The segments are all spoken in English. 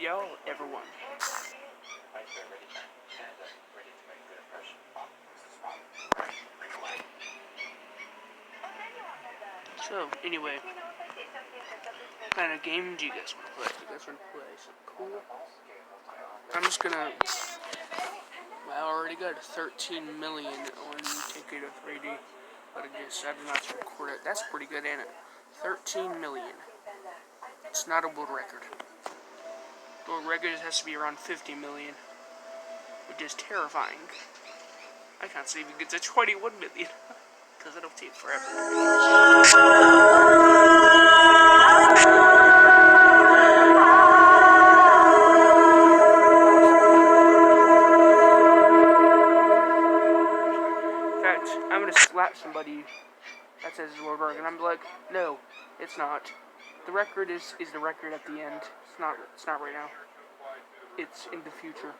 y'all ever won. So, anyway, what kind of game do you guys want to play? Do you guys want to play something cool? I'm just gonna... I already got 13 million on Takedo 3D, but I decided not to record it. That's pretty good, ain't it? 13 million. It's not a world record. The world record has to be around 50 million, which is terrifying. I can't see if it gets to 21 million, because it'll take forever. In fact, I'm gonna slap somebody that says it's world record, and I'm like, no, it's not. The record is the record at the end. It's not right now. It's in the future.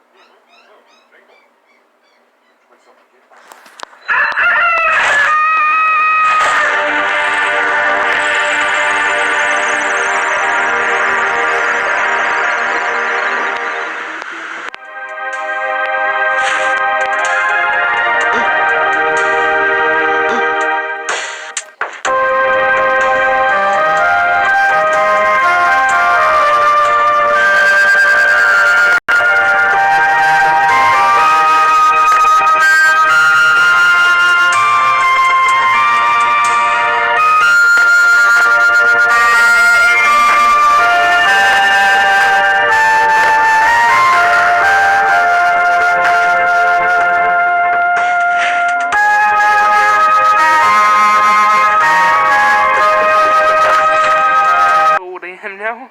Now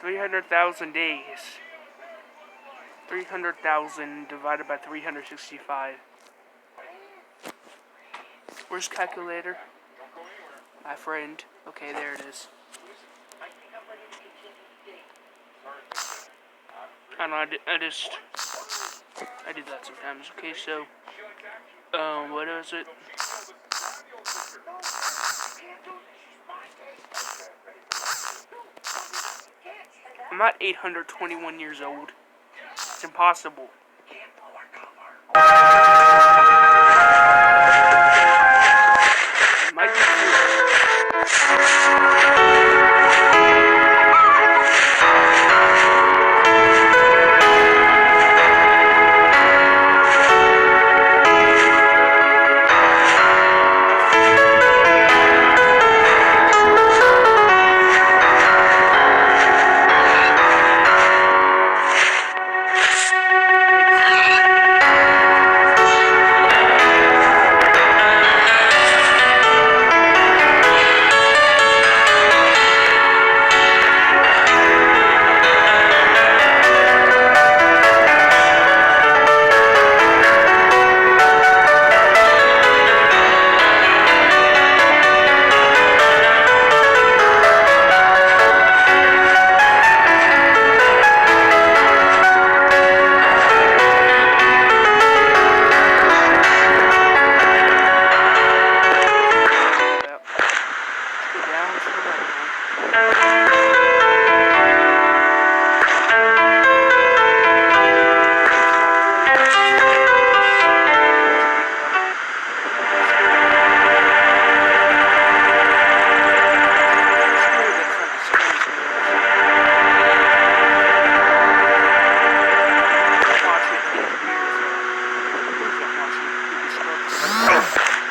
300,000 days. 300,000 divided by 365. Where's calculator? My friend. Okay, there it is. I don't know, I did that sometimes. Okay, so, what is it? I'm not 821 years old. It's impossible. It might be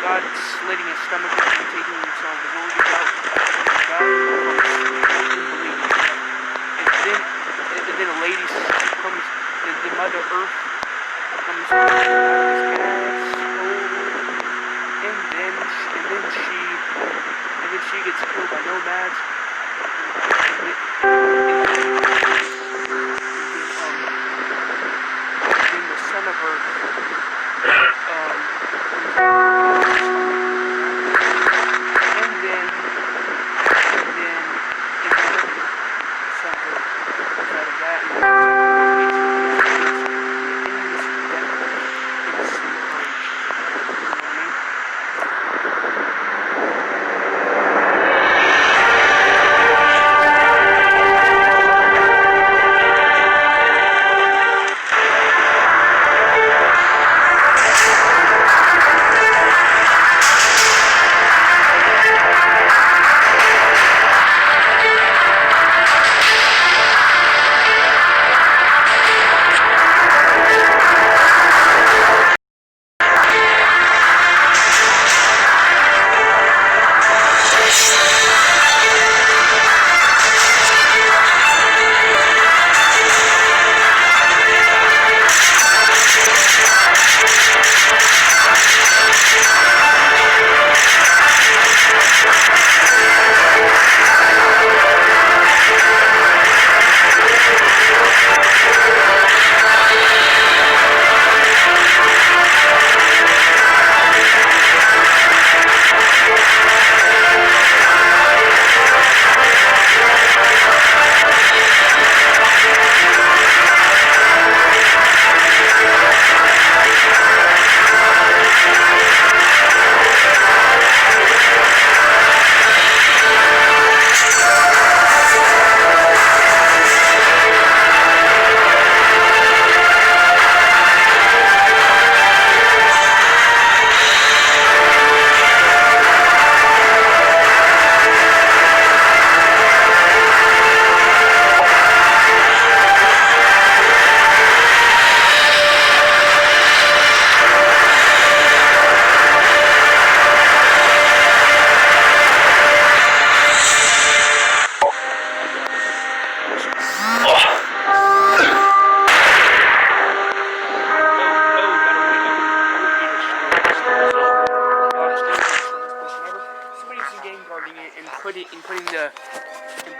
God slitting his stomach and taking himself. Is all you got. God,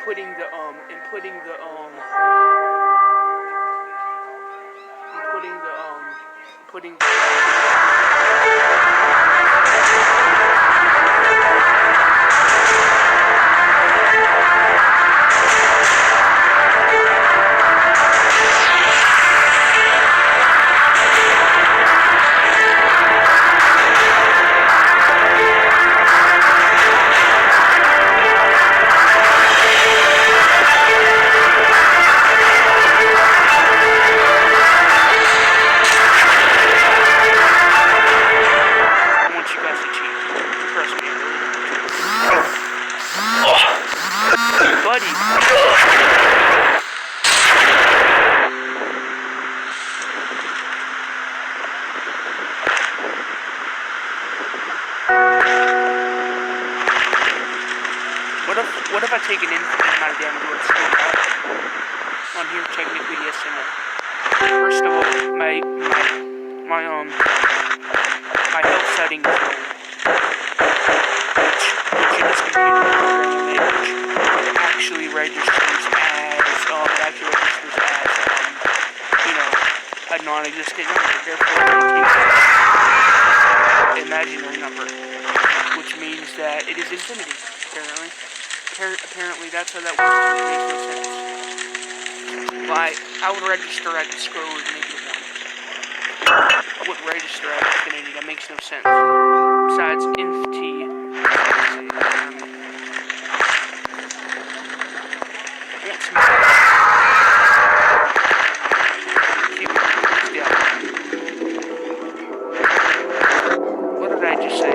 putting the putting the I want you guys to cheat. Trust me, I really don't. Buddy. What if I take an infinite amount of damage and still die? On here, technically, yes and no. First of all, my health settings are which in this computer programming language actually registers as a non-existent number. Therefore, it takes an imaginary number, which means that it is infinity. Apparently, that's how that works, which makes no sense. Why? I would register at the square root of -1. I wouldn't register at infinity. That makes no sense. Besides, inf t. I want some. What did I just say?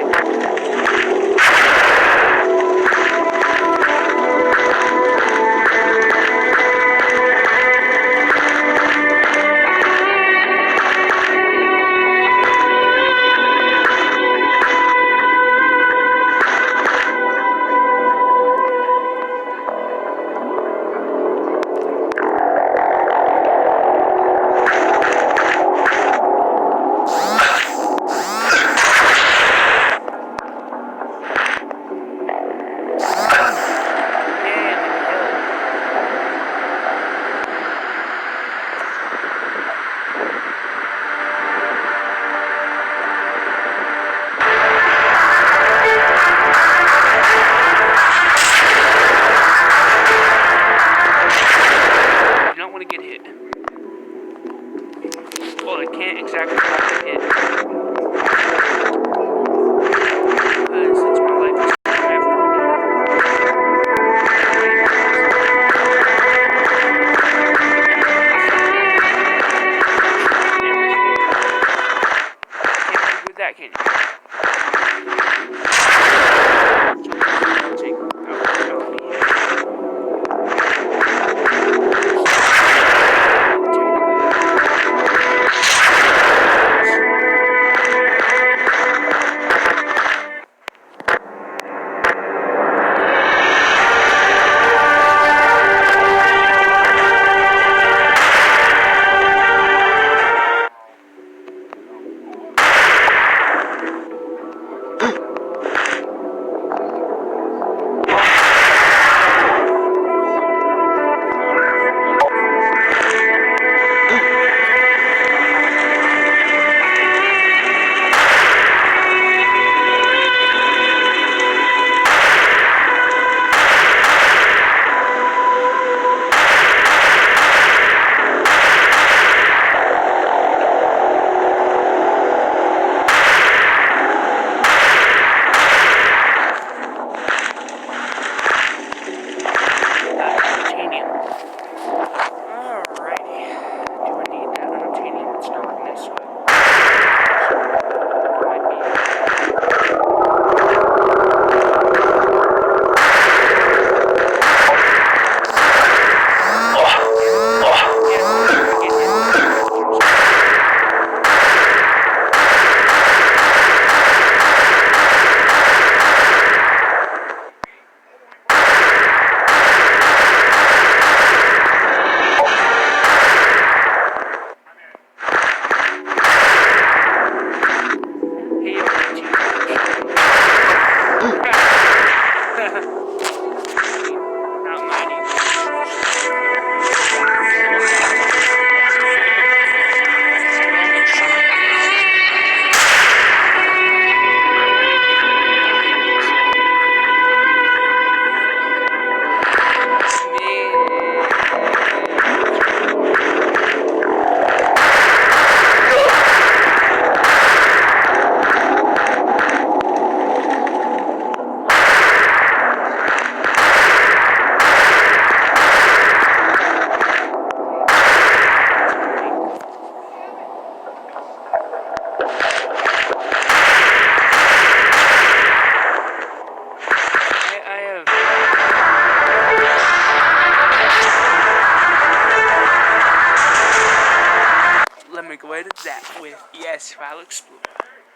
with ES File Explorer.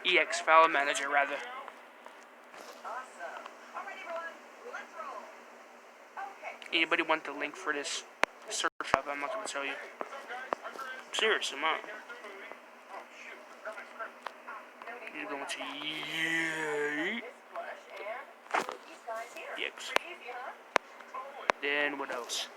EX File Manager, rather. Anybody want the link for this search up? I'm not going to tell you. I'm serious, I'm not. You're going to EX. Then what else?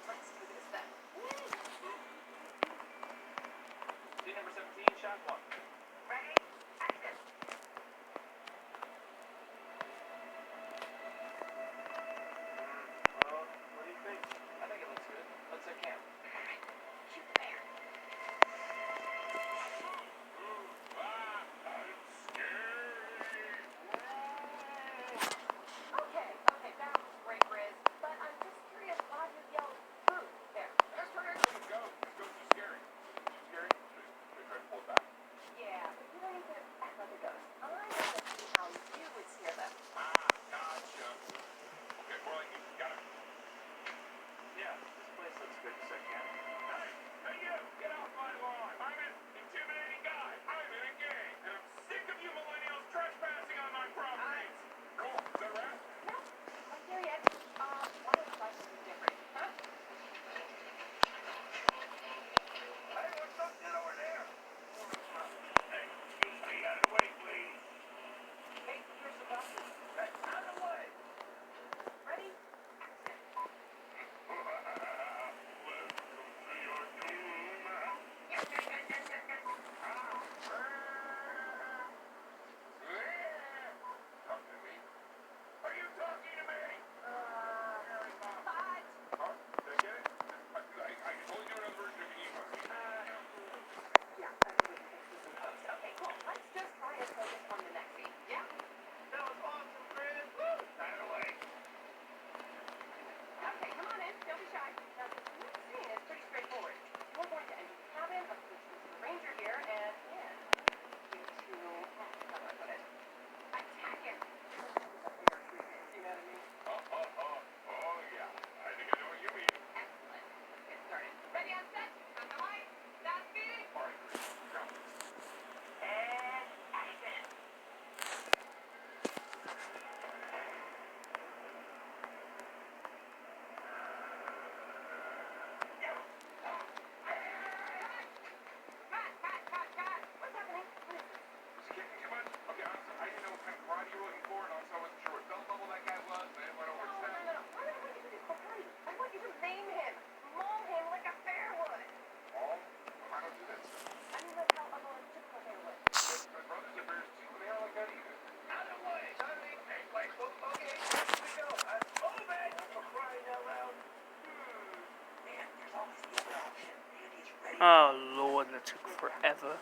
Oh Lord, that took forever.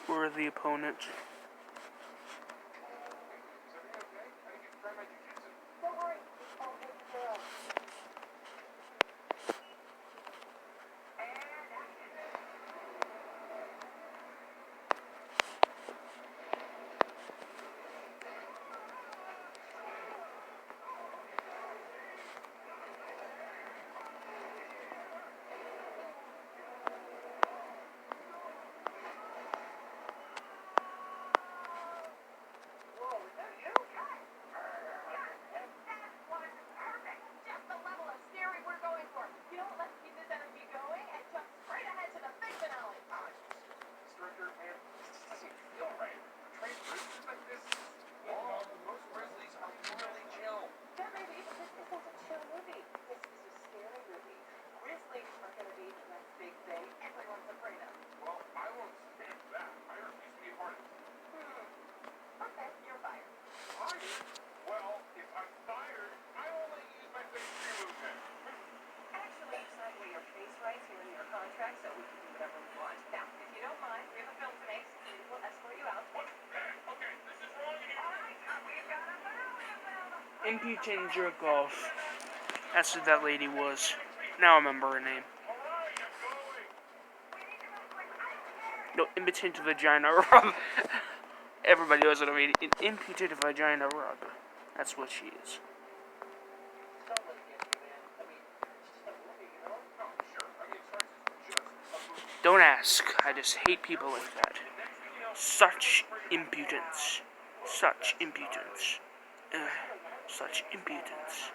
Where are the opponents? Impudent jerk off. That's who that lady was. Now I remember her name. No, impotent vagina rub. Everybody knows what I mean. An impotent vagina rub. That's what she is. Don't ask. I just hate people like that. Such impudence. Such impudence. Such impudence.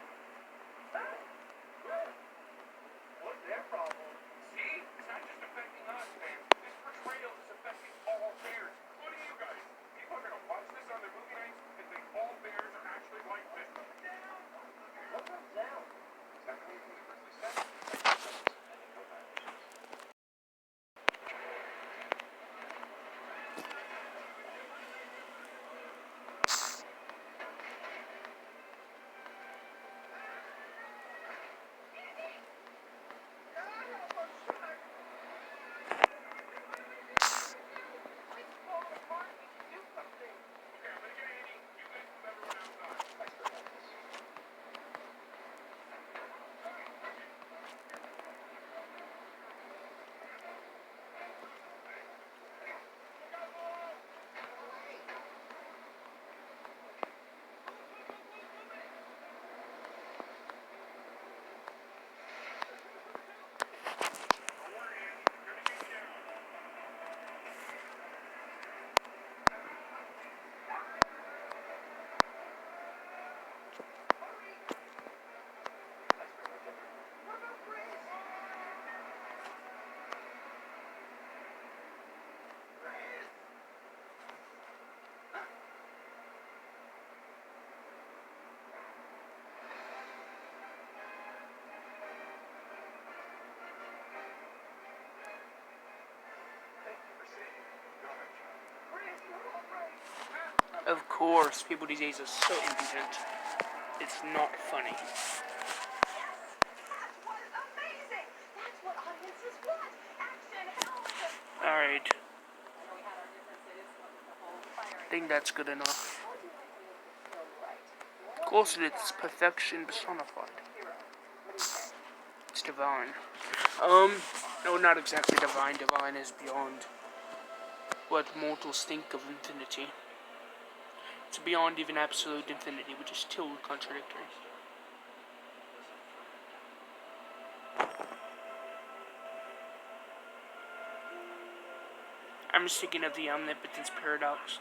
Of course, people these days are so impudent. It's not funny. Alright. I think that's good enough. Of course, it's perfection personified. It's divine. No, not exactly divine. Divine is beyond what mortals think of infinity. It's beyond even absolute infinity, which is still contradictory. I'm just thinking of the omnipotence paradox.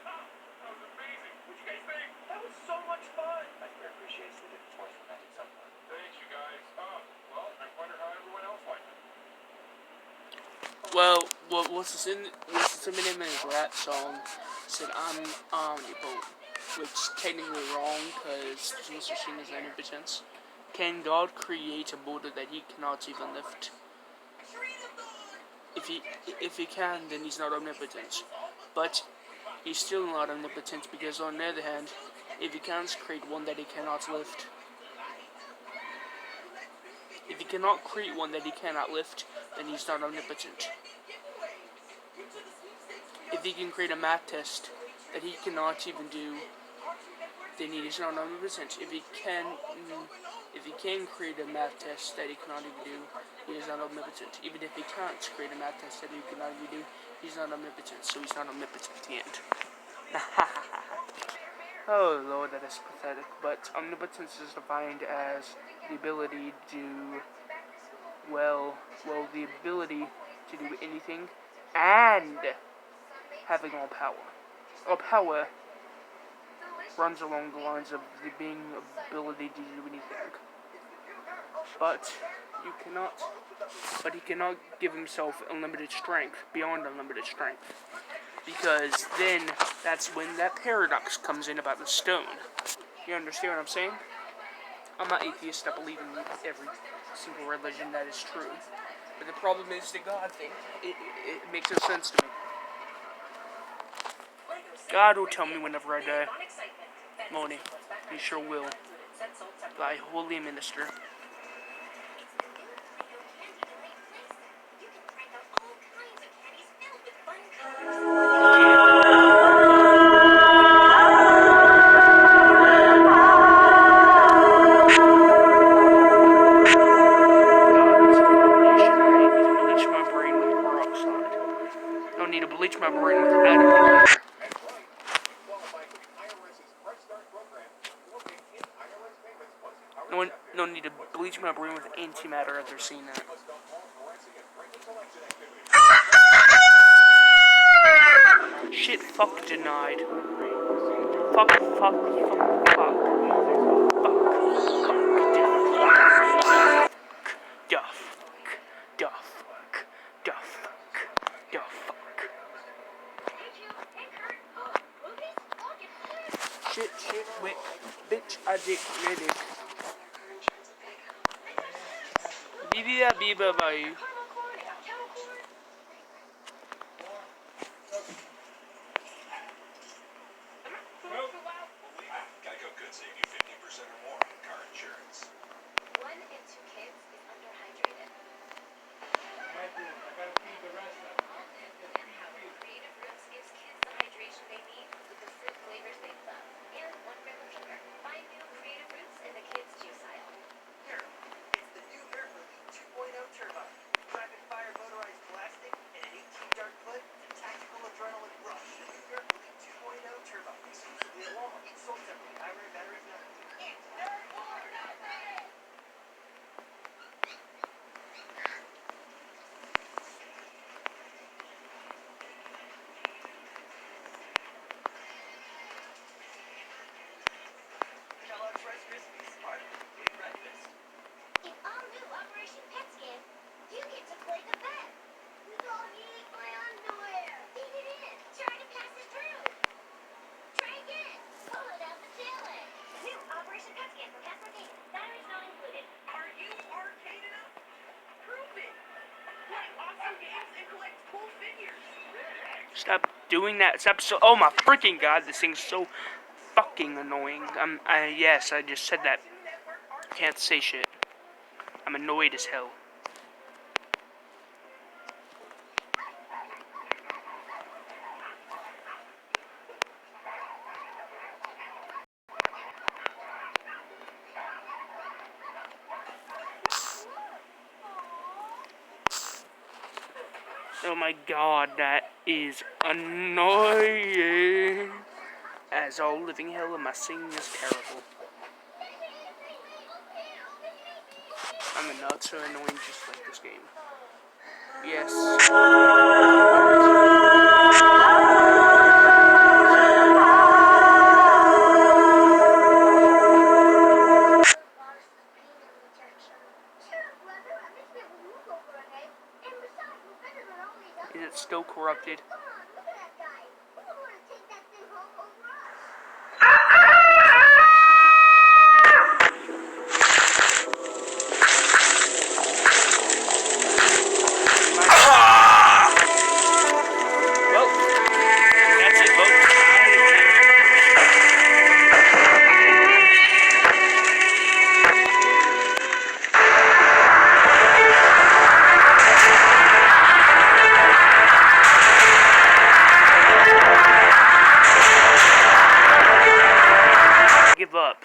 That was so much fun. I appreciate the different voice from that at some point. Thanks, you guys. Well, I wonder how everyone else liked it. Well, what's the minimum rap song said I'm omnipotent, which is technically wrong because there's no such thing as omnipotence. Can God create a boulder that he cannot even lift? If he can, then he's not omnipotent. But he's still not omnipotent because on the other hand, if he can create one that he cannot lift, if he cannot create one that he cannot lift, then he's not omnipotent. If he can create a math test that he cannot even do, then he is not omnipotent. If he can create a math test that he cannot even do, he is not omnipotent. Even if he can't create a math test that he cannot even do, he's not omnipotent. So he's not omnipotent at the end. Oh Lord, that is pathetic. But omnipotence is defined as the ability to do the ability to do anything and having all power. All power runs along the lines of the being ability to do anything. But he cannot give himself unlimited strength, beyond unlimited strength. Because then, that's when that paradox comes in about the stone. You understand what I'm saying? I'm not atheist, I believe in every single religion that is true. But the problem is the God thing. It makes no sense to me. God will tell me whenever I die. Moni, he sure will. Thy holy minister. bleach my brain with Adam. That's right. You qualify for the IRS's Fresh Start program. Or make any IRS payments once you power No one, check no need to bleach my brain with antimatter after seeing that. You must stop all harassing and friendly collection activities. Shit, fuck, denied. Fuck, fuck, fuck, fuck. Duff, duff, duff, duff. Shit, shit, wait, bitch, I dick, medic. Biba, biba, bye. Geico could save you 50% or more on car insurance. 1 in 2 kids is underhydrated. I gotta feed the rest of them. Creative Roots gives kids the hydration they need with the fruit flavors they love and 1 gram of sugar. Find new Creative Roots in the kids' juice aisle. Here, it's the new Air Movie 2.0 Turbo. Rapid fire motorized blasting and an 18-yard clip to tactical adrenaline rush. The new Air Movie 2.0 Turbo. Exclusively at Walmart. Sold separately. IRA batteries not included. Kellogg's Rice Krispies. Part of big breakfast. In all new Operation Pet Scan, you get to play the vet. Doggy ate my underwear. Feed it in. Try to pass it through. Try again. Pull it out the tail end. New Operation Pet Scan from Casper. Batteries not included. Are you arcade enough? Prove it. Play awesome games and collect cool figures. Stop doing that. Stop so. Oh my freaking god, this thing's so fucking annoying. Yes, I just said that. Can't say shit. I'm annoyed as hell. Oh my god, that is annoying. As all living hell, and my singing is terrible. And the nuts are annoying just like this game. Yes. Is it still corrupted? Well, that's it, folks. Give up.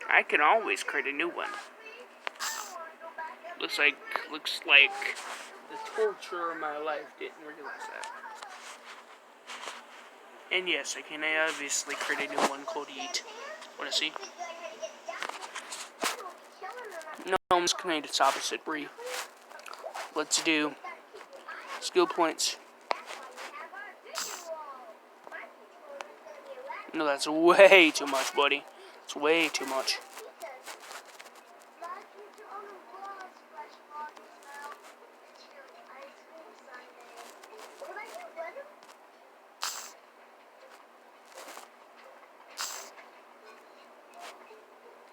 I can always create a new one. Looks like the torture of my life didn't realize that. And yes, I can obviously create a new one called Eat. Wanna see? No, I'm just gonna do its opposite, Bree. Let's do skill points. No, that's way too much, buddy. It's way too much.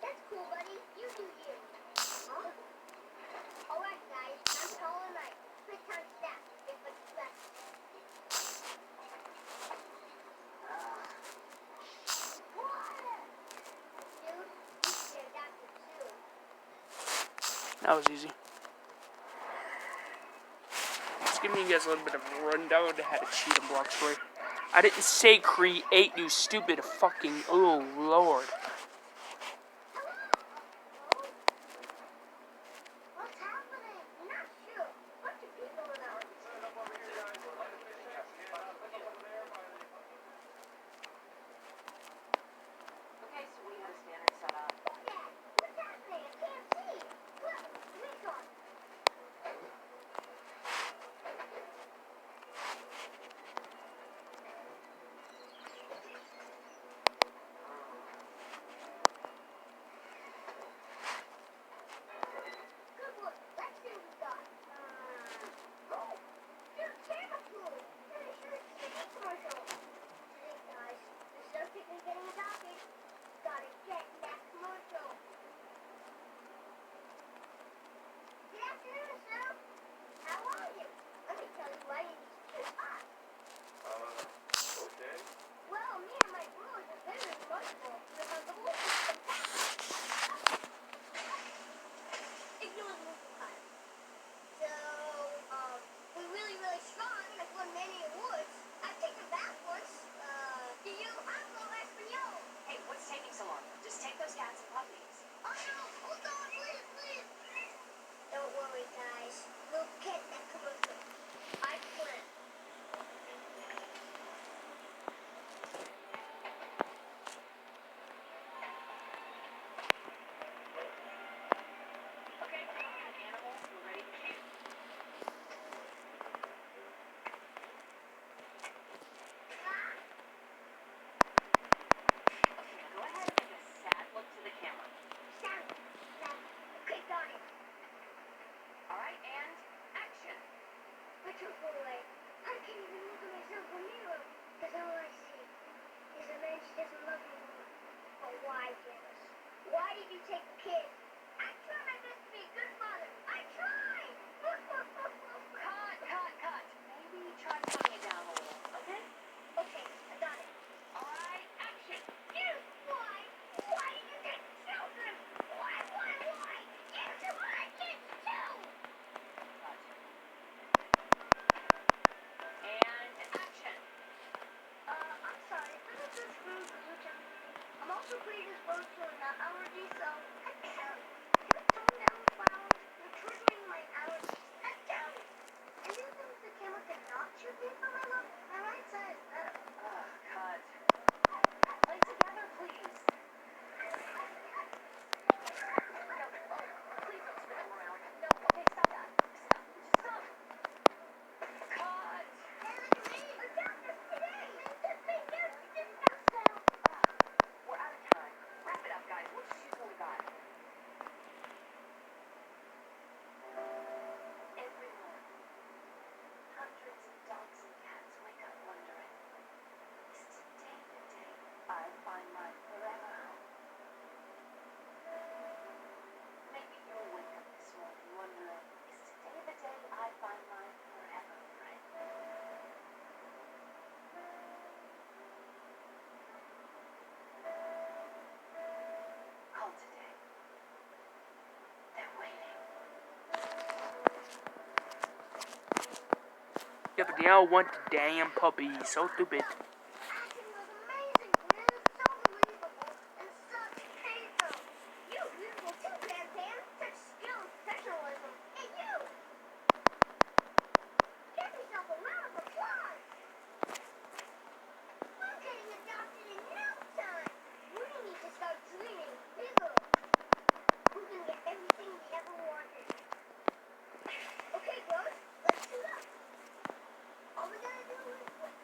That's cool, buddy. You do you. Huh? Alright, guys. I'm calling my quick time snap. If it's best. That was easy. Just giving you guys a little bit of a rundown to how to cheat in Block Story. I didn't say create, you stupid fucking. Oh, Lord. What's happening? You're not sure. Bunch of people in our kid. I try my best to be a good father. I try! Cut. Maybe try toning it down a little, okay? Okay, I got it. Alright, action! You! Why? Why do you take children? Why? You do my kids too! Cut. And action! I'm sorry. This is food pollution. I'm also predisposed to an allergy, so I can't tone down while you're triggering my allergies. Let's go! And you think the camera can not shoot me from my left? My right side is better. Cut. Play together, please. No, please don't spin him around. No, okay, stop that. Stop. Just stop. Cut. Hey, look at me! A doctor today! Just make your stuff down! We're out of time. Wrap it up, guys. Let's just use what we got. Every morning, hundreds of dogs and cats wake up wondering, is today the day I find my forever home? Maybe you'll wake up this morning wondering, is today the day I find my forever friend? Call today. They're waiting. Yeah, but they all want the damn puppy. So stupid. Acting was amazing, man. So believable and such pathos. You beautiful too, Pan. Such skill and professionalism. And you! Give yourself a round of applause. We're getting adopted in no time. We need to start dreaming bigger. We can get everything we ever wanted. Okay, bros, let's suit up. All we gotta do is wait.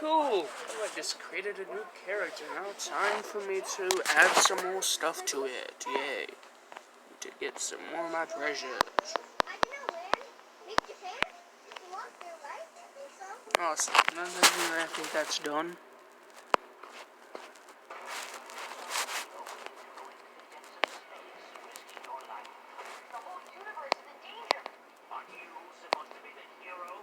cool. Oh, I just created a new character. Now it's time for me to add some more stuff to it. Yay. To get some more of my treasures. I don't know, Land. Maybe Japan? You want there, right? I think so. Awesome. I think that's done. The whole universe is in danger. Aren't you supposed to be the hero?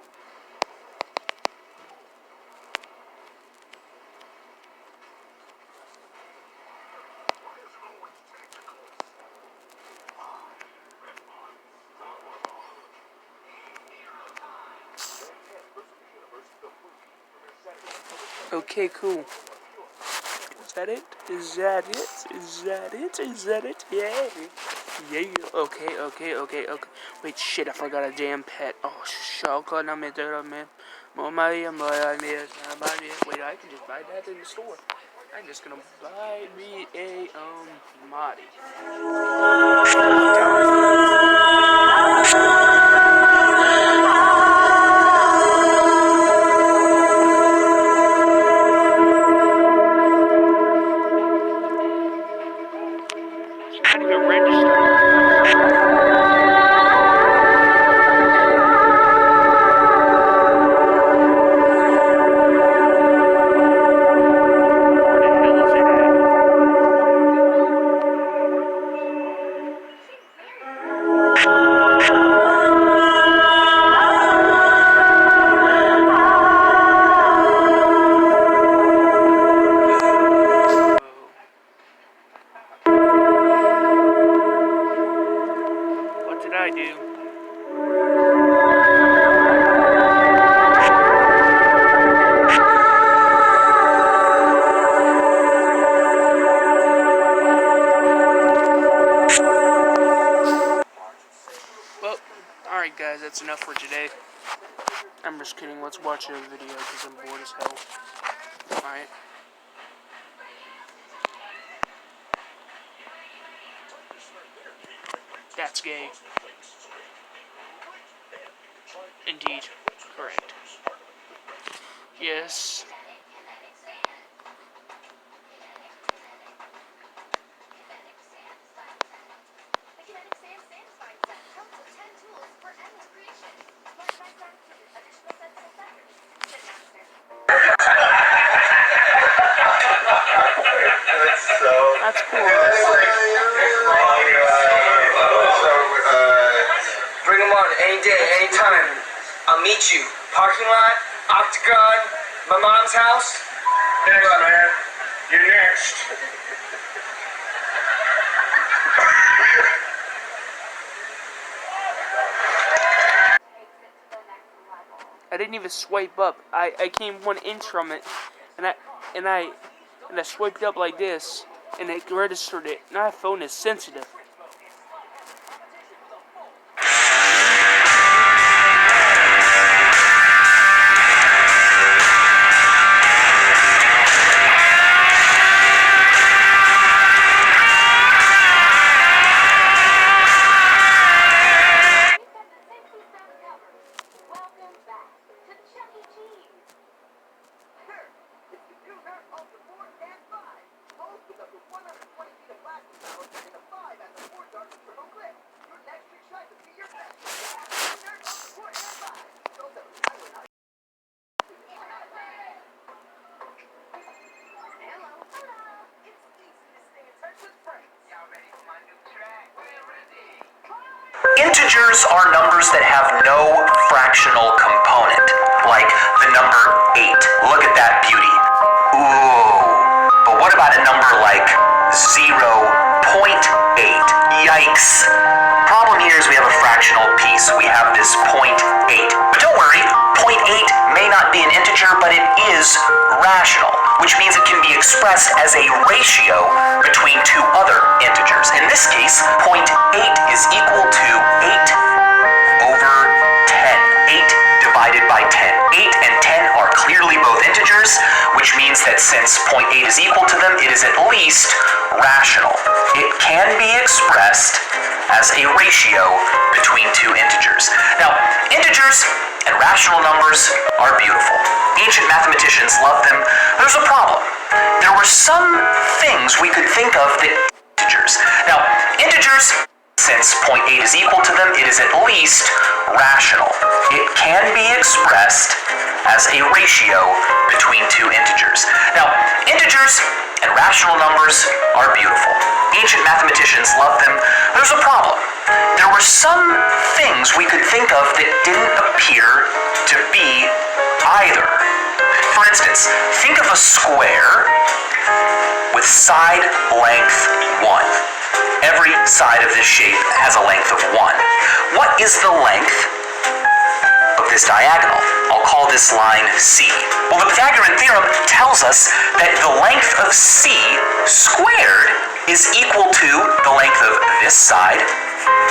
Okay, cool. Is that it? Is that it? Is that it? Is that it? Yeah. Yeah. Okay. Wait, shit, I forgot a damn pet. Oh, chocolate. Wait, I can just buy that in the store. I'm just gonna buy me a, Marty. Not even registered. What did I do? Well, alright guys, that's enough for today. I'm just kidding, let's watch a video because I'm bored as hell. Alright. That's gay. Indeed. Correct. Yes. The kinetic sand satisfying set comes with 10 tools for endless creation. Like background fluid, additional sensible factors. That's cool. Bring them on any day, anytime. I'll meet you. Parking lot, Octagon, my mom's house. Next, man. You're next. I didn't even swipe up. I came 1 inch from it, and I swiped up like this, and it registered it. Now my phone is sensitive. Welcome back to Chuck E. Cheese. It's the new Nerf Ultra 4 and 5. Both with up to 120 feet of plastic power and the 5 has a 4-dart turbo clip. Your next trick shot could be your best. New Nerf Ultra 4 and 5. Those are highway. Hello. It's easy to stay in touch with friends. Y'all ready for my new track? We're ready. Integers are numbers that have no fractional component, like the number 8. Look at that beauty. Ooh. But what about a number like 0.8? Yikes. Problem here is we have a fractional piece. We have this 0.8. But don't worry, 0.8 may not be an integer, but it is rational, which means it can be expressed as a ratio between 2 other integers. In this case, 0.8 is equal to 8 over 10. 8 divided by 10. 8 and 10 are clearly both integers. integers, which means that since 0.8 is equal to them, it is at least rational. It can be expressed as a ratio between two integers. Now, integers and rational numbers are beautiful. Ancient mathematicians loved them. There's a problem. There were some things we could think of that integers. Now, integers, since 0.8 is equal to them, it is at least rational. It can be expressed as a ratio between two integers. Now, integers and rational numbers are beautiful. Ancient mathematicians loved them. There's a problem. There were some things we could think of that didn't appear to be either. For instance, think of a square with side length 1. Every side of this shape has a length of 1. What is the length of this diagonal? I'll call this line C. Well, the Pythagorean theorem tells us that the length of C squared is equal to the length of this side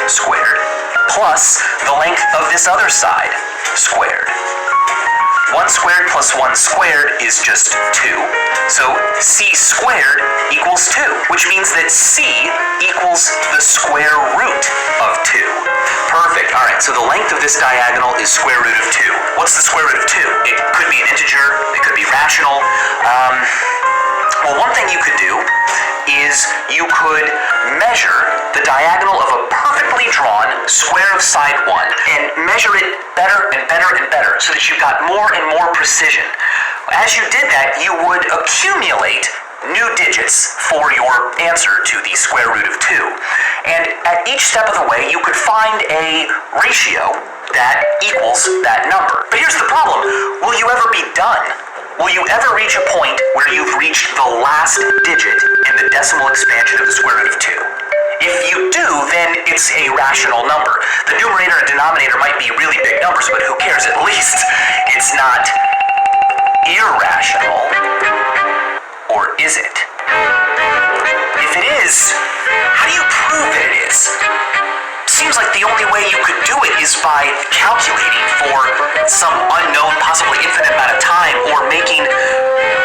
squared plus the length of this other side squared. 1 squared plus 1 squared is just 2. So C squared equals 2, which means that C equals the square root of 2. Perfect. All right, so the length of this diagonal is square root of 2. What's the square root of 2? It could be an integer, it could be rational. Well, one thing you could do is you could measure the diagonal of a perfectly drawn square of side 1 and measure it better and better and better so that you've got more and more precision. As you did that, you would accumulate new digits for your answer to the square root of 2. And at each step of the way, you could find a ratio that equals that number. But here's the problem. Will you ever be done? Will you ever reach a point where you've reached the last digit in the decimal expansion of the square root of 2? If you do, then it's a rational number. The numerator and denominator might be really big numbers, but who cares? At least it's not irrational. Or is it? If it is, how do you prove that it is? Seems like the only way you could do it is by calculating for some unknown, possibly infinite amount of time, or making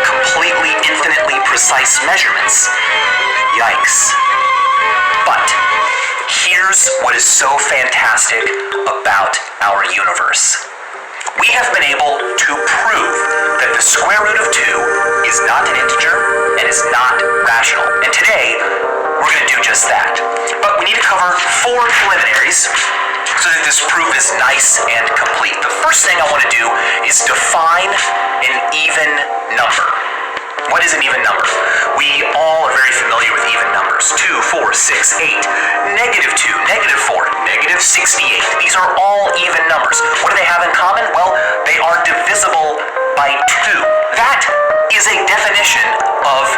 completely infinitely precise measurements. Yikes. But here's what is so fantastic about our universe. We have been able to prove that the square root of 2 is not an integer and is not rational. And today, we're going to do just that. But we need to cover 4 preliminaries so that this proof is nice and complete. The first thing I want to do is define an even number. What is an even number? We all are very familiar with even numbers. 2, 4, 6, 8, negative 2, negative 4, negative 68. These are all even numbers. What do they have in common? Well, they are divisible by 2. That is a definition of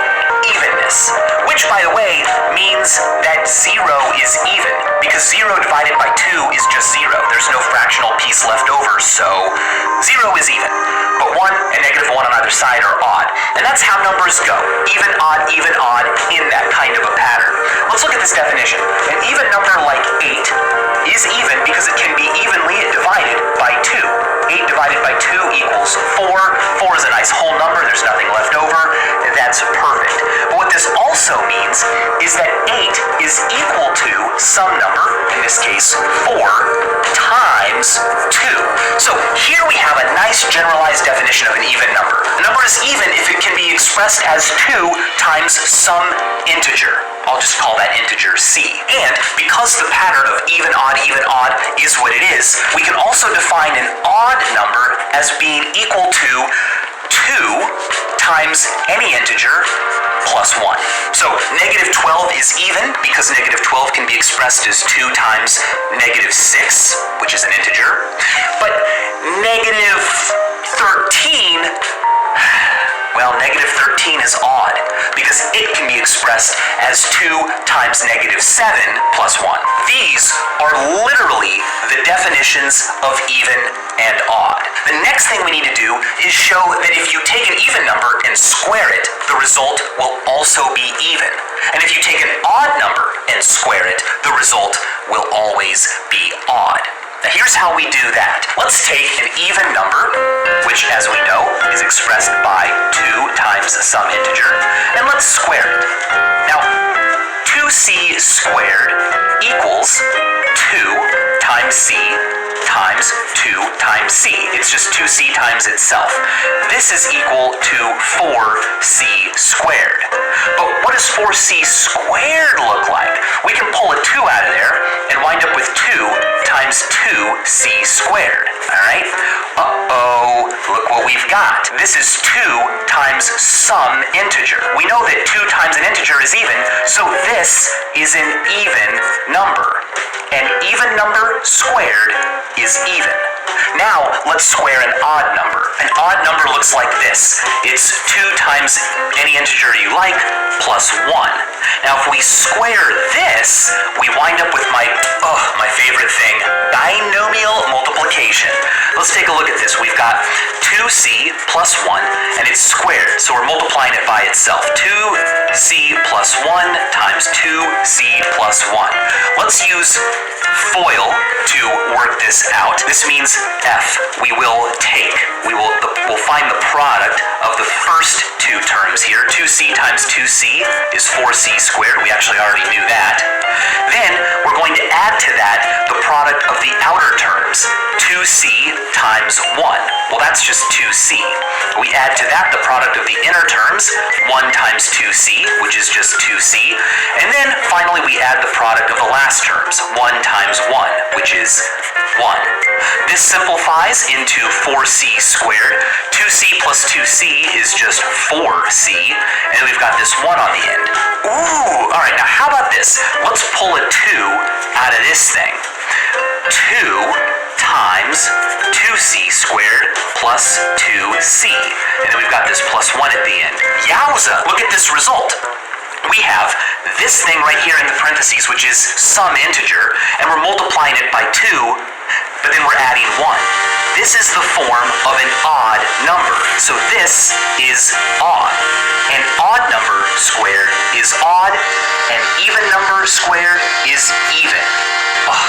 evenness, which, by the way, means that 0 is even, because 0 divided by 2 is just 0. There's no fractional piece left over, so 0 is even. But 1 and negative 1 on either side are odd. And that's how numbers go. Even, odd, in that kind of a pattern. Let's look at this definition. An even number like 8 is even because it can be evenly divided by 2. 8 divided by 2 equals 4. 4 is a nice whole number. There's nothing left over. That's perfect. But what this also means is that 8 is equal to some number, in this case 4, times 2. So here we have a nice generalized definition of an even number. A number is even if it can be expressed as 2 times some integer. I'll just call that integer C. And because the pattern of even, odd is what it is, we can also define an odd number as being equal to 2 times any integer plus 1. So negative 12 is even because negative 12 can be expressed as 2 times negative 6, which is an integer. But negative 13, well, negative 13 is odd because it can be expressed as 2 times negative 7 plus 1. These are literally the definitions of even and odd. The next thing we need to do is show that if you take an even number and square it, the result will also be even. And if you take an odd number and square it, the result will always be odd. Now here's how we do that. Let's take an even number, which as we know is expressed by 2 times some integer, and let's square it. Now, 2c squared equals 2 times c times 2 times c. It's just 2c times itself. This is equal to 4c squared. But what does 4c squared look like? We can pull a 2 out of there and wind up with 2 times 2c squared. Alright? Uh-oh, look what we've got. This is 2 times some integer. We know that 2 times an integer is even, so this is an even number. An even number squared is even. Now, let's square an odd number. An odd number looks like this. It's 2 times any integer you like plus 1. Now, if we square this, we wind up with my favorite thing, binomial multiplication. Let's take a look at this. We've got 2c plus 1, and it's squared, so we're multiplying it by itself. 2c plus 1 times 2c plus 1. Let's use FOIL to work this out. This means f. We'll find the product of the first 2 terms here. 2c times 2c is 4c squared. We actually already knew that. Then we're going to add to that the product of the outer terms. 2c times 1. Well, that's just 2c. We add to that the product of the inner terms, 1 times 2c, which is just 2c. And then finally we add the product of the last terms, 1 times 1, which is 1. This simplifies into 4c squared. 2c plus 2c is just 4c, and we've got this 1 on the end. Ooh, alright, now how about this? Let's pull a 2 out of this thing. 2 times 2c squared plus 2c. And then we've got this plus 1 at the end. Yowza! Look at this result. We have this thing right here in the parentheses, which is some integer, and we're multiplying it by 2, but then we're adding 1. This is the form of an odd number. So this is odd. An odd number squared is odd. An even number squared is even. Oh,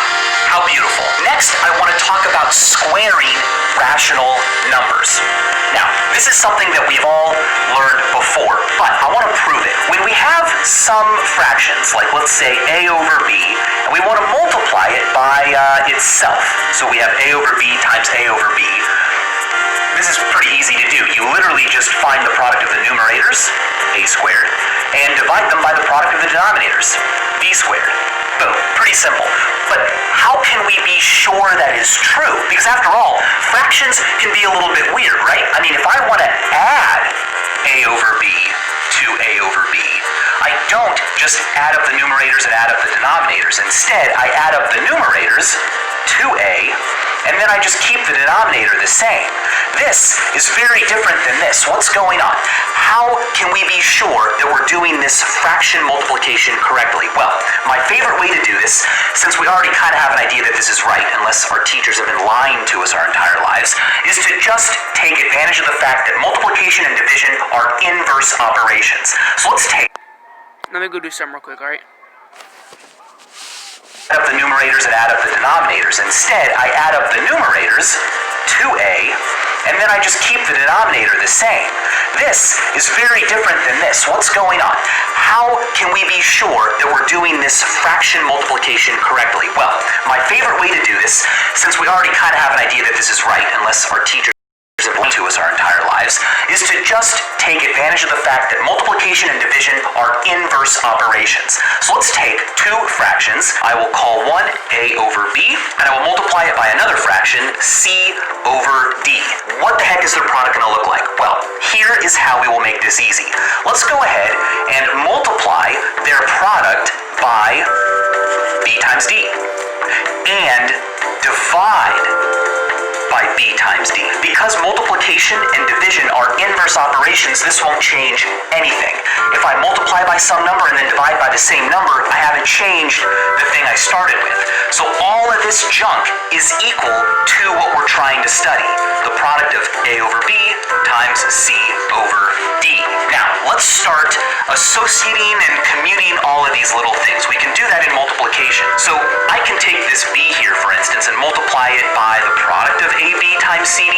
how beautiful. Next, I want to talk about squaring rational numbers. Now, this is something that we've all learned before, but I want to prove it. When we have some fractions, like let's say a over b, and we want to multiply it by itself, so we have a over b times a over b, this is pretty easy to do. You literally just find the product of the numerators, a squared, and divide them by the product of the denominators, b squared. Boom. Pretty simple. But how can we be sure that is true? Because after all, fractions can be a little bit weird, right? I mean, if I want to add a over b to a over b, I don't just add up the numerators and add up the denominators. Instead, I add up the numerators to a, and then I just keep the denominator the same. This is very different than this. What's going on? How can we be sure that we're doing this fraction multiplication correctly? Well, my favorite way to do this, since we already kind of have an idea that this is right, unless our teachers have been lying to us our entire lives, is to just take advantage of the fact that multiplication and division are inverse operations. So let's take... Let me go do something real quick, alright? Add up the numerators and add up the denominators. Instead, I add up the numerators to a, and then I just keep the denominator the same. This is very different than this. What's going on? How can we be sure that we're doing this fraction multiplication correctly? Well, my favorite way to do this, since we already kind of have an idea that this is right, unless our teachers have lied to us our entire lives, is to just take advantage of the fact that multiplication and division are inverse operations. So let's take 2 fractions. I will call one a over b, and I will multiply it by another fraction, c over d. What the heck is their product going to look like? Well, here is how we will make this easy. Let's go ahead and multiply their product by b times d, and divide by b times d. Because multiplication and division are inverse operations, this won't change anything. If I multiply by some number and then divide by the same number, I haven't changed the thing I started with. So all of this junk is equal to what we're trying to study. The product of a over b times c over d. Now, let's start associating and commuting all of these little things. We can do that in multiplication. So I can take this b here, for instance, and multiply it by the product of ab times cd,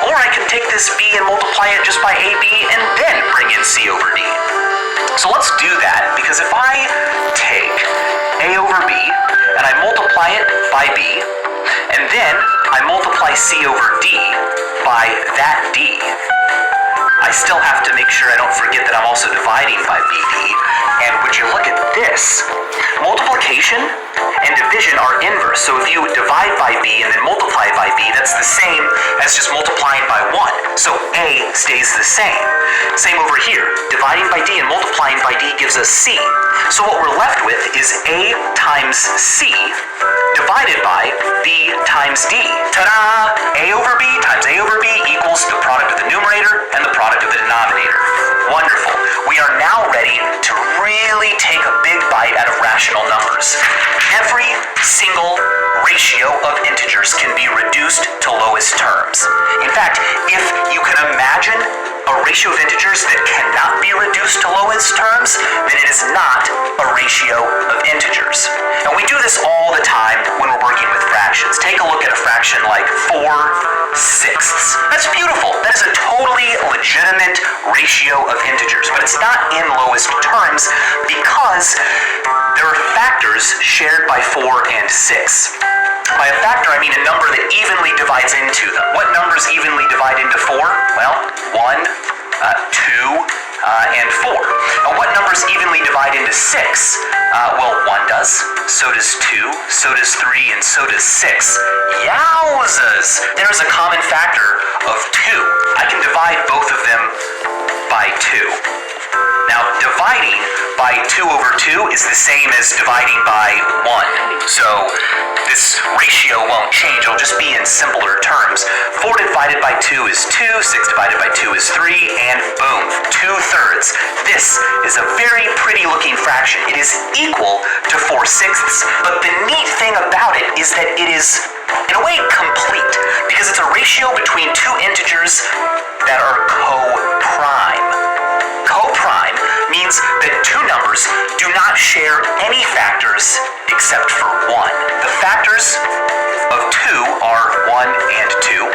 or I can take this b and multiply it just by ab and then bring in c over d. So let's do that, because if I take a over b and I multiply it by b, and then I multiply c over d by that d, I still have to make sure I don't forget that I'm also dividing by BD. And would you look at this? Multiplication and division are inverse. So if you divide by B and then multiply by B, that's the same as just multiplying by 1. So A stays the same. Same over here. Dividing by D and multiplying by D gives us C. So what we're left with is A times C divided by B times D. Ta-da! A over B times A over B equals the product of the numerator and the product of the denominator. Wonderful. We are now ready to really take a big bite out of rational numbers. Every single ratio of integers can be reduced to lowest terms. In fact, if you can imagine a ratio of integers that cannot be reduced to lowest terms, then it is not a ratio of integers. And we do this all the time when we're working with fractions. Take a look at a fraction like 4/6. That's beautiful. That is a totally legitimate ratio of integers, but it's not in lowest terms because there are factors shared by 4 and 6. By a factor, I mean a number that evenly divides into them. What numbers evenly divide into 4? Well, 1, 2, and 4. And what numbers evenly divide into 6? Well, 1 does, so does 2, so does 3, and so does 6. Yowzas! There is a common factor of 2. I can divide both of them by 2. Now, dividing by 2 over 2 is the same as dividing by 1. So this ratio won't change, it'll just be in simpler terms. 4 divided by 2 is 2, 6 divided by 2 is 3, and boom, 2/3. This is a very pretty looking fraction. It is equal to 4/6, but the neat thing about it is that it is, in a way, complete, because it's a ratio between two integers that are co-prime. Co-prime means that two numbers do not share any factors except for 1. The factors of 2 are 1 and 2,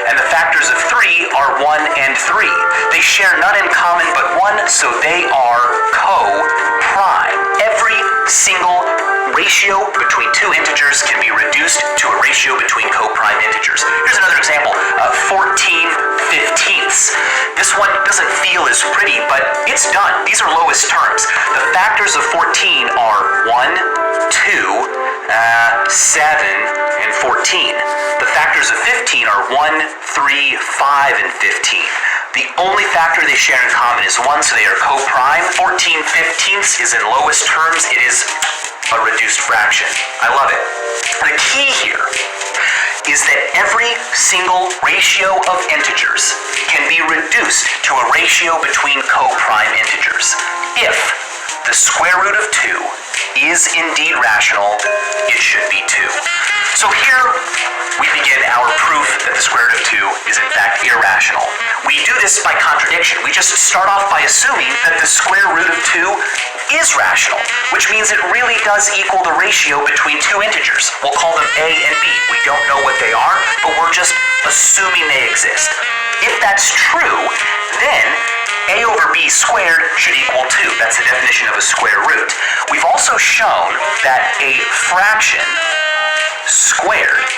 and the factors of 3 are 1 and 3. They share none in common but 1, so they are co-prime. Every single ratio between two integers can be reduced to a ratio between co-prime integers. Here's another example, 14/15. This one doesn't feel as pretty, but it's done. These are lowest terms. The factors of 14 are 1, 2, 7, and 14. The factors of 15 are 1, 3, 5, and 15. The only factor they share in common is 1, so they are co-prime. 14/15 is in lowest terms. It is a reduced fraction. I love it. The key here is that every single ratio of integers can be reduced to a ratio between co-prime integers. If the square root of 2 is indeed rational, it should be 2. So here we begin our proof that the square root of 2 is in fact irrational. We do this by contradiction. We just start off by assuming that the square root of 2 is rational, which means it really does equal the ratio between two integers. We'll call them A and B. We don't know what they are, but we're just assuming they exist. If that's true, then A over B squared should equal 2. That's the definition of a square root. We've also shown that a fraction squared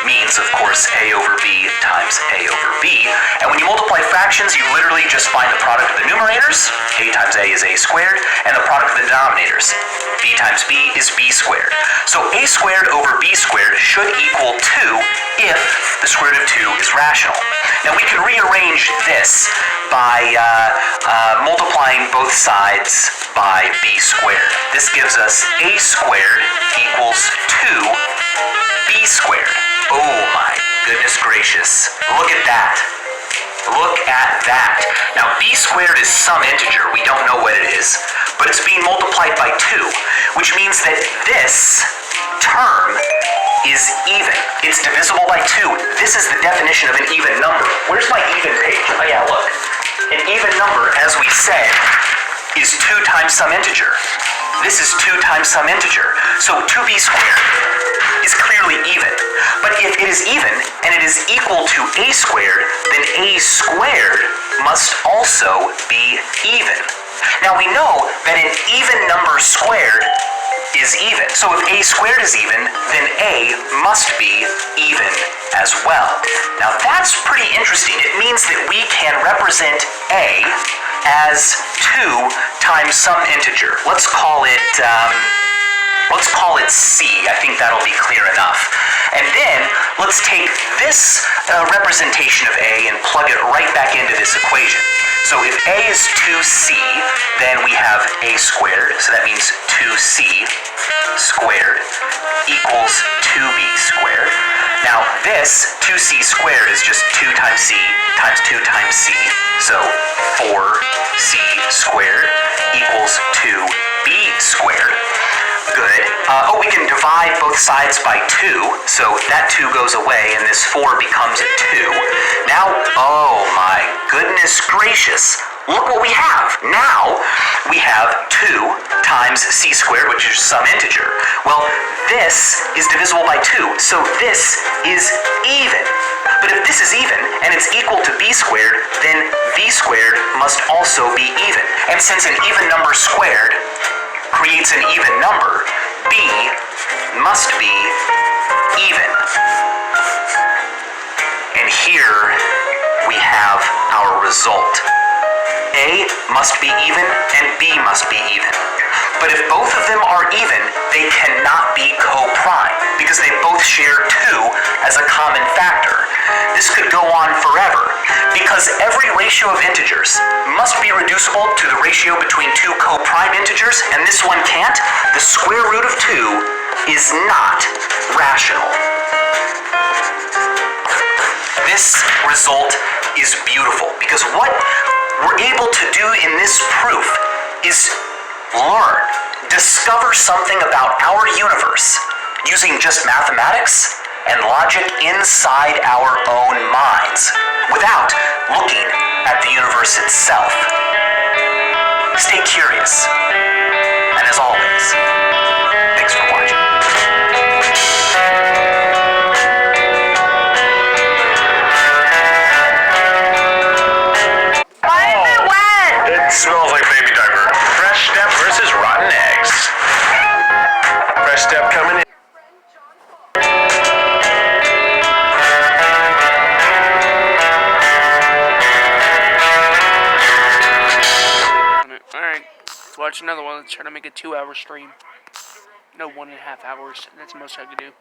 means, of course, A over B times A over B. And when you multiply fractions, you literally just find the product of the numerators. A times A is A squared. And the product of the denominators. B times B is B squared. So A squared over B squared should equal 2 if the square root of 2 is rational. Now we can rearrange this by multiplying both sides by B squared. This gives us A squared equals 2B squared. Oh my goodness gracious. Look at that. Look at that. Now B squared is some integer. We don't know what it is. But it's being multiplied by 2, which means that this term is even. It's divisible by 2. This is the definition of an even number. Where's my even page? Oh yeah, look. An even number, as we said, is 2 times some integer. This is 2 times some integer. So 2b squared is clearly even. But if it is even and it is equal to a squared, then a squared must also be even. Now we know that an even number squared is even. So if a squared is even, then a must be even as well. Now that's pretty interesting. It means that we can represent a as 2 times some integer. Let's call it c. I think that'll be clear enough. And then let's take this representation of a and plug it right back into this equation. So if a is 2c, then we have a squared, so that means 2c squared equals 2b squared. Now this 2c squared is just 2 times c times 2 times c, so 4c squared equals 2b squared. Good. We can divide both sides by 2, so that 2 goes away and this 4 becomes a 2. Now, oh my goodness gracious, look what we have. Now, we have 2 times c squared, which is some integer. Well, this is divisible by 2, so this is even. But if this is even, and it's equal to b squared, then b squared must also be even. And since an even number squared creates an even number, b must be even. And here we have our result. A must be even and b must be even. But if both of them are even, they cannot be co-prime because they both share 2 as a common factor. This could go on forever because every ratio of integers must be reducible to the ratio between 2 co-prime integers, and this one can't. The square root of 2 is not rational. This result is beautiful because what we're able to do in this proof is learn, discover something about our universe using just mathematics and logic inside our own minds without looking at the universe itself. Stay curious, and as always, thanks for watching. It smells like baby diaper. Fresh Step versus Rotten Eggs. Fresh Step coming in. Alright, let's watch another one. Let's try to make a 2-hour stream. No, 1.5 hours. That's the most I could do.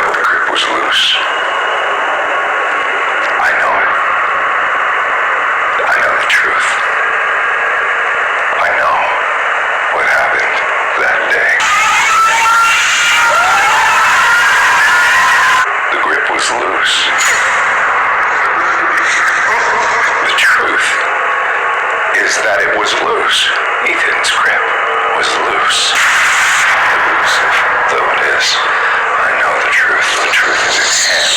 The grip was loose. I know it. I know the truth. I know what happened that day. The grip was loose. The truth is that it was loose. Ethan's grip was loose. Elusive though it is, I know the truth. The truth is at hand.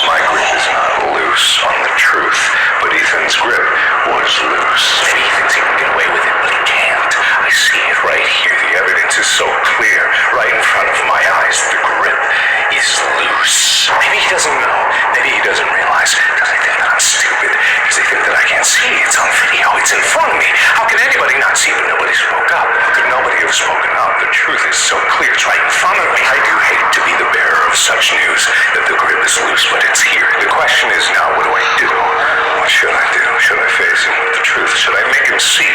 My grip is not loose on the truth, but Ethan's grip was loose. Maybe he thinks he can get away with it, but he can't. I see it right here. The evidence is so clear, right in front of my eyes. The grip is loose. Maybe he doesn't know. Maybe he doesn't realize. Because they think that I'm stupid. Because they think that I can't see. It's on video. It's in front of me. How can anybody not see? But nobody spoke up. How could nobody have spoken up? The truth is so clear. It's right in front of me. I do hate to be the bearer of such news that the grip is loose, but it's here. The question is now, what do I do? What should I do? Should I face him with the truth? Should I make him see?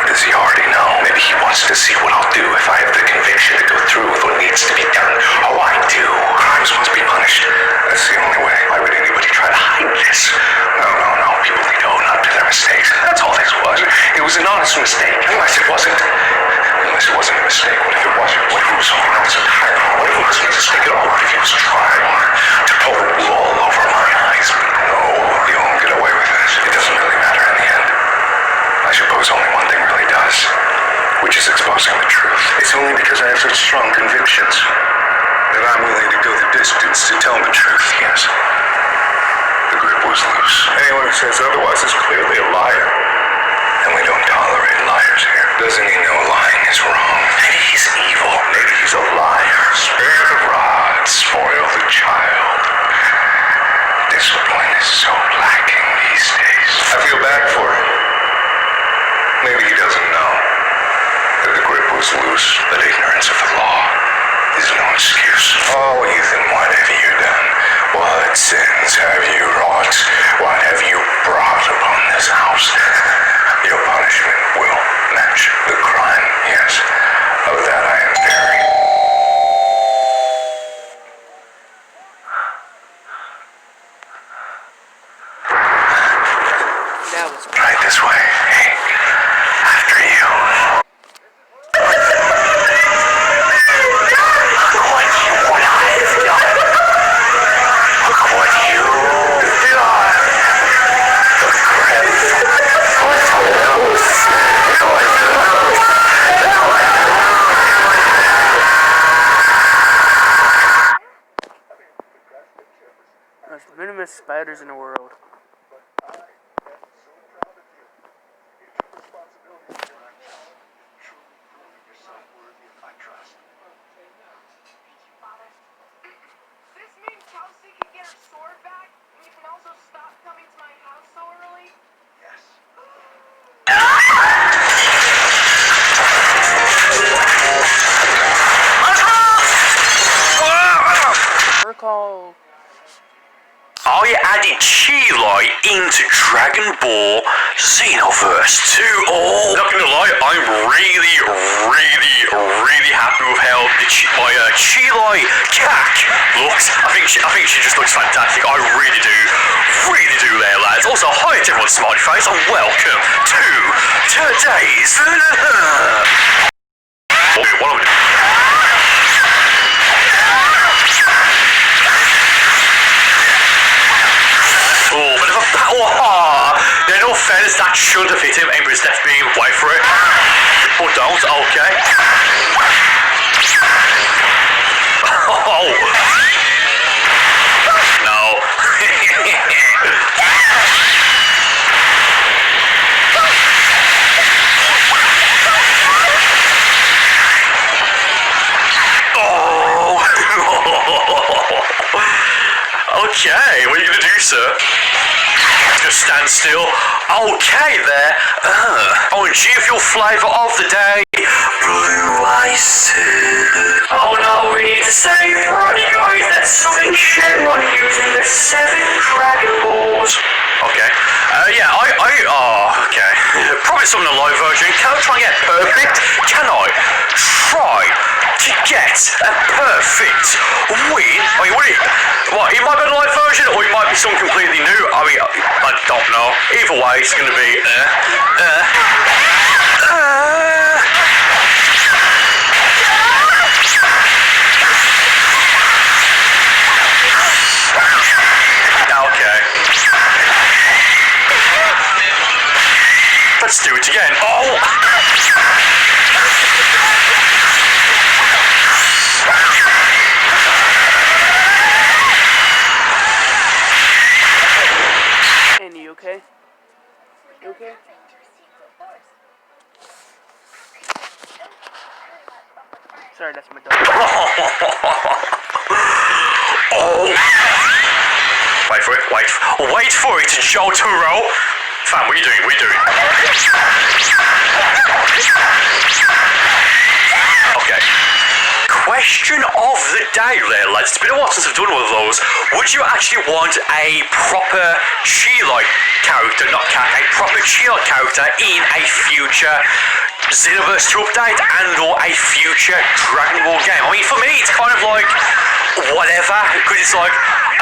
Does he already know? Maybe he wants to see what I'll do if I have the conviction to go through with what needs to be done. Oh, I do. Crimes must be punished. That's the only way. Why would anybody try to hide this? No. People need to own up to their mistakes. That's all this was. It was an honest mistake. Unless it wasn't. Unless it wasn't a mistake. What if it wasn't? What if it was something else entirely? What if it wasn't a mistake at all? What if he was trying to pull the wool over my eyes? No, you won't get away with this. It doesn't really matter in the end. I suppose only one thing really does, which is exposing the truth. It's only because I have such strong convictions that I'm willing says otherwise is clearly a liar. And we don't tolerate liars here. Doesn't he know lying is wrong? Maybe he's evil. Maybe he's a liar. Spare the rod, spoil the child. Discipline is so lacking these days. I feel bad for him. Maybe he doesn't know that the grip was loose, but ignorance of the law is no excuse. Oh, Ethan, what have you done? What sins have you wrought? What have you brought upon this house? Your punishment will match the crime, yes. Of that I am very... That was Right this way. Hey, after you. Look what I've done. Look what you've done. The grip was loose. It was loose. There's the minimest spiders in the world. This means Kelsey can get her sword back, and you can also stop coming to my house so early? Yes. Recall. Are you adding Chi-Lai into Dragon Ball Xenoverse 2? Oh, not gonna lie, I'm really happy with how my Chi-Lai Cac looks. I think she just looks fantastic. I really do there, lads. Also, hi to everyone, smiley face, and welcome to today's. What am I doing? Oh, but if a power, then in all fairness, that shouldn't have hit him. Amber's left being wait for it. Or don't, okay. Oh. No. Oh. Okay, what are you gonna do, sir? Just stand still. Okay there. OMG of your flavour of the day. Blue ice. Oh no, we need to save Ronnie, guys. That's something shit on using the 7 Dragon Balls. Okay. Okay. Probably some in the live version. Can I try and get perfect? Can I try to get a perfect win? I mean, what, it might be a live version, or it might be something completely new. I mean, I don't know. Either way, it's gonna be, Okay. Let's do it again. Oh! Andy, you okay? You okay? Sorry, that's my dog. Oh! Wait for it, Jotaro! Fam, what are you doing? Okay. Question of the day there, lads. It's been a while since I've done one of those. Would you actually want a proper Chi-Lai character, not cat, a proper Chi-Lai character in a future Xenoverse 2 update and or a future Dragon Ball game? I mean, for me, it's kind of like whatever, because it's like,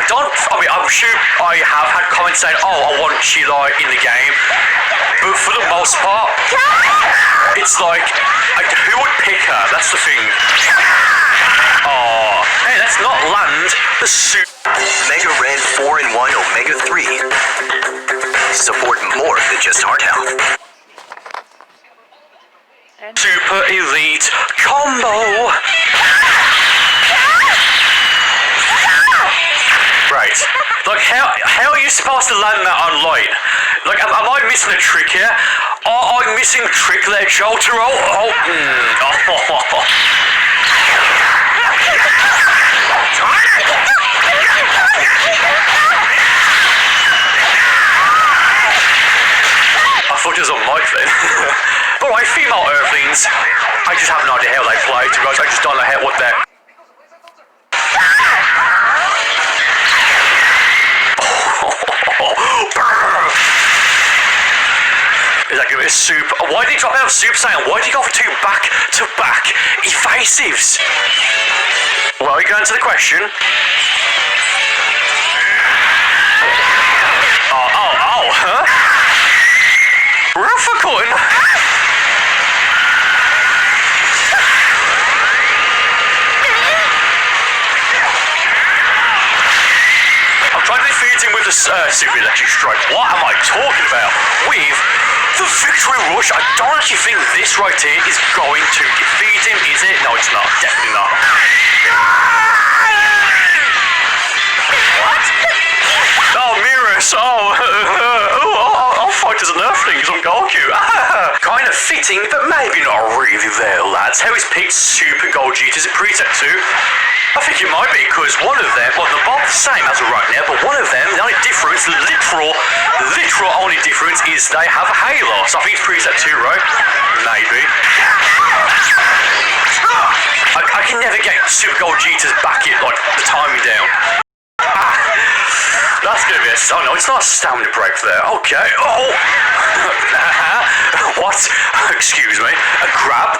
I'm sure I have had comments saying, oh, I want Chi-Lai in the game, but for the most part, it's like, who would pick her? That's the thing. Oh, hey, let's not land the suit. Mega Red 4-in-1 Omega 3. Support more than just heart health. Super Elite Combo. Right, Like, how are you supposed to land that online? Like, am I missing a trick here? Are I missing a trick there, Jotaro? Oh, I thought it was on mic then. Alright, female Earthlings. I just have no idea how they play, to be honest. I just don't know what they're... Is that gonna be a soup? Why did he drop out of Super Saiyan? Why did he go for 2 back-to-back evasives? Well, you go into the question. Huh? Rufacun? I'm trying to defeat him with the Super Electric Strike. What am I talking about? With the Victory Rush? I don't actually think this right here is going to defeat him, is it? No, it's not. Definitely not. What? Oh, Mirrors. I'll fight as an Earthling because I'm Goku. Kind of fitting, but maybe not really there, lads. How is picked Super Gogeta? Is it preset 2? I think it might be, because one of them, well, they're both the same as of right now, but one of them, the only difference, literal only difference is they have a halo. So I think it's preset 2, right? Maybe. I can never get Super Gogeta's back it, like, the timing down. That's gonna be oh no, it's not a stamina break there. Okay. Oh! What? Excuse me. A grab?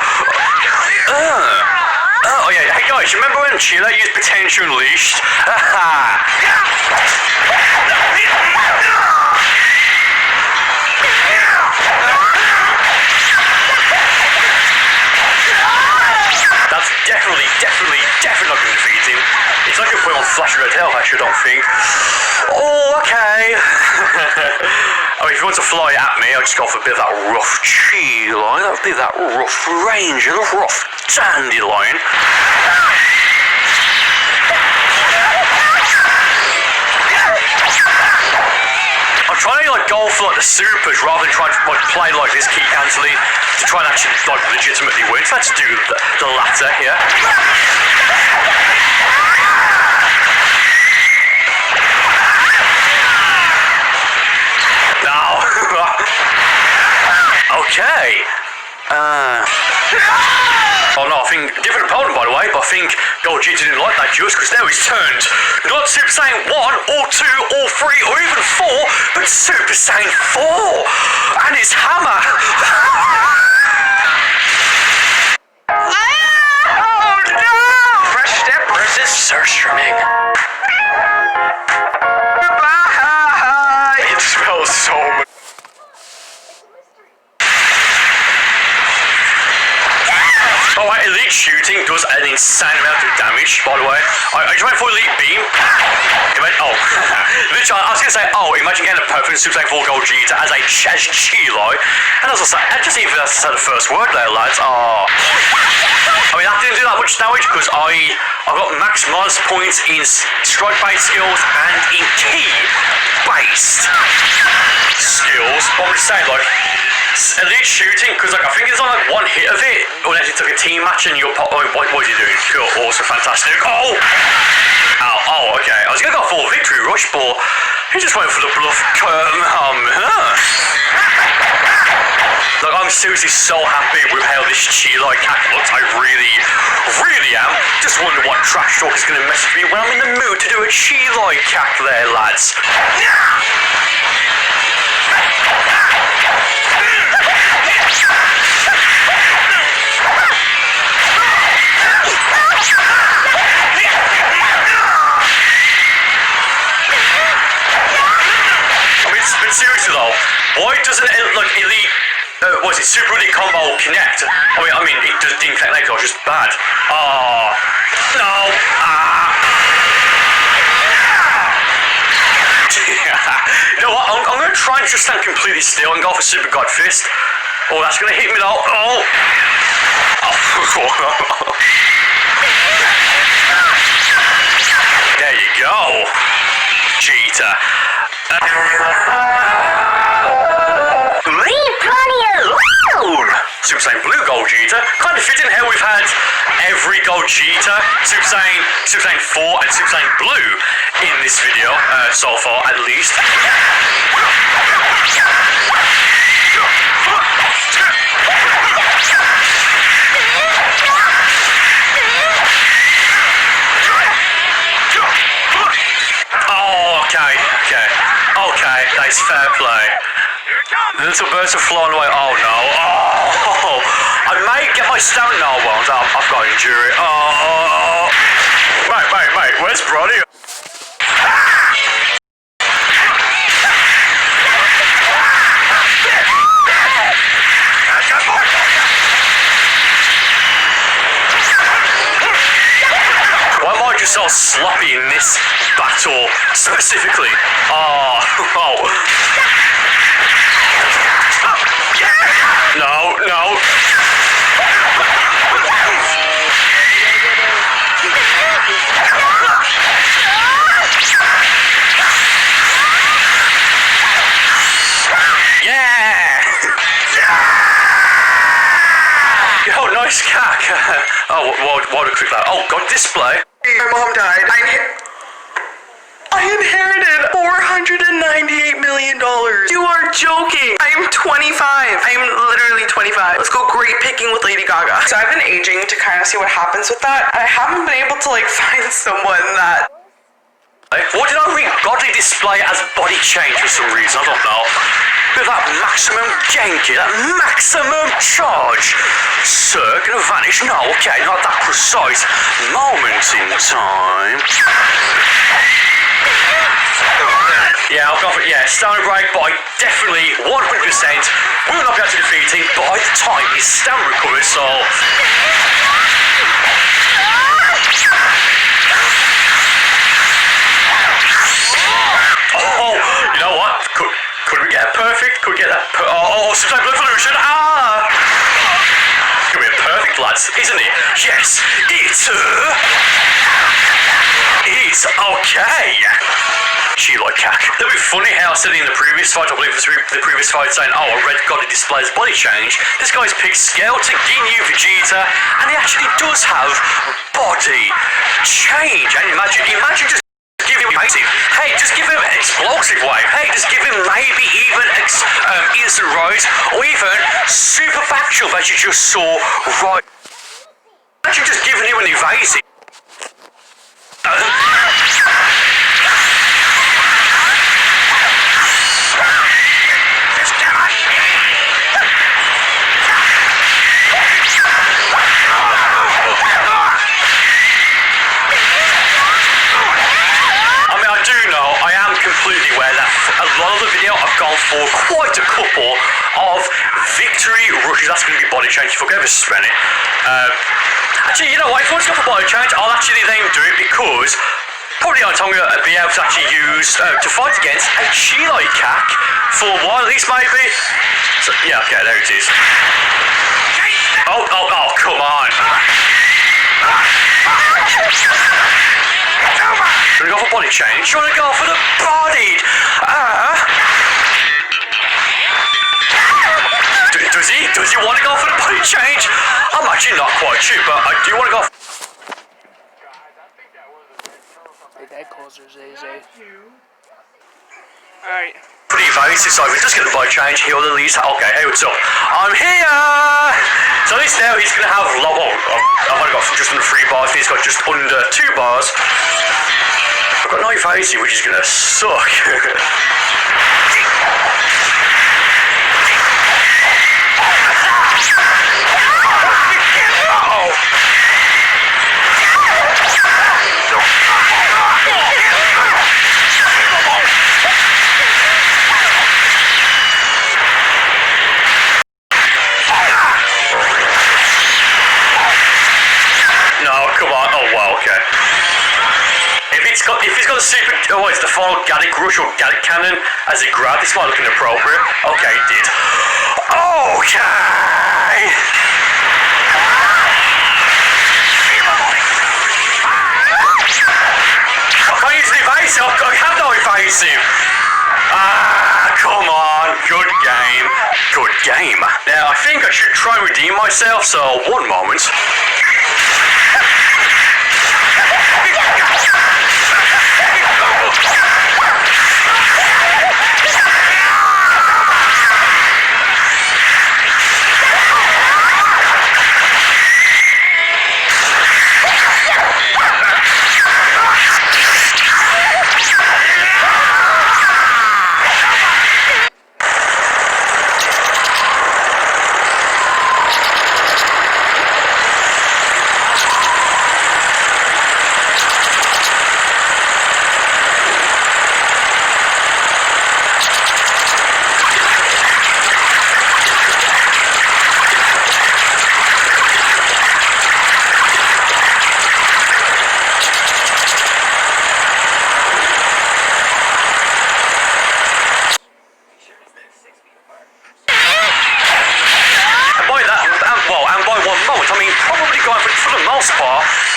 Oh yeah, hey guys, you remember when Chile used Potential Unleashed? That's definitely not gonna defeat him. It's not gonna put him on Flash Red Hell, actually, I don't think. Oh, okay. I mean, if you want to fly at me, I'll just go for a bit of that rough chi line. That'll be that rough range and rough dandelion. I'm trying to like go for like the supers rather than trying to like play like this keep cancelling to try and actually like legitimately win. So let's do the latter here. Okay. Oh no, I think different opponent by the way, but I think Gogeta didn't like that just because now he's turned not Super Saiyan 1 or 2 or 3 or even 4, but Super Saiyan 4 and his hammer. Oh no! Fresh Step versus Surströmming. It smells so much. Alright, Elite Shooting does an insane amount of damage, by the way. I just went for Elite Beam. Literally, I was going to say, imagine getting a perfect Super Saiyan 4 Gogeta as a Chilo. And as I say, I just even said the first word there, lads. I mean, that didn't do that much damage because I got max minus points in strike-based skills and in ki-based skills. But I'm just saying, like, Elite Shooting, because like I think it's on like one hit of it, unless it's like a team match and you're what are you doing? Cool, awesome, fantastic. Oh, okay. I was gonna go for Victory Rush, but he just went for the bluff. Like I'm seriously so happy with how this Chilo cat looks. I really am. Just wonder what trash talk is gonna message me when I'm in the mood to do a Chilo cat there, lads. But seriously though, why doesn't like Elite, what's it, Super Elite Combo connect? I mean, it just didn't connect, it was just bad. No, You know what, I'm gonna try and just stand completely still and go for Super God Fist. Oh, that's gonna hit me though, There you go. Cheat. Gogeta. Leave Connie alone! Super Saiyan Blue Gogeta. Kind of fitting how we've had every Gogeta, Super Saiyan 4 and Super Saiyan Blue in this video, so far at least. Oh, okay, that's fair play. The little birds are flying away. Oh no. Oh, I may get my stamina. No, I won't. I've got to endure it. Oh. Mate, where's Brody? Why am I just so sloppy in this battle specifically? Oh. No. Yeah! Yo, nice cack. Oh, what a quick laugh. Oh, God, display. My mom died. I inherited $498 million. You are joking. I am 25. I am literally 25. Let's go great picking with Lady Gaga. So I've been aging to kind of see what happens with that. And I haven't been able to find someone that... What did I read? Godly display as body change for some reason. I don't know. With that maximum Genki, that maximum charge. Sir, gonna vanish? No, okay, not that precise moment in time. Yeah, I'll go for it. Yeah, stamina break, but I definitely 100% will not be able to defeat him by the time his stamina recovers, so... Oh, you know what? Could we get a perfect? Could we get that? Sometimes evolution. Could be a perfect, lads, isn't it? Yes, it's okay. Sheila cack. That'd be funny how I said in the previous fight, I believe it was the previous fight, saying, oh, a red god displays body change. This guy's picked Skeleton, Ginyu, Vegeta, and he actually does have body change. And imagine just give him basic. Hey, just give him explosive wave. Hey, just give him maybe even instant rise, or even super factual that you just saw right. Imagine just giving him an evasive. Completely aware that a lot of the video I've gone for quite a couple of victory rushes. That's going to be body change if I ever spend it. Actually, you know what? If I want to go for body change, I'll actually then do it because probably I'm going to be able to actually use to fight against a Chile cack for a while at least, maybe. So, yeah, okay, there it is. Oh, come on. You wanna go for body change? You wanna go for the bodied? Does he wanna go for the body change? I'm actually not quite sure, but I do wanna go for... Hey, that calls her Zay. Alright. Pretty evasive, so if we just get the body change, he'll at least... Okay, hey, what's up? I'm here! So at least now he's gonna have... I've only got just under 3 bars, he's got just under 2 bars. I've got no evasive, which is gonna suck. If he's got a super, it's the final Gadget Rush or Gadget Cannon as a grab, this might look inappropriate. Okay, it did. Okay! I can't use the evasive, I have no evasive! evasive. Ah, come on. Good game. Good game. Now, I think I should try and redeem myself, so one moment.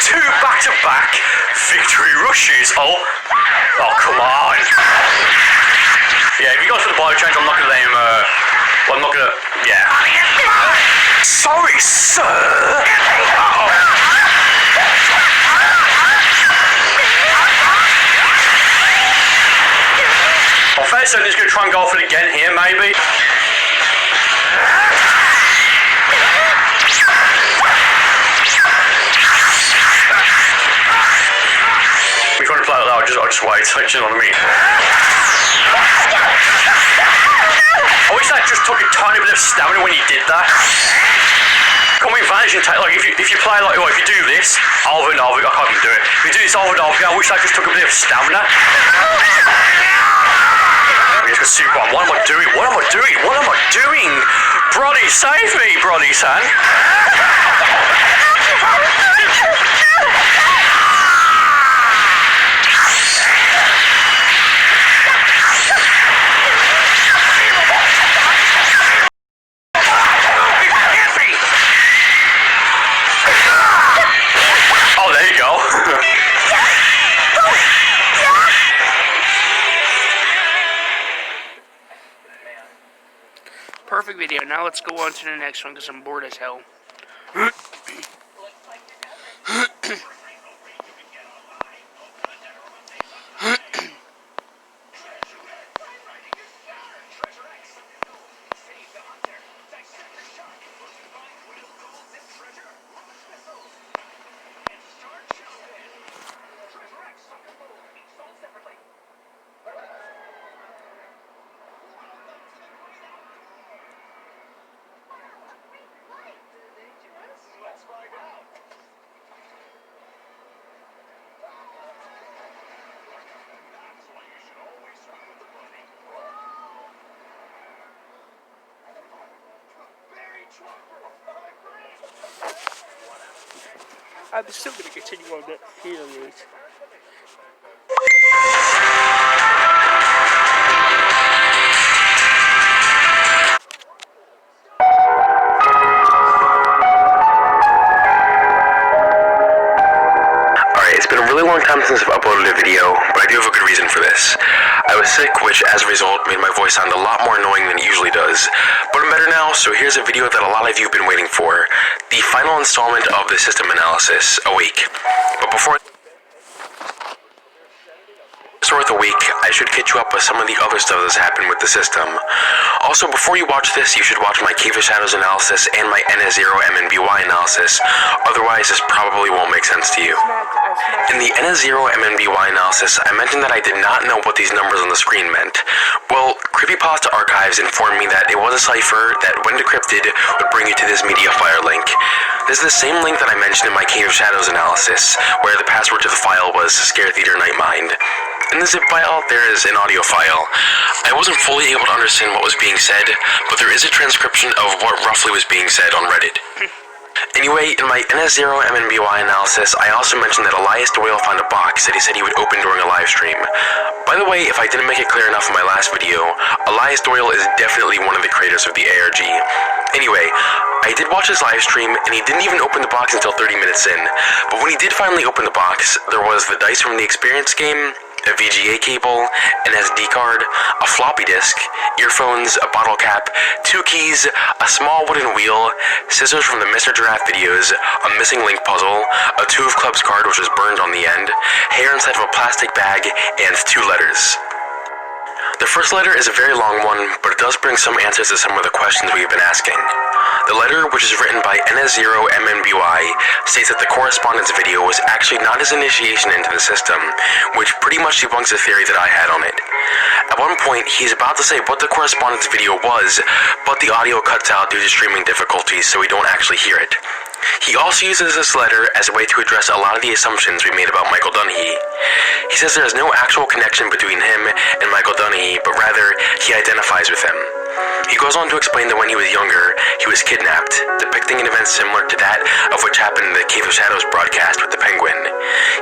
Two back-to-back victory rushes. Oh, come on. Yeah, if he goes for the body change, I'm not gonna let him, well, I'm not gonna, yeah. Sorry, sir. Well, fair certain he's gonna try and go for it again here, maybe. If you want to play it out, I'll just wait, you know what I mean? I wish I just took a tiny bit of stamina when you did that. Come with advantage and take, like, if you play, like, well, if you do this, over and over, I can't even do it. If you do this over and over again, I wish I just took a bit of stamina. I'm just gonna super on. What am I doing? What am I doing? What am I doing? Brody, save me, Brody, son. Perfect video. Now let's go on to the next one because I'm bored as hell. I'm still going to continue on that series. Alright, it's been a really long time since I've uploaded a video, but I do have a good reason for this. I was sick, which as a result made my voice sound a lot more annoying than it usually does. But I'm better now, so here's a video that a lot of you have been waiting for. The final installment of the system analysis, Awake. But before it's worth a week, I should catch you up with some of the other stuff that's happened with the system. Also, before you watch this, you should watch my Cave of Shadows analysis and my NS0 MNBY analysis, otherwise this probably won't make sense to you. In the NS0 MNBY analysis, I mentioned that I did not know what these numbers on the screen meant. Well, Creepypasta Archives informed me that it was a cipher that, when decrypted, would bring you to this MediaFire link. This is the same link that I mentioned in my Cave of Shadows analysis, where the password to the file was Scare Theater Nightmind. In the zip file, there is an audio file. I wasn't fully able to understand what was being said, but there is a transcription of what roughly was being said on Reddit. Anyway, in my NS0 MNBY analysis, I also mentioned that Elias Doyle found a box that he said he would open during a live stream. By the way, if I didn't make it clear enough in my last video, Elias Doyle is definitely one of the creators of the ARG. Anyway, I did watch his live stream, and he didn't even open the box until 30 minutes in, but when he did finally open the box, there was the dice from the experience game, a VGA cable, an SD card, a floppy disk, earphones, a bottle cap, 2 keys, a small wooden wheel, scissors from the Mr. Giraffe videos, a missing link puzzle, a 2 of Clubs card which was burned on the end, hair inside of a plastic bag, and 2 letters. The first letter is a very long one, but it does bring some answers to some of the questions we've been asking. The letter, which is written by NS0MNBY, states that the correspondence video was actually not his initiation into the system, which pretty much debunks the theory that I had on it. At one point, he's about to say what the correspondence video was, but the audio cuts out due to streaming difficulties, so we don't actually hear it. He also uses this letter as a way to address a lot of the assumptions we made about Michael Donaghy. He says there is no actual connection between him and Michael Donaghy, but rather, he identifies with him. He goes on to explain that when he was younger, he was kidnapped, depicting an event similar to that of which happened in the Cave of Shadows broadcast with the Penguin.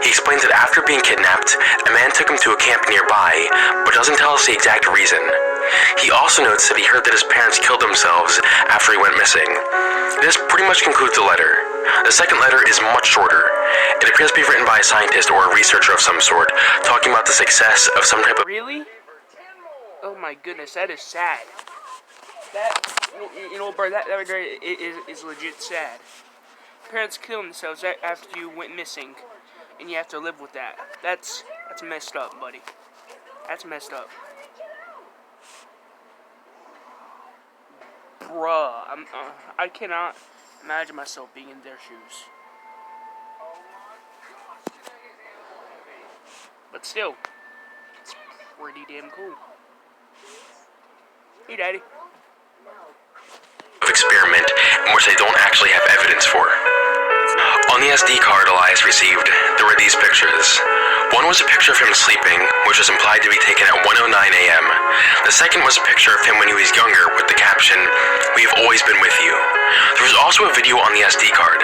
He explains that after being kidnapped, a man took him to a camp nearby, but doesn't tell us the exact reason. He also notes that he heard that his parents killed themselves after he went missing. This pretty much concludes the letter. The second letter is much shorter. It appears to be written by a scientist or a researcher of some sort, talking about the success of some type of... Really? Oh my goodness, that is sad. That, you know, bro, that right there is legit sad. Parents kill themselves after you went missing, and you have to live with that. That's messed up, buddy. That's messed up. Bruh, I cannot imagine myself being in their shoes. But still, it's pretty damn cool. Hey, Daddy. experiment in which they don't actually have evidence for. On the SD card Elias received, there were these pictures. One was a picture of him sleeping, which was implied to be taken at 1:09 a.m. The second was a picture of him when he was younger with the caption, "We've always been with you." There was also a video on the SD card.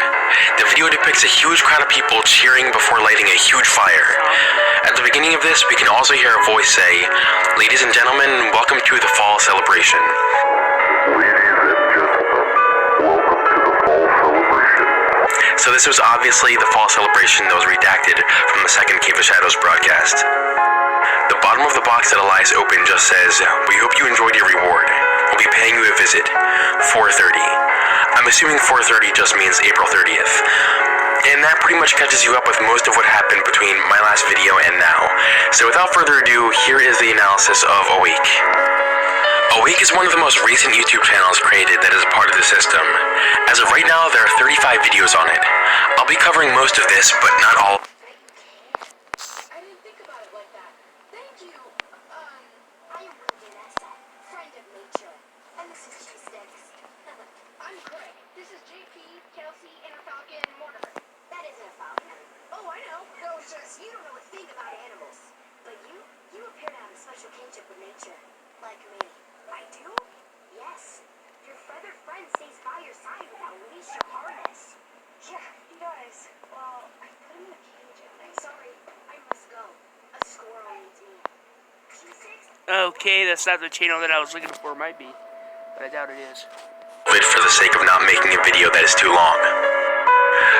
The video depicts a huge crowd of people cheering before lighting a huge fire. At the beginning of this, we can also hear a voice say, "Ladies and gentlemen, welcome to the fall celebration." So this was obviously the fall celebration that was redacted from the second Cave of Shadows broadcast. The bottom of the box that Elias opened just says, "We hope you enjoyed your reward. We'll be paying you a visit. 4:30. I'm assuming 4:30 just means April 30th. And that pretty much catches you up with most of what happened between my last video and now. So without further ado, here is the analysis of Awake. Awake is one of the most recent YouTube channels created that is a part of the system. As of right now, there are 35 videos on it. I'll be covering most of this, but not all. I didn't think about it like that. Thank you. I am Vanessa, friend of nature. And this is G6. I'm Craig. This is JP, Kelsey, and our falcon, Mortimer. That isn't a falcon. Oh, I know. No, it's just you don't know a thing about animals. But you appear to have a special kinship with nature. Like me. I do? Yes. Your feathered friend stays by your side without leash or harness. Yeah, he does. Well, I put him in a cage and I'm sorry. I must go. A squirrel needs me. G6? Okay, that's not the channel that I was looking for. Might be, but I doubt it is. For the sake of not making a video that is too long.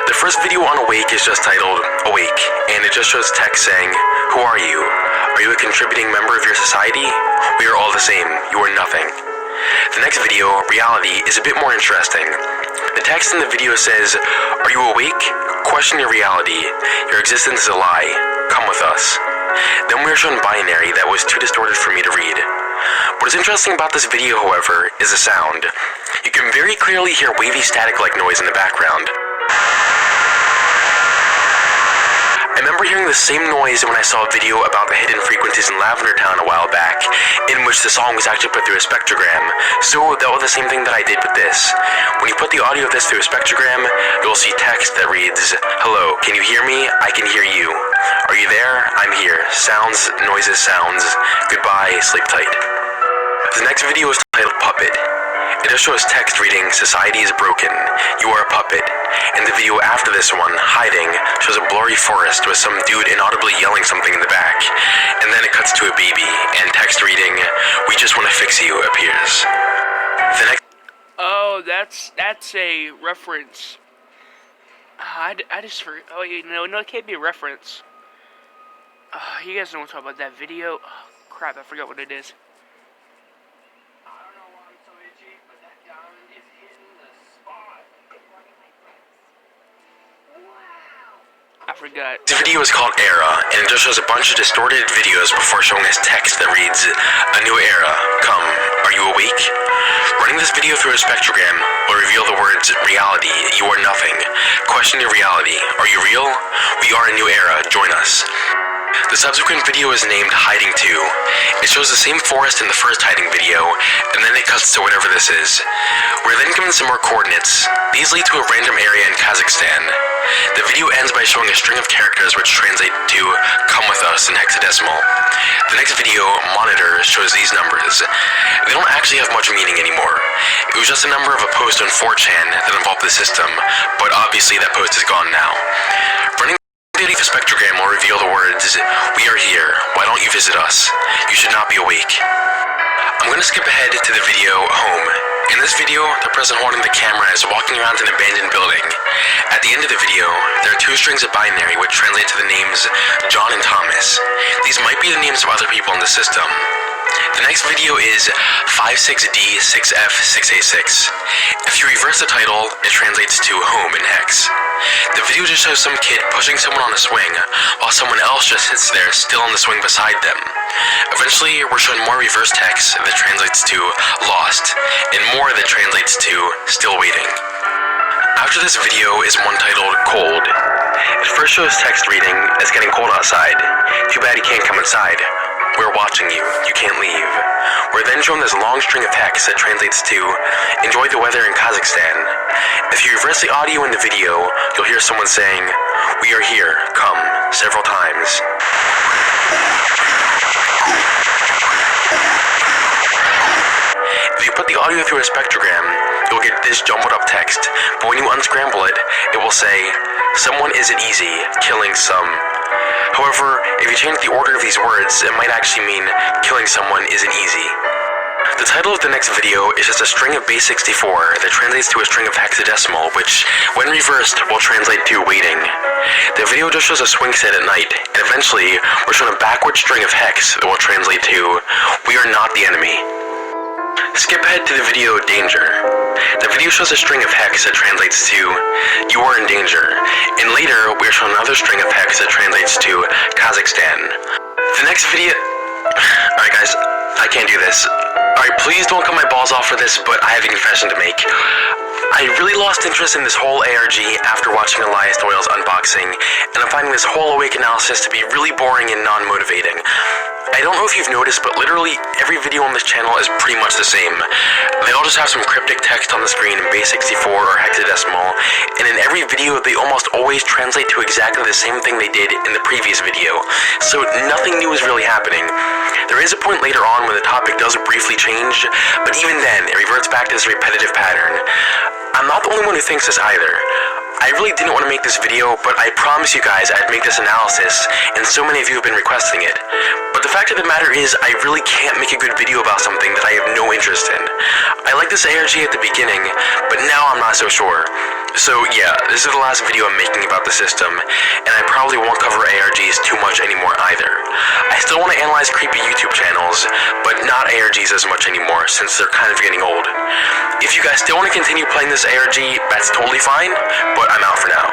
The first video on Awake is just titled Awake, and it just shows text saying, "Who are you? Are you a contributing member of your society? We are all the same. You are nothing." The next video, Reality, is a bit more interesting. The text in the video says, "Are you awake? Question your reality. Your existence is a lie. Come with us." Then we are shown Binary that was too distorted for me to read. What is interesting about this video, however, is the sound. You can very clearly hear wavy static-like noise in the background. I remember hearing the same noise when I saw a video about the hidden frequencies in Lavender Town a while back, in which the song was actually put through a spectrogram, so that was the same thing that I did with this. When you put the audio of this through a spectrogram, you'll see text that reads, "Hello, can you hear me? I can hear you. Are you there? I'm here. Sounds, noises, sounds. Goodbye, sleep tight." The next video is titled Puppet. It just shows text reading, "Society is broken. You are a puppet." And the video after this one, Hiding, shows a blurry forest with some dude inaudibly yelling something in the back. And then it cuts to a baby, and text reading, "We just want to fix you," appears. The next... Oh, that's a reference. I just forgot. Oh, no, it can't be a reference. you guys know what I'm talking about. That video. Oh, crap, I forgot what it is. I don't know why I'm so itchy, but that diamond is hitting the spot. I forgot. This video is called Era, and it just shows a bunch of distorted videos before showing us text that reads, "A new era, come, are you awake?" Running this video through a spectrogram will reveal the words, "Reality, you are nothing. Question your reality. Are you real? We are a new era, join us." The subsequent video is named Hiding 2. It shows the same forest in the first hiding video, and then it cuts to whatever this is. We're then given some more coordinates. These lead to a random area in Kazakhstan. The video ends by showing a string of characters which translate to "come with us" in hexadecimal. The next video, Monitor, shows these numbers. They don't actually have much meaning anymore. It was just a number of a post on 4chan that involved the system, but obviously that post is gone now. Running the spectrogram will reveal the words, "We are here, why don't you visit us? You should not be awake." I'm gonna skip ahead to the video Home. In this video, the person holding the camera is walking around an abandoned building. At the end of the video, there are two strings of binary which translate to the names John and Thomas. These might be the names of other people in the system. The next video is 56D6F6A6. If you reverse the title, it translates to Home in hex. The video just shows some kid pushing someone on a swing, while someone else just sits there still on the swing beside them. Eventually, we're shown more reverse text that translates to Lost, and more that translates to Still Waiting. After this video is one titled Cold. It first shows text reading, "It's getting cold outside. Too bad you can't come inside. We're watching you. You can't leave." We're then shown this long string of text that translates to "Enjoy the weather in Kazakhstan." If you reverse the audio in the video, you'll hear someone saying, "We are here, come," several times. If you put the audio through a spectrogram, you'll get this jumbled up text, but when you unscramble it, it will say, "Someone isn't easy, killing some." However, if you change the order of these words, it might actually mean killing someone isn't easy. The title of the next video is just a string of base 64 that translates to a string of hexadecimal, which, when reversed, will translate to waiting. The video just shows a swing set at night, and eventually, we're shown a backward string of hex that will translate to "We are not the enemy." Skip ahead to the video Danger. The video shows a string of hex that translates to "You are in danger," and later we are shown another string of hex that translates to Kazakhstan. The next video... Alright guys, I can't do this. Alright, please don't cut my balls off for this, but I have a confession to make. I really lost interest in this whole ARG after watching Elias Doyle's unboxing, and I'm finding this whole Awake analysis to be really boring and non-motivating. I don't know if you've noticed, but literally every video on this channel is pretty much the same. They all just have some cryptic text on the screen in base 64 or hexadecimal, and in every video they almost always translate to exactly the same thing they did in the previous video, so nothing new is really happening. There is a point later on when the topic does briefly change, but even then it reverts back to this repetitive pattern. I'm not the only one who thinks this either. I really didn't want to make this video, but I promise you guys I'd make this analysis, and so many of you have been requesting it. But the fact of the matter is, I really can't make a good video about something that I have no interest in. I liked this ARG at the beginning, but now I'm not so sure. So yeah, this is the last video I'm making about the system, and I probably won't cover ARGs too much anymore either. I still want to analyze creepy YouTube channels, but not ARGs as much anymore, since they're kind of getting old. If you guys still want to continue playing this ARG, that's totally fine, but I'm out for now.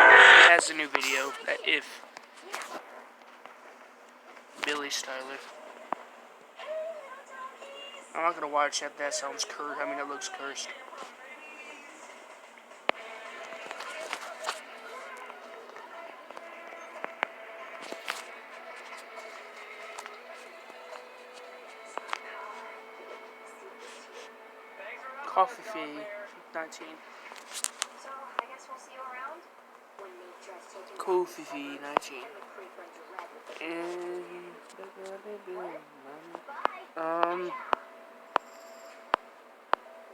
That's a new video. That if Billy Styler. I'm not gonna watch that. That sounds cursed. I mean, it looks cursed. Coffee fee, 19. So, I guess we'll see you around? When Nature's taken Coffee fee, 19. And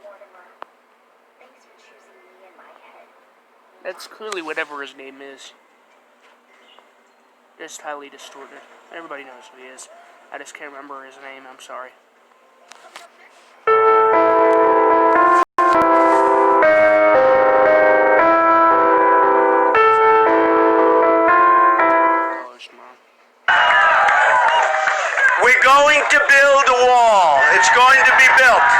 Mortimer, thanks for choosing me in my head. that's clearly whatever his name is. Just highly distorted. Everybody knows who he is. I just can't remember his name. I'm sorry. We're going to build a wall. It's going to be built.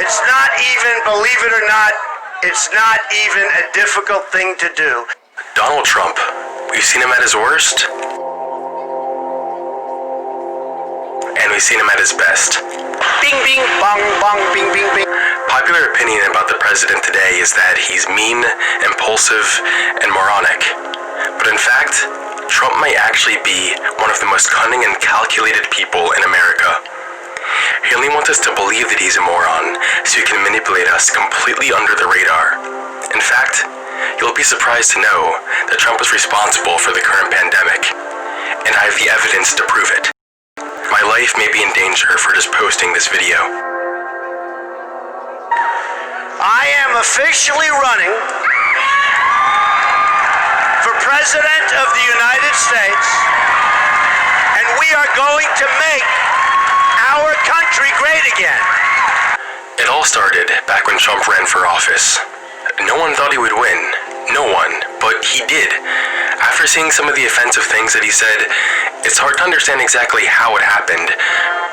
It's not even, believe it or not, it's not even a difficult thing to do. Donald Trump. We've seen him at his worst. And we've seen him at his best. Bing, bing, bong, bong, bing, bing, bing. Popular opinion about the president today is that he's mean, impulsive, and moronic. But in fact, Trump might actually be one of the most cunning and calculated people in America. He only wants us to believe that he's a moron, so he can manipulate us completely under the radar. In fact, you'll be surprised to know that Trump is responsible for the current pandemic, and I have the evidence to prove it. My life may be in danger for just posting this video. I am officially running for President of the United States, and we are going to make our country great again. It all started back when Trump ran for office. No one thought he would win. No one, but he did. After seeing some of the offensive things that he said, it's hard to understand exactly how it happened,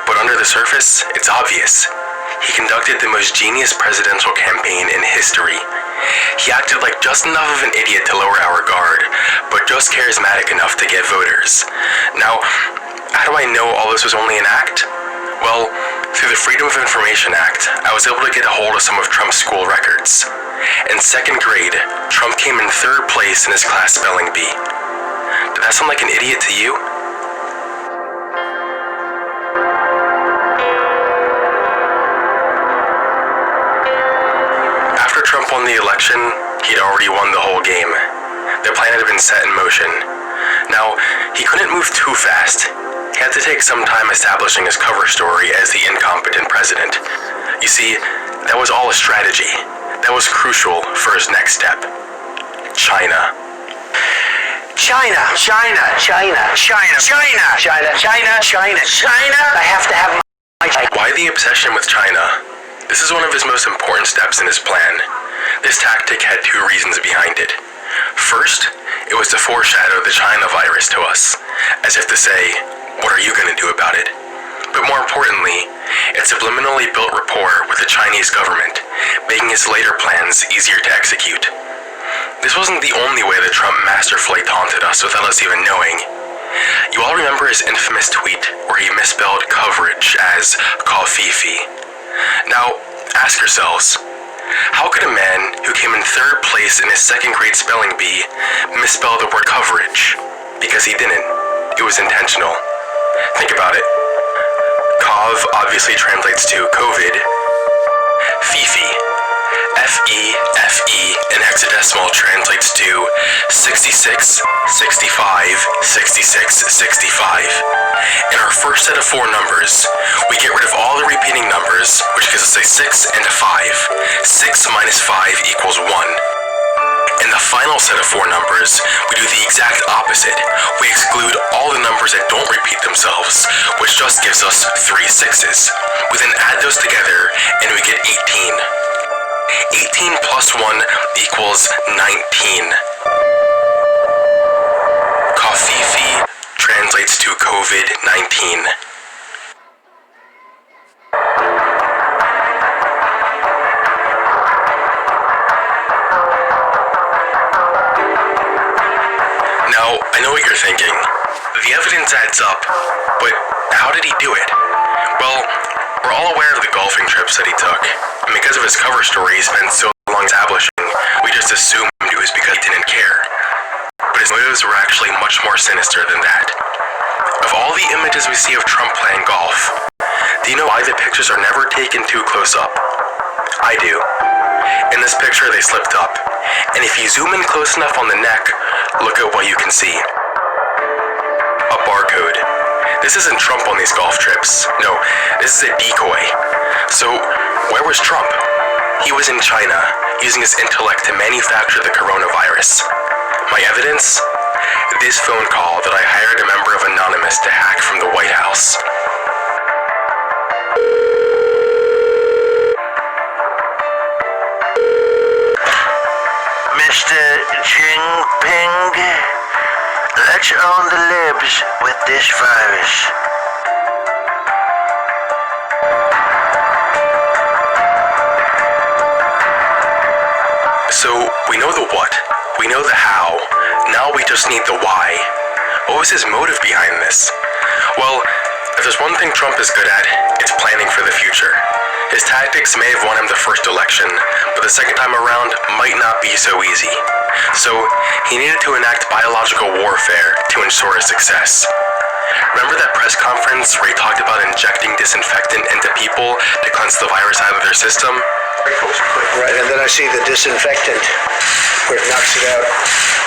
but under the surface, it's obvious. He conducted the most genius presidential campaign in history. He acted like just enough of an idiot to lower our guard, but just charismatic enough to get voters. Now, how do I know all this was only an act? Well, through the Freedom of Information Act, I was able to get a hold of some of Trump's school records. In second grade, Trump came in third place in his class spelling bee. Did that sound like an idiot to you? After Trump won the election, he'd already won the whole game. The plan had been set in motion. Now, he couldn't move too fast. He had to take some time establishing his cover story as the incompetent president. You see, that was all a strategy. That was crucial for his next step. China. China, China, China, China, China, China, China, China, China. I have to have my China. Why the obsession with China? This is one of his most important steps in his plan. This tactic had two reasons behind it. First, it was to foreshadow the China virus to us, as if to say, what are you going to do about it? But more importantly, it subliminally built rapport with the Chinese government, making his later plans easier to execute. This wasn't the only way that Trump masterfully taunted us without us even knowing. You all remember his infamous tweet where he misspelled coverage as covfefe. Now, ask yourselves, how could a man who came in third place in his second grade spelling bee misspell the word coverage? Because he didn't. It was intentional. Think about it. Cov obviously translates to COVID. Fifi, F-E-F-E in hexadecimal translates to 66, 65, 66, 65. In our first set of four numbers, we get rid of all the repeating numbers, which gives us a 6 and a 5. 6 minus 5 equals 1. In the final set of four numbers, we do the exact opposite. We exclude all the numbers that don't repeat themselves, which just gives us 3 6s. We then add those together, and we get 18. 18 plus 1 equals 19. Covfefe translates to COVID-19. Now, I know what you're thinking. The evidence adds up, but how did he do it? Well, we're all aware of the golfing trips that he took, and because of his cover story he spent so long establishing, we just assumed it was because he didn't care. But his motives were actually much more sinister than that. Of all the images we see of Trump playing golf, do you know why the pictures are never taken too close up? I do. In this picture they slipped up, and if you zoom in close enough on the neck, look at what you can see. A barcode. This isn't Trump on these golf trips. No, this is a decoy. So, where was Trump? He was in China, using his intellect to manufacture the coronavirus. My evidence? This phone call that I hired a member of Anonymous to hack from the White House. Mr. Jinping, Let's own the libs with this virus. So, we know the what, we know the how, now we just need the why. What was his motive behind this? Well, if there's one thing Trump is good at, it's planning for the future. His tactics may have won him the first election, but the second time around might not be so easy. So, he needed to enact biological warfare to ensure his success. Remember that press conference where he talked about injecting disinfectant into people to cleanse the virus out of their system? Right, and then I see the disinfectant where it knocks it out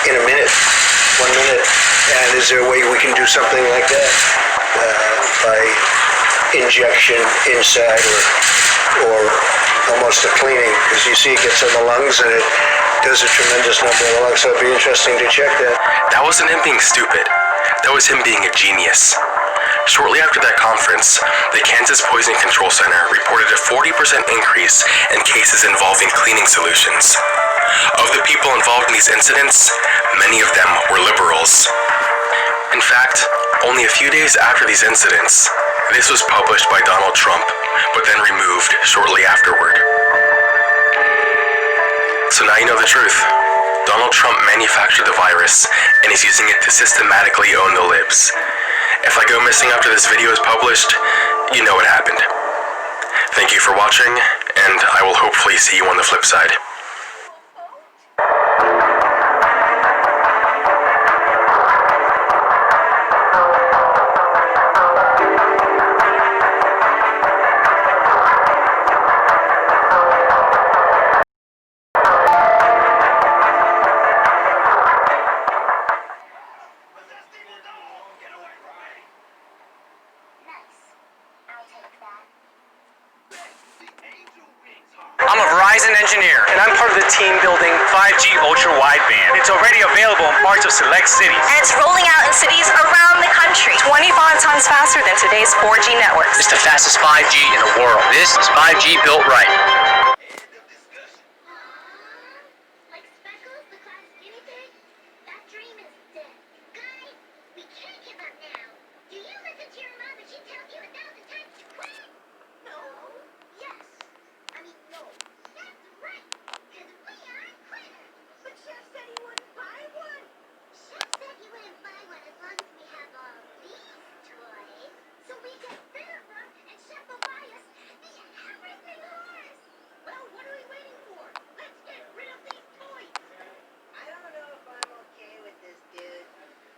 in a minute, 1 minute. And is there a way we can do something like that by injection inside or almost a cleaning? Because you see it gets in the lungs and it does a tremendous number of lungs, so it'd be interesting to check that. That wasn't him being stupid. That was him being a genius. Shortly after that conference, the Kansas Poison Control Center reported a 40% increase in cases involving cleaning solutions. Of the people involved in these incidents, many of them were liberals. In fact, only a few days after these incidents, this was published by Donald Trump, but then removed shortly afterward. So now you know the truth. Donald Trump manufactured the virus, and is using it to systematically own the libs. If I go missing after this video is published, you know what happened. Thank you for watching, and I will hopefully see you on the flip side. I'm a Verizon engineer, and I'm part of the team building 5G ultra wideband. It's already available in parts of select cities. And it's rolling out in cities around the country. 25 times faster than today's 4G networks. It's the fastest 5G in the world. This is 5G built right. Like Speckles, the class guinea pig? That dream is dead. Guys, we can't give up now. Do you listen to your mom when she tells you 1,000 times to quit? No. Yes. I mean, no. That's right. Because we aren't quitters. But Chef said he wouldn't buy one. Chef said he wouldn't buy one as long as we have all these toys. So we get rid of them and Chef will buy us the everything horse. Well, what are we waiting for? Let's get rid of these toys. I don't know if I'm okay with this, dude.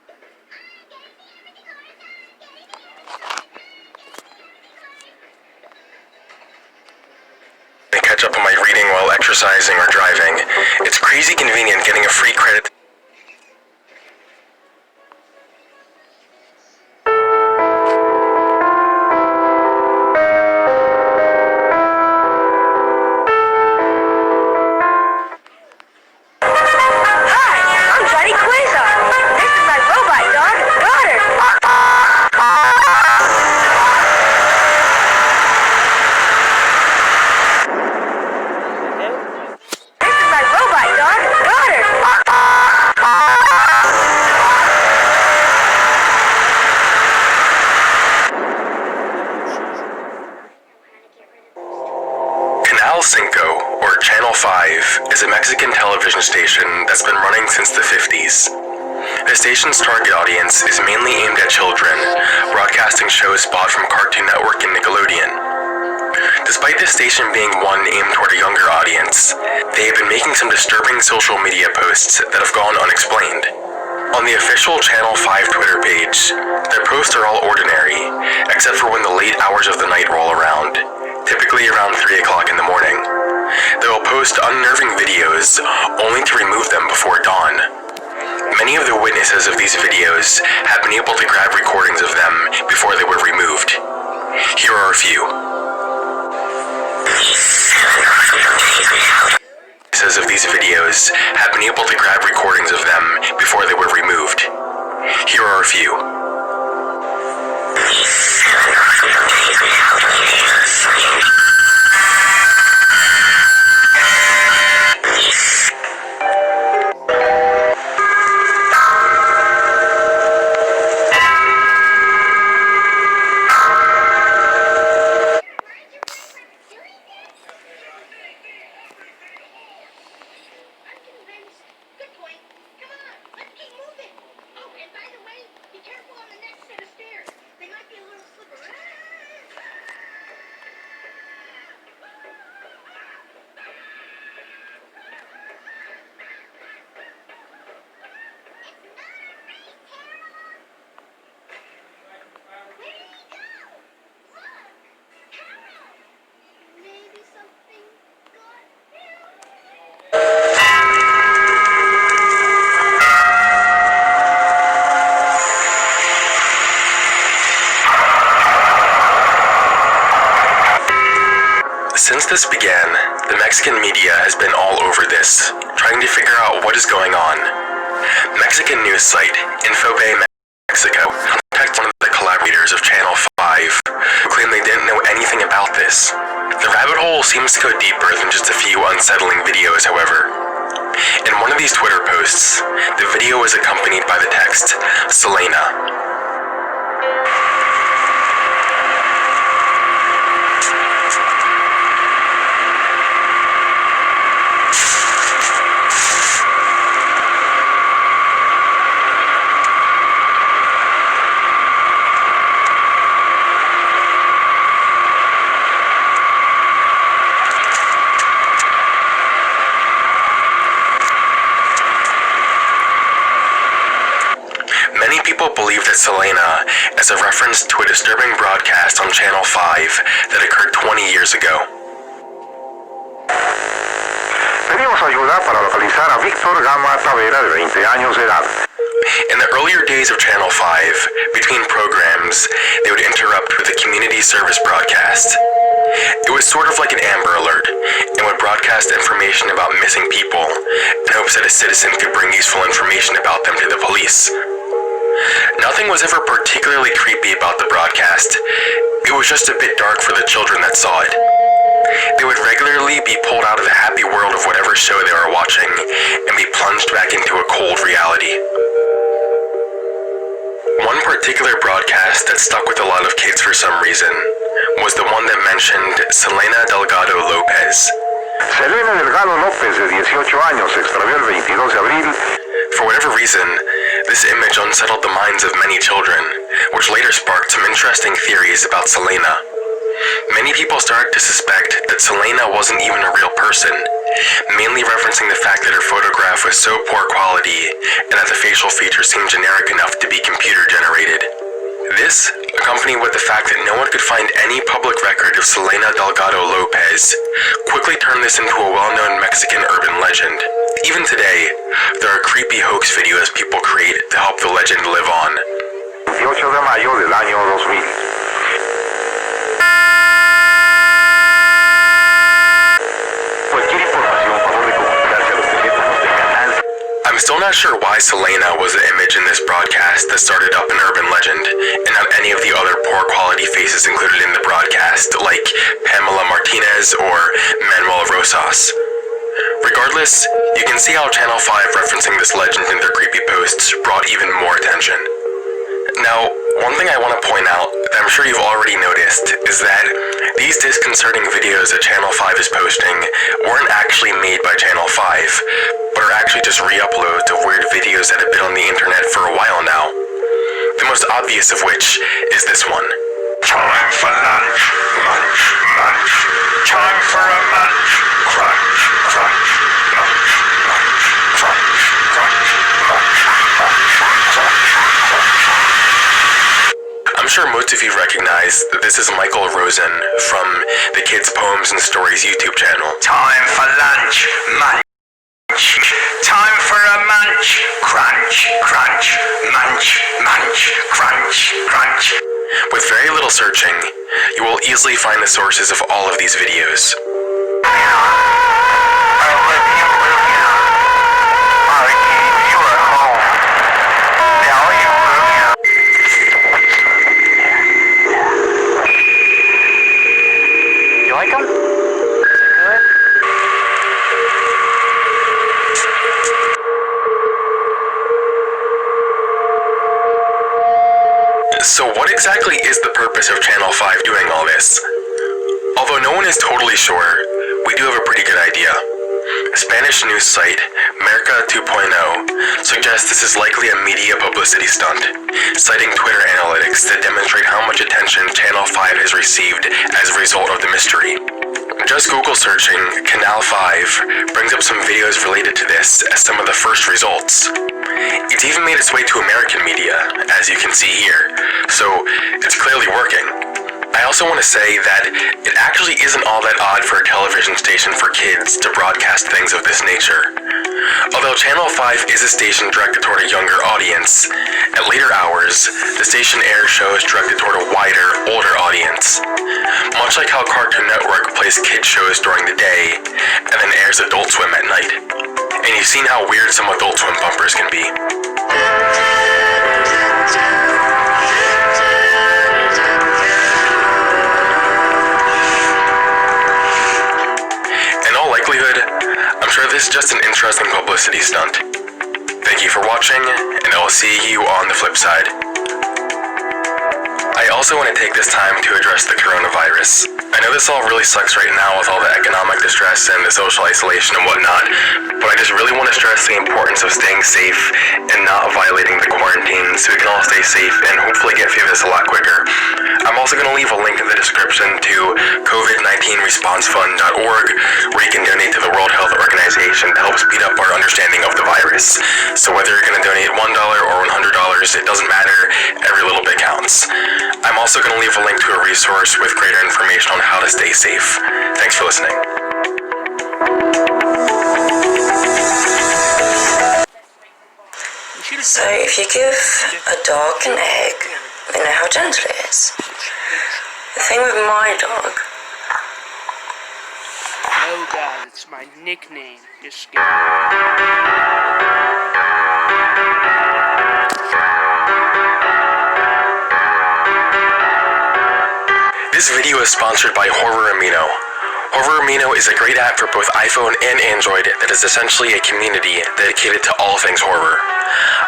I'm getting the everything horse. I'm getting the everything horse. I'm getting the everything horse. I catch up on my reading while exercising or driving. It's crazy convenient getting a free credit. Hi, I'm Johnny Quasar. This is my robot dog, Goddard. This is my robot dog, Goddard. Canal 5, or Channel 5, is a Mexican television station that's been running since the 50s. The station's target audience is mainly aimed at children, broadcasting shows bought from Cartoon Network and Nickelodeon. Despite this station being one aimed toward a younger audience, they have been making some disturbing social media posts that have gone unexplained. On the official Channel 5 Twitter page, their posts are all ordinary, except for when the late hours of the night roll around, typically around 3 o'clock in the morning. They will post unnerving videos, only to remove them before dawn. Many of the witnesses of these videos have been able to grab recordings of them before they were removed. Here are a few. Witnesses of these videos have been able to grab recordings of them before they were removed. Here are a few. Since this began, the Mexican media has been all over this, trying to figure out what is going on. Mexican news site Infobay Mexico contacted one of the collaborators of Channel 5, who claimed they didn't know anything about this. The rabbit hole seems to go deeper than just a few unsettling videos, however. In one of these Twitter posts, the video is accompanied by the text, Selena. Many people believe that Selena is a reference to a disturbing broadcast on Channel 5 that occurred 20 years ago. Pedimos ayuda para localizar a Víctor Gama Tavera, de 20 años de edad. In the earlier days of Channel 5, between programs, they would interrupt with a community service broadcast. It was sort of like an Amber Alert, and would broadcast information about missing people in hopes that a citizen could bring useful information about them to the police. Nothing was ever particularly creepy about the broadcast. It was just a bit dark for the children that saw it. They would regularly be pulled out of the happy world of whatever show they were watching and be plunged back into a cold reality. One particular broadcast that stuck with a lot of kids for some reason was the one that mentioned Selena Delgado Lopez. Selena Delgado López, de 18 años, se extravió el 22 de abril. For whatever reason, this image unsettled the minds of many children, which later sparked some interesting theories about Selena. Many people started to suspect that Selena wasn't even a real person, mainly referencing the fact that her photograph was so poor quality and that the facial features seemed generic enough to be computer generated. This, accompanied with the fact that no one could find any public record of Selena Delgado Lopez, quickly turned this into a well-known Mexican urban legend. Even today, there are creepy hoax videos people create to help the legend live on. 28 de mayo del año 2000. Cualquier información, favor de comunicarse a los teléfonos del canal. I'm still not sure why Selena was the image in this broadcast that started up an urban legend, and not any of the other poor quality faces included in the broadcast, like Pamela Martinez or Manuel Rosas. Regardless, you can see how Channel 5 referencing this legend in their creepy posts brought even more attention. Now, one thing I want to point out that I'm sure you've already noticed is that these disconcerting videos that Channel 5 is posting weren't actually made by Channel 5, but are actually just re-uploads of weird videos that have been on the internet for a while now. The most obvious of which is this one. Time for lunch, munch, munch. Time for a munch, crunch, crunch, munch, munch, crunch, crunch, munch, munch, crunch, crunch. I'm sure most of you recognize that this is Michael Rosen from the Kids Poems and Stories YouTube channel. Time for lunch, munch. Time for a munch, crunch, crunch, munch, munch, crunch, crunch. With very little searching, you will easily find the sources of all of these videos. You like them? So what exactly is the purpose of Channel 5 doing all this? Although no one is totally sure, we do have a pretty good idea. Spanish news site Merca 2.0 suggests this is likely a media publicity stunt, citing Twitter analytics that demonstrate how much attention Channel 5 has received as a result of the mystery. Just Google searching Canal 5 brings up some videos related to this as some of the first results. It's even made its way to American media, as you can see here, so it's clearly working. I also want to say that it actually isn't all that odd for a television station for kids to broadcast things of this nature. Although Channel 5 is a station directed toward a younger audience, at later hours, the station airs shows directed toward a wider, older audience. Much like how Cartoon Network plays kids shows during the day, and then airs Adult Swim at night. And you've seen how weird some Adult Swim bumpers can be. In all likelihood, I'm sure this is just an interesting publicity stunt. Thank you for watching, and I'll see you on the flip side. I also want to take this time to address the coronavirus. I know this all really sucks right now with all the economic distress and the social isolation and whatnot, but I just really want to stress the importance of staying safe and not violating the quarantine so we can all stay safe and hopefully get through this a lot quicker. I'm also going to leave a link in the description to COVID-19responsefund.org where you can donate to the World Health Organization to help speed up our understanding of the virus. So whether you're going to donate $1 or $100, it doesn't matter, every little bit counts. I'm also going to leave a link to a resource with greater information on how to stay safe. Thanks for listening. So if you give a dog an egg, you know how gentle it is. The thing with my dog... Oh god, it's my nickname. Just kidding. This video is sponsored by Horror Amino. Horror Amino is a great app for both iPhone and Android that is essentially a community dedicated to all things horror.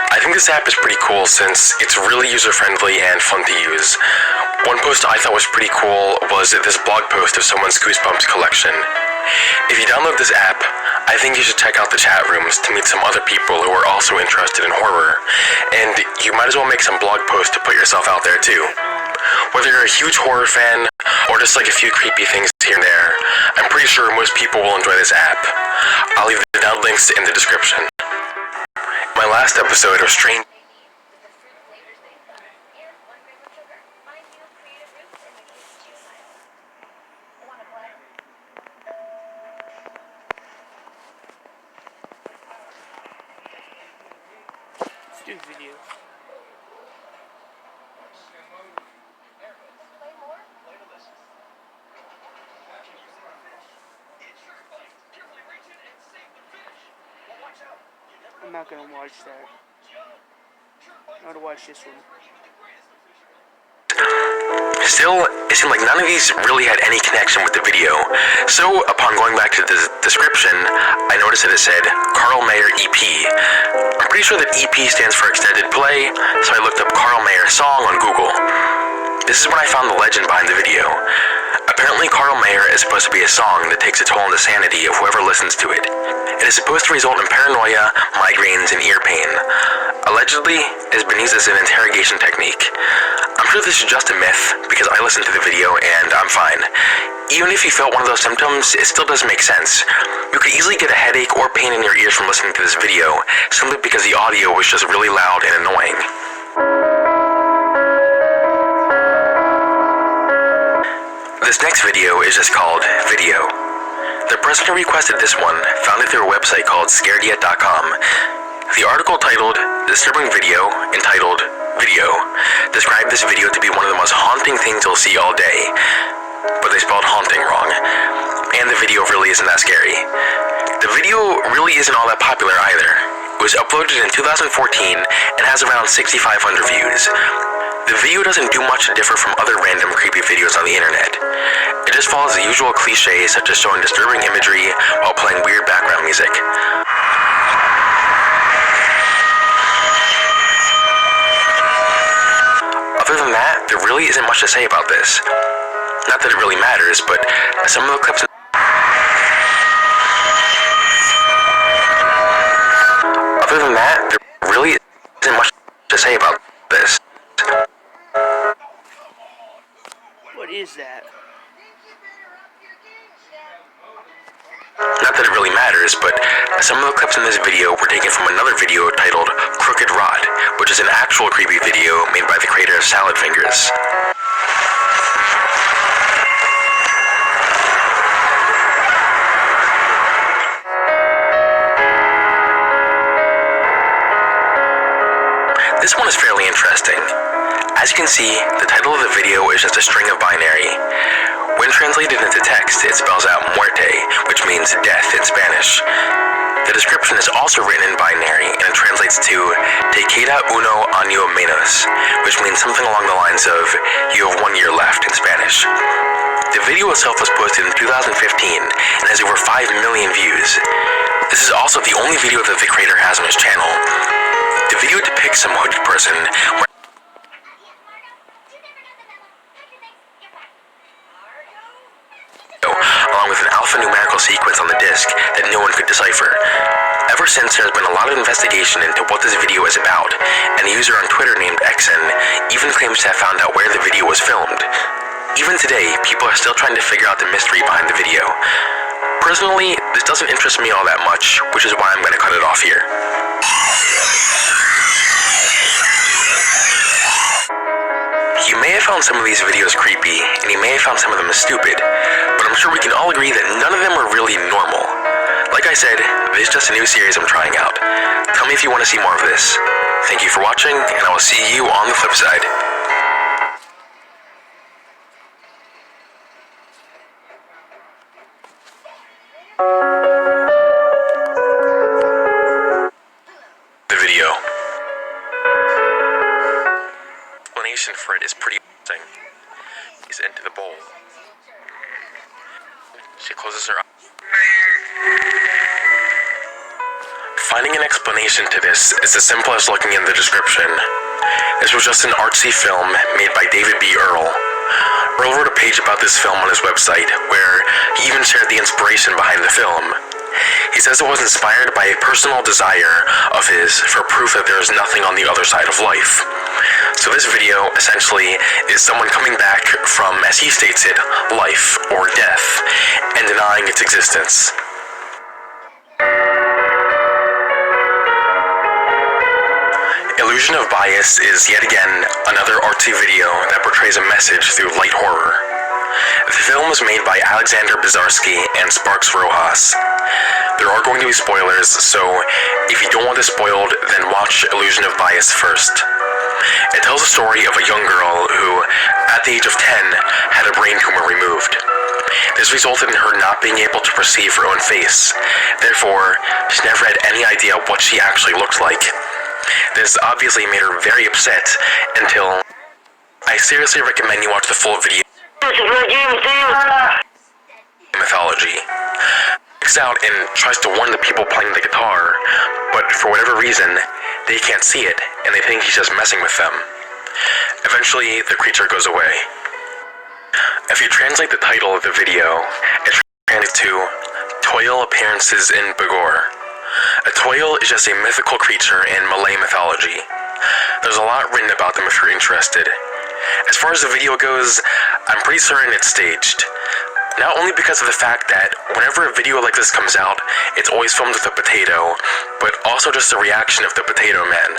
I think this app is pretty cool since it's really user-friendly and fun to use. One post I thought was pretty cool was this blog post of someone's Goosebumps collection. If you download this app, I think you should check out the chat rooms to meet some other people who are also interested in horror, and you might as well make some blog posts to put yourself out there too. Whether you're a huge horror fan, or just like a few creepy things here and there, I'm pretty sure most people will enjoy this app. I'll leave the down links in the description. My last episode of Strange... Let's do video. I'm not gonna watch that. I'm gonna watch this one. Still, it seemed like none of these really had any connection with the video. So, upon going back to the description, I noticed that it said Carl Mayer EP. I'm pretty sure that EP stands for extended play, so I looked up Carl Mayer song on Google. This is when I found the legend behind the video. Apparently, Carl Mayer is supposed to be a song that takes a toll on the sanity of whoever listens to it. It is supposed to result in paranoia, migraines, and ear pain. Allegedly, it has been used as an interrogation technique. I'm sure this is just a myth, because I listened to the video and I'm fine. Even if you felt one of those symptoms, it still doesn't make sense. You could easily get a headache or pain in your ears from listening to this video, simply because the audio was just really loud and annoying. This next video is just called Video. The person who requested this one found it through a website called scaredyet.com. The article titled Disturbing Video, entitled Video, described this video to be one of the most haunting things you'll see all day. But they spelled haunting wrong. And the video really isn't that scary. The video really isn't all that popular either. It was uploaded in 2014 and has around 6,500 views. The video doesn't do much to differ from other random creepy videos on the internet. It just follows the usual cliches such as showing disturbing imagery while playing weird background music. Other than that, there really isn't much to say about this. Not that it really matters, but some of the clips... Other than that, there really isn't much to say about this. What is that? Not that it really matters, but some of the clips in this video were taken from another video titled Crooked Rod, which is an actual creepy video made by the creator of Salad Fingers. This one is fairly interesting. As you can see, the title of the video is just a string of binary. When translated into text, it spells out muerte, which means death in Spanish. The description is also written in binary, and it translates to Te queda uno año menos, which means something along the lines of you have 1 year left in Spanish. The video itself was posted in 2015 and has over 5 million views. This is also the only video that the creator has on his channel. The video depicts some hooded person along with an alphanumerical sequence on the disc that no one could decipher. Ever since, there's been a lot of investigation into what this video is about, and a user on Twitter named Exen even claims to have found out where the video was filmed. Even today, people are still trying to figure out the mystery behind the video. Personally, this doesn't interest me all that much, which is why I'm going to cut it off here. You may have found some of these videos creepy, and you may have found some of them stupid, but I'm sure we can all agree that none of them are really normal. Like I said, this is just a new series I'm trying out. Tell me if you want to see more of this. Thank you for watching, and I will see you on the flip side. The video. Explanation for it is pretty interesting. He's into the bowl. She closes her eyes. Finding an explanation to this is as simple as looking in the description. This was just an artsy film made by David B. Earl. Earl wrote a page about this film on his website, where he even shared the inspiration behind the film. He says it was inspired by a personal desire of his for proof that there is nothing on the other side of life. So this video, essentially, is someone coming back from, as he states it, life or death, and denying its existence. Illusion of Bias is yet again another artsy video that portrays a message through light horror. The film was made by Alexander Bizarski and Sparks Rojas. There are going to be spoilers, so if you don't want this spoiled, then watch Illusion of Bias first. It tells the story of a young girl who, at the age of 10, had a brain tumor removed. This resulted in her not being able to perceive her own face. Therefore, she never had any idea what she actually looked like. This obviously made her very upset until... I seriously recommend you watch the full video. Mythology. Freaks out and tries to warn the people playing the guitar, but for whatever reason, they can't see it, and they think he's just messing with them. Eventually, the creature goes away. If you translate the title of the video, it translates to Toil Appearances in Bogor. A toil is just a mythical creature in Malay mythology. There's a lot written about them if you're interested. As far as the video goes, I'm pretty certain it's staged. Not only because of the fact that whenever a video like this comes out, it's always filmed with a potato, but also just the reaction of the potato man.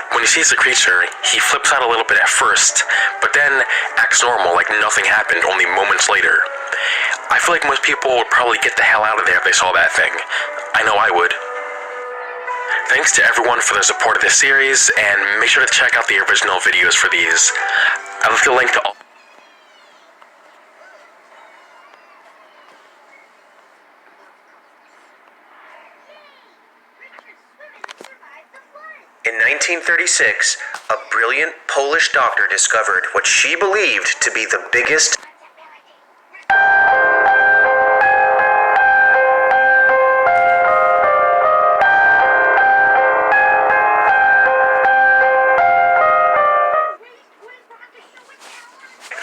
When he sees the creature, he flips out a little bit at first, but then acts normal like nothing happened only moments later. I feel like most people would probably get the hell out of there if they saw that thing. I know I would. Thanks to everyone for their support of this series, and make sure to check out the original videos for these. I left the link to all. In 1936, a brilliant Polish doctor discovered what she believed to be the biggest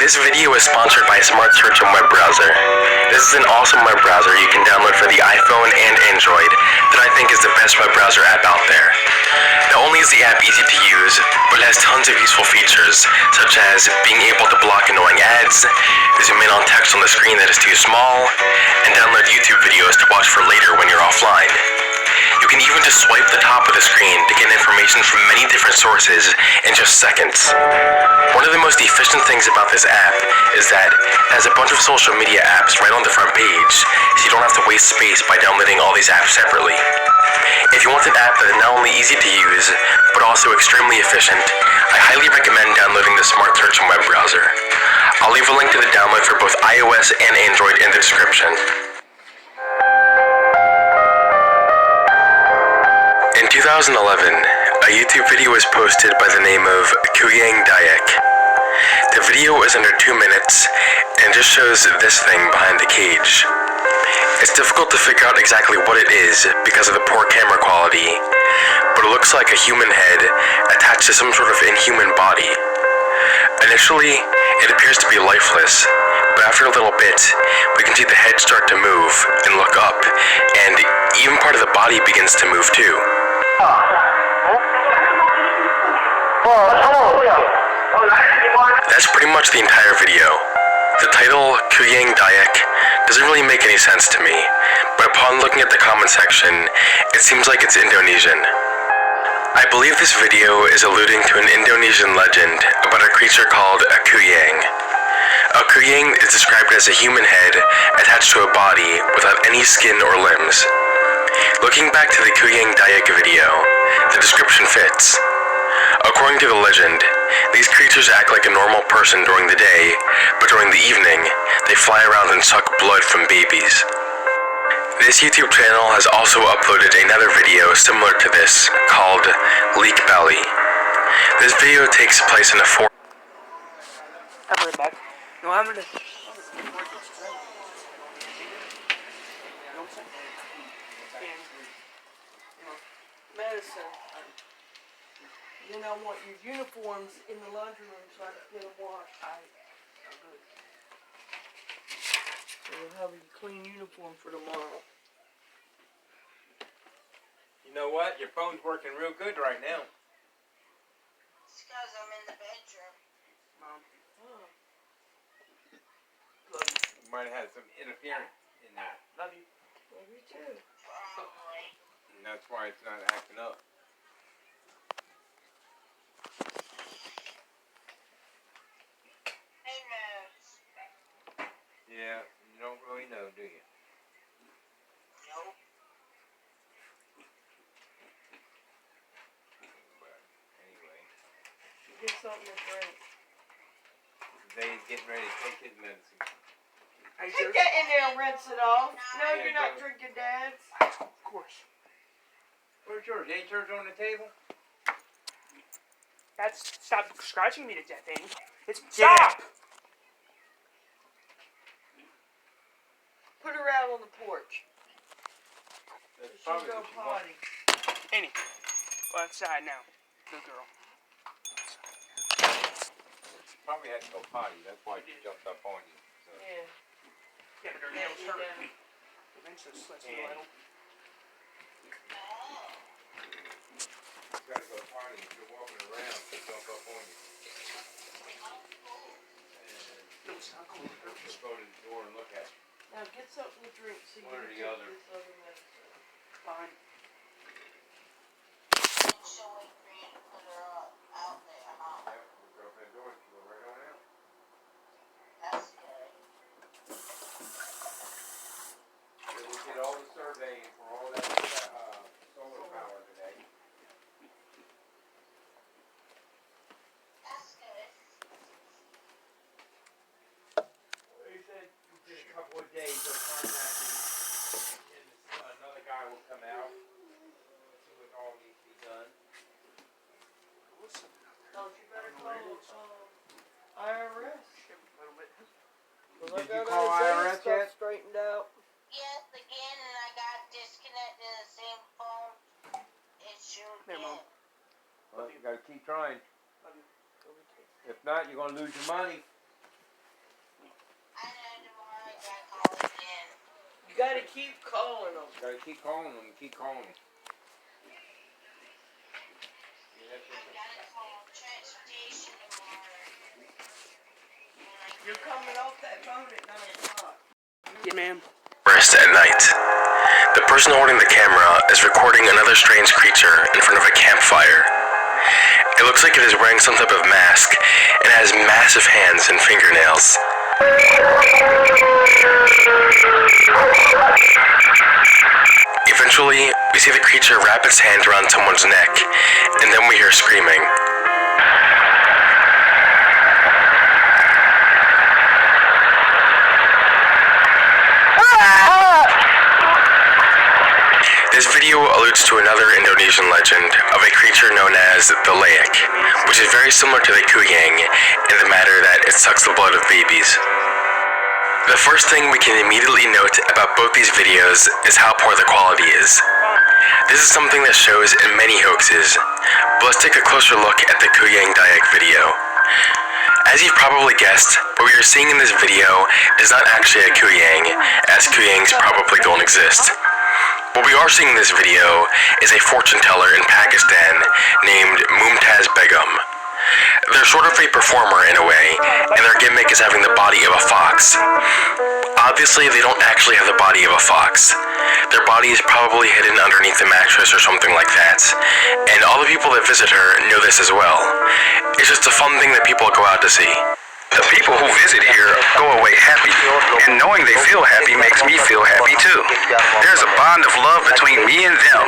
This video is sponsored by Smart Search and Web Browser. This is an awesome web browser you can download for the iPhone and Android that I think is the best web browser app out there. Not only is the app easy to use, but it has tons of useful features, such as being able to block annoying ads, zoom in on text on the screen that is too small, and download YouTube videos to watch for later when you're offline. You can even just swipe the top of the screen to get information from many different sources in just seconds. One of the most efficient things about this app is that it has a bunch of social media apps right on the front page, so you don't have to waste space by downloading all these apps separately. If you want an app that is not only easy to use, but also extremely efficient, I highly recommend downloading the Smart Search web browser. I'll leave a link to the download for both iOS and Android in the description. In 2011, a YouTube video was posted by the name of Kuyang Dayak. The video is under 2 minutes and just shows this thing behind the cage. It's difficult to figure out exactly what it is because of the poor camera quality, but it looks like a human head attached to some sort of inhuman body. Initially, it appears to be lifeless, but after a little bit, we can see the head start to move and look up, and even part of the body begins to move too. That's pretty much the entire video. The title, Kuyang Dayak, doesn't really make any sense to me, but upon looking at the comment section, it seems like it's Indonesian. I believe this video is alluding to an Indonesian legend about a creature called a Kuyang. A Kuyang is described as a human head attached to a body without any skin or limbs. Looking back to the Kuyang Dayak video, the description fits. According to the legend, these creatures act like a normal person during the day, but during the evening, they fly around and suck blood from babies. This YouTube channel has also uploaded another video similar to this, called Leak Belly. This video takes place in a forest. I'm right back. No, I'm gonna... Medicine. Then I want your uniforms in the laundry room so I can get them washed. So we'll have a clean uniform for tomorrow. You know what? Your phone's working real good right now. It's because I'm in the bedroom. Mom. Oh. You might have had some interference in that. Love you. Love you too. Probably. And that's why it's not acting up. Who knows? Yeah, you don't really know, do you? Nope. But anyway, Get something to drink. Zay's getting ready to take his medicine. Take that in there and rinse it off. No, Yeah, you're not go. drinking Dad's. Of course. Where's yours? Ain't yours on the table? That's... Stop scratching me to death, Amy. It's... Get Stop! Put her out on the porch. That's She'll probably go what you want. potty. Amy, go outside now. Good girl. Probably had to go potty. That's why she jumped up on you. So. Yeah. Yeah, but her nails hurt. Eventually slits me a little. You gotta go potty. If you're walking around, she'll jump up on you. No, it's not cold. And she'll go to the door and look at you. Now get something to drink so you One or can the take other. this other medicine. Fine. She'll wait for you to put her out there, huh? Yep, we'll go up that door and she'll go right on out. That's good. So we did all the surveying for all that solar power today. That's good. He said in a couple of days they'll contact me. And another guy will come out. See what all needs to be done. Don't you better call IRS. Well, I Did you got call our Zay IRS stuff yet? straightened out. Yes, again, and I got disconnected in the same phone issue There, Mom. again. Well, you gotta keep trying. Love you. If not, you're gonna lose your money. I know tomorrow I gotta call again. You gotta keep calling them. You gotta keep calling them and keep calling them. I gotta call transportation tomorrow. You're coming off that phone at 9 o'clock. Yeah, ma'am. forest at night. The person holding the camera is recording another strange creature in front of a campfire. It looks like it is wearing some type of mask and has massive hands and fingernails. Eventually, we see the creature wrap its hand around someone's neck, and then we hear screaming. This video alludes to another Indonesian legend of a creature known as the Layak, which is very similar to the Kuyang in the matter that it sucks the blood of babies. The first thing we can immediately note about both these videos is how poor the quality is. This is something that shows in many hoaxes, but let's take a closer look at the Kuyang Dayak video. As you've probably guessed, what we are seeing in this video is not actually a Kuyang, as Kuyangs probably don't exist. What we are seeing in this video is a fortune teller in Pakistan named Mumtaz Begum. They're sort of a performer in a way, and their gimmick is having the body of a fox. Obviously, they don't actually have the body of a fox. Their body is probably hidden underneath a mattress or something like that, and all the people that visit her know this as well. It's just a fun thing that people go out to see. The people who visit here go away happy, and knowing they feel happy makes me feel happy too. There's a bond of love between me and them.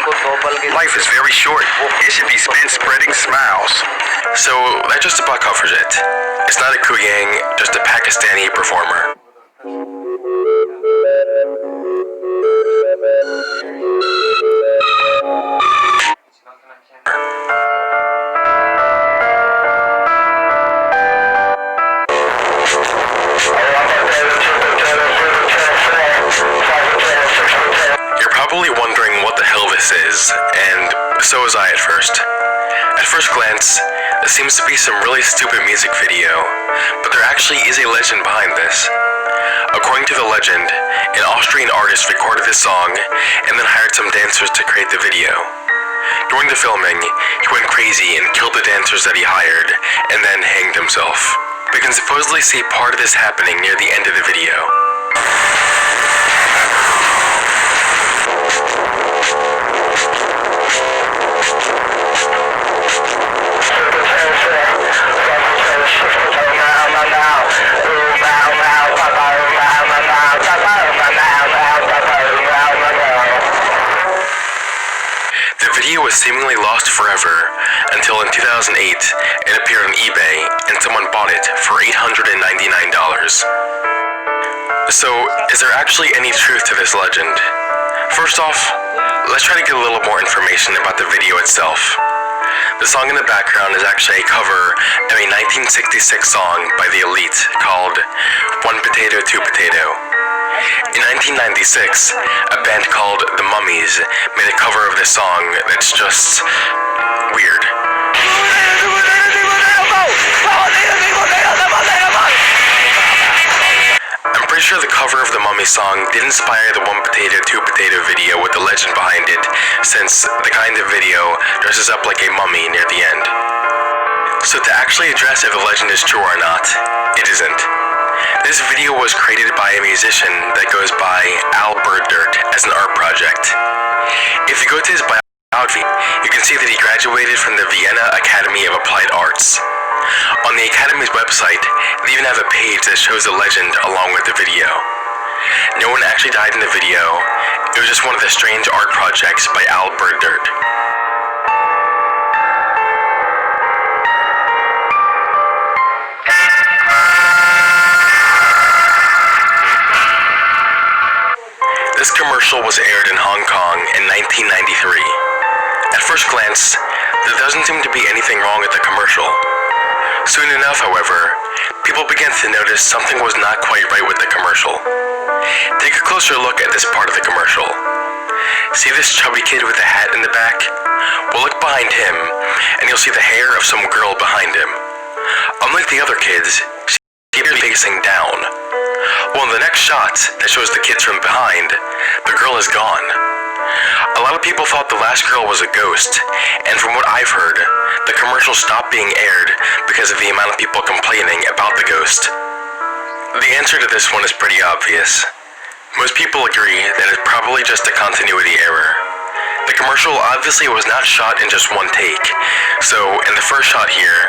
Life is very short. It should be spent spreading smiles. So that just about covers it. It's not a Kuyang, just a Pakistani performer. You're probably wondering what the hell this is, and so was I at first. At first glance, this seems to be some really stupid music video, but there actually is a legend behind this. According to the legend, an Austrian artist recorded this song and then hired some dancers to create the video. During the filming, he went crazy and killed the dancers that he hired, and then hanged himself. We can supposedly see part of this happening near the end of the video. The video was seemingly lost forever until in 2008 it appeared on eBay and someone bought it for $899. So, is there actually any truth to this legend? First off, let's try to get a little more information about the video itself. The song in the background is actually a cover of a 1966 song by The Elite called One Potato, Two Potato. In 1996, a band called The Mummies made a cover of this song that's just weird. I'm pretty sure the cover of the Mummy song did inspire the One Potato, Two Potato video with the legend behind it, since the guy in the video dresses up like a mummy near the end. So to actually address if the legend is true or not, it isn't. This video was created by a musician that goes by Al Birddirt as an art project. If you go to his biography, you can see that he graduated from the Vienna Academy of Applied Arts. On the Academy's website, they even have a page that shows the legend along with the video. No one actually died in the video, it was just one of the strange art projects by Al Birddirt. This commercial was aired in Hong Kong in 1993. At first glance, there doesn't seem to be anything wrong with the commercial. Soon enough, however, people began to notice something was not quite right with the commercial. Take a closer look at this part of the commercial. See this chubby kid with the hat in the back? Well, look behind him, and you'll see the hair of some girl behind him. Unlike the other kids, she's facing down. Well, in the next shot that shows the kids from behind, the girl is gone. A lot of people thought the last girl was a ghost, and from what I've heard, the commercial stopped being aired because of the amount of people complaining about the ghost. The answer to this one is pretty obvious. Most people agree that it's probably just a continuity error. The commercial obviously was not shot in just one take, so in the first shot here,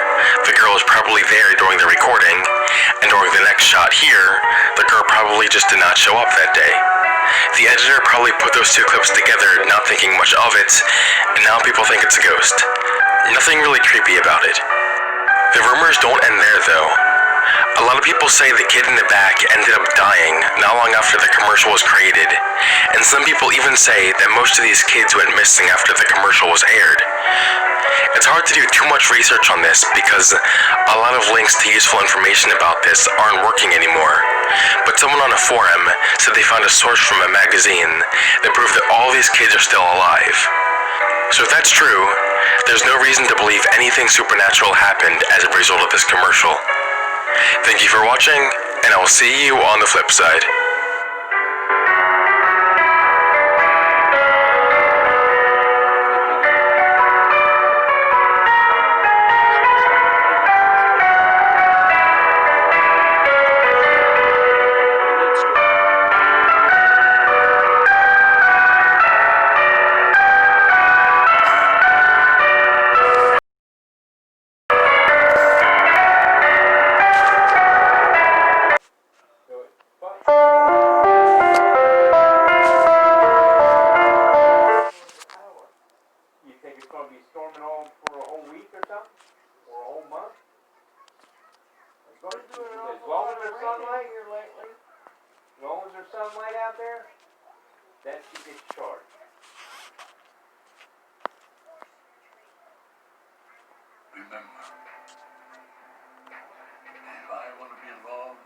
the girl is probably there during the recording, and during the next shot here, the girl probably just did not show up that day. The editor probably put those two clips together not thinking much of it, and now people think it's a ghost. Nothing really creepy about it. The rumors don't end there though. A lot of people say the kid in the back ended up dying not long after the commercial was created, and some people even say that most of these kids went missing after the commercial was aired. It's hard to do too much research on this because a lot of links to useful information about this aren't working anymore, but someone on a forum said they found a source from a magazine that proved that all these kids are still alive. So if that's true, there's no reason to believe anything supernatural happened as a result of this commercial. Thank you for watching, and I will see you on the flip side. You think it's gonna be storming on for a whole week or something? Or a whole month? As long as there's sunlight here lately, as long as there's sunlight out there, that should get charged. Remember, if I want to be involved.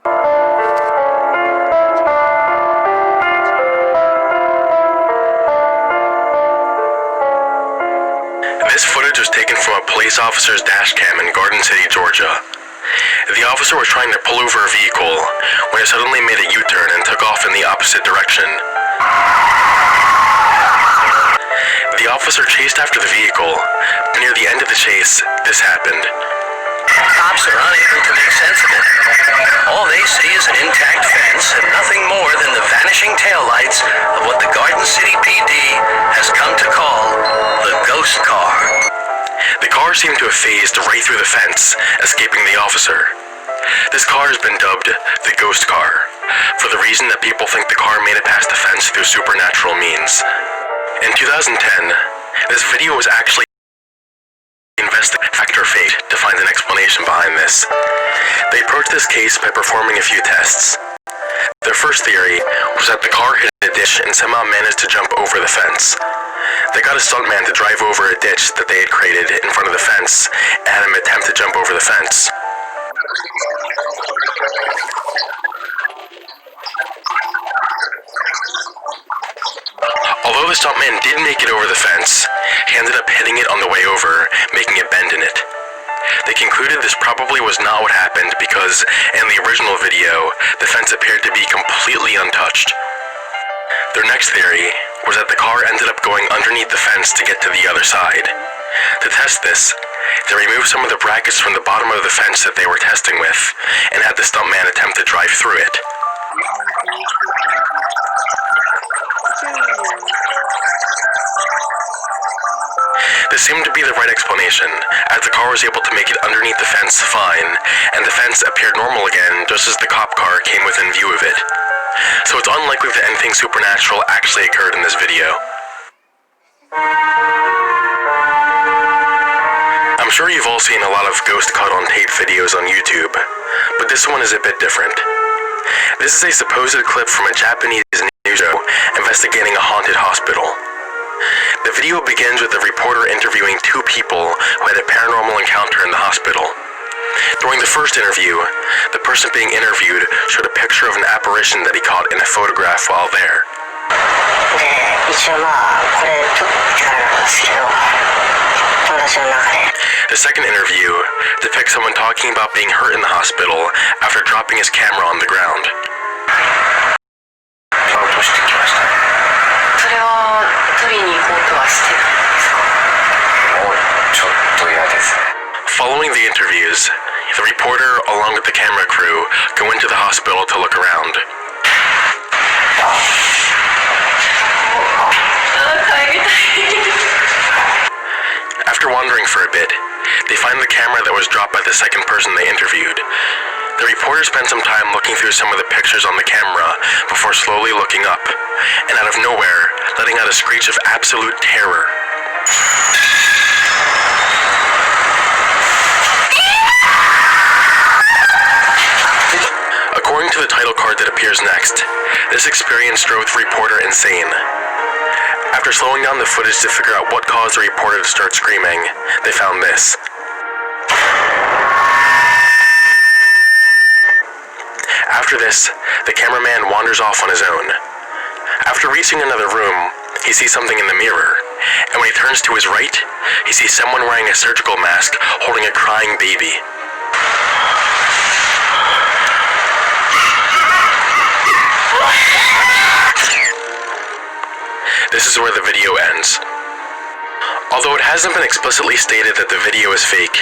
This footage was taken from a police officer's dash cam in Garden City, Georgia. The officer was trying to pull over a vehicle when it suddenly made a U-turn and took off in the opposite direction. The officer chased after the vehicle, but near the end of the chase, this happened. Cops are unable to make sense of it. All they see is an intact fence and nothing more than the vanishing taillights of what the Garden City PD has come to call the ghost car. The car seemed to have phased right through the fence, escaping the officer. This car has been dubbed the ghost car, for the reason that people think the car made it past the fence through supernatural means. In 2010, this video was actually investigating Factor Fate to find an explanation behind this. They approached this case by performing a few tests. Their first theory was that the car hit a ditch and somehow managed to jump over the fence. They got a stuntman to drive over a ditch that they had created in front of the fence and had him attempt to jump over the fence. Although the stuntman did make it over the fence, he ended up hitting it on the way over, making a bend in it. They concluded this probably was not what happened because, in the original video, the fence appeared to be completely untouched. Their next theory was that the car ended up going underneath the fence to get to the other side. To test this, they removed some of the brackets from the bottom of the fence that they were testing with, and had the stuntman attempt to drive through it. This seemed to be the right explanation, as the car was able to make it underneath the fence fine, and the fence appeared normal again just as the cop car came within view of it. So it's unlikely that anything supernatural actually occurred in this video. I'm sure you've all seen a lot of ghost caught on tape videos on YouTube, but this one is a bit different. This is a supposed clip from a Japanese news show investigating a haunted hospital. The video begins with a reporter interviewing two people who had a paranormal encounter in the hospital. During the first interview, the person being interviewed showed a picture of an apparition that he caught in a photograph while there. The second interview depicts someone talking about being hurt in the hospital after dropping his camera on the ground. Following the interviews, the reporter along with the camera crew go into the hospital to look around. After wandering for a bit, they find the camera that was dropped by the second person they interviewed. The reporter spent some time looking through some of the pictures on the camera before slowly looking up, and out of nowhere, letting out a screech of absolute terror. According to the title card that appears next, this experience drove the reporter insane. After slowing down the footage to figure out what caused the reporter to start screaming, they found this. After this, the cameraman wanders off on his own. After reaching another room, he sees something in the mirror, and when he turns to his right, he sees someone wearing a surgical mask holding a crying baby. This is where the video ends. Although it hasn't been explicitly stated that the video is fake,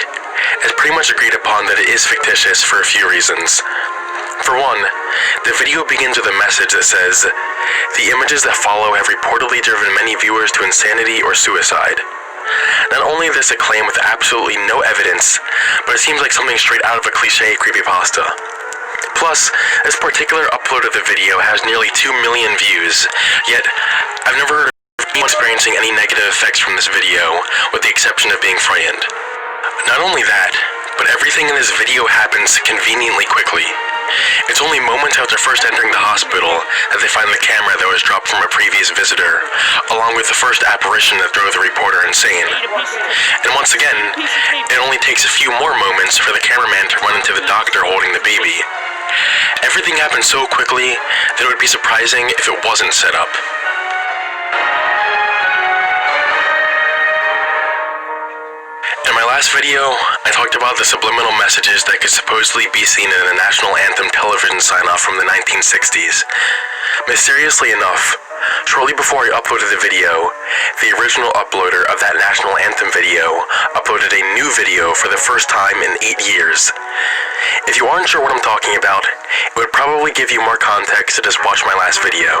it's pretty much agreed upon that it is fictitious for a few reasons. For one, the video begins with a message that says, "The images that follow have reportedly driven many viewers to insanity or suicide." Not only is this a claim with absolutely no evidence, but it seems like something straight out of a cliché creepypasta. Plus, this particular upload of the video has nearly 2 million views, yet I've never heard of anyone experiencing any negative effects from this video, with the exception of being frightened. Not only that, but everything in this video happens conveniently quickly. It's only moments after first entering the hospital that they find the camera that was dropped from a previous visitor, along with the first apparition that drove the reporter insane. And once again, it only takes a few more moments for the cameraman to run into the doctor holding the baby. Everything happened so quickly that it would be surprising if it wasn't set up. In my last video, I talked about the subliminal messages that could supposedly be seen in the national anthem television sign-off from the 1960s. Mysteriously enough, shortly before I uploaded the video, the original uploader of that national anthem video uploaded a new video for the first time in 8 years. If you aren't sure what I'm talking about, it would probably give you more context to just watch my last video.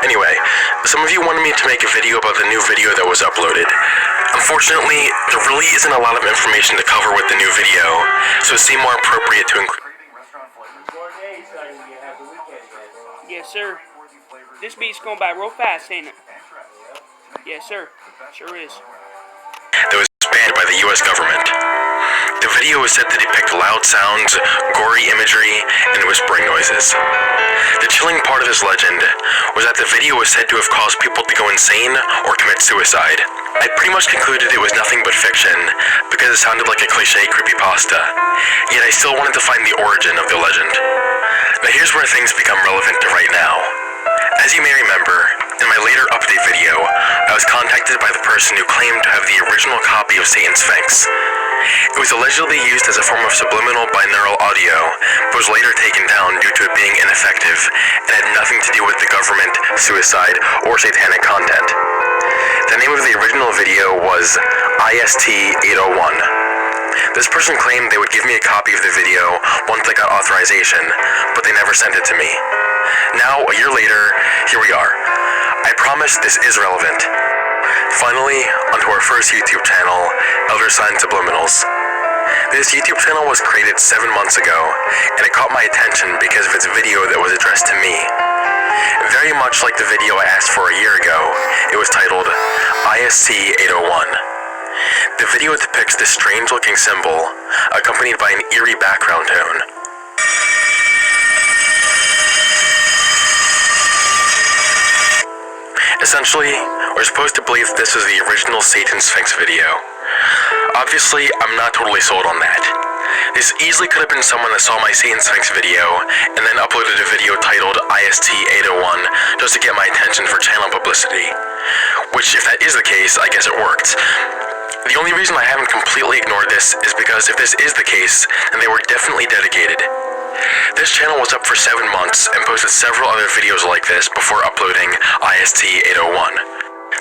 Anyway, some of you wanted me to make a video about the new video that was uploaded. Unfortunately, there really isn't a lot of information to cover with the new video, so it seemed more appropriate to include. Yes, sir. This beat's going by real fast, ain't it? Yes, sir. Sure is. That was banned by the US government. The video was said to depict loud sounds, gory imagery, and whispering noises. The chilling part of this legend was that the video was said to have caused people to go insane or commit suicide. I pretty much concluded it was nothing but fiction because it sounded like a cliché creepypasta, yet I still wanted to find the origin of the legend. Now here's where things become relevant to right now. As you may remember, in my later update video, I was contacted by the person who claimed to have the original copy of Satan's Sphinx. It was allegedly used as a form of subliminal binaural audio, but was later taken down due to it being ineffective and had nothing to do with the government, suicide, or satanic content. The name of the original video was IST-801. This person claimed they would give me a copy of the video once I got authorization, but they never sent it to me. Now, a year later, here we are. I promise this is relevant. Finally, onto our first YouTube channel, Elder Sign Subliminals. This YouTube channel was created 7 months ago, and it caught my attention because of its video that was addressed to me. Very much like the video I asked for a year ago, it was titled IST-801. The video depicts this strange-looking symbol, accompanied by an eerie background tone. Essentially, we're supposed to believe that this was the original Satan's Sphinx video. Obviously, I'm not totally sold on that. This easily could have been someone that saw my Satan's Sphinx video and then uploaded a video titled IST-801 just to get my attention for channel publicity. Which, if that is the case, I guess it worked. The only reason I haven't completely ignored this is because if this is the case, then they were definitely dedicated. This channel was up for 7 months and posted several other videos like this before uploading IST-801.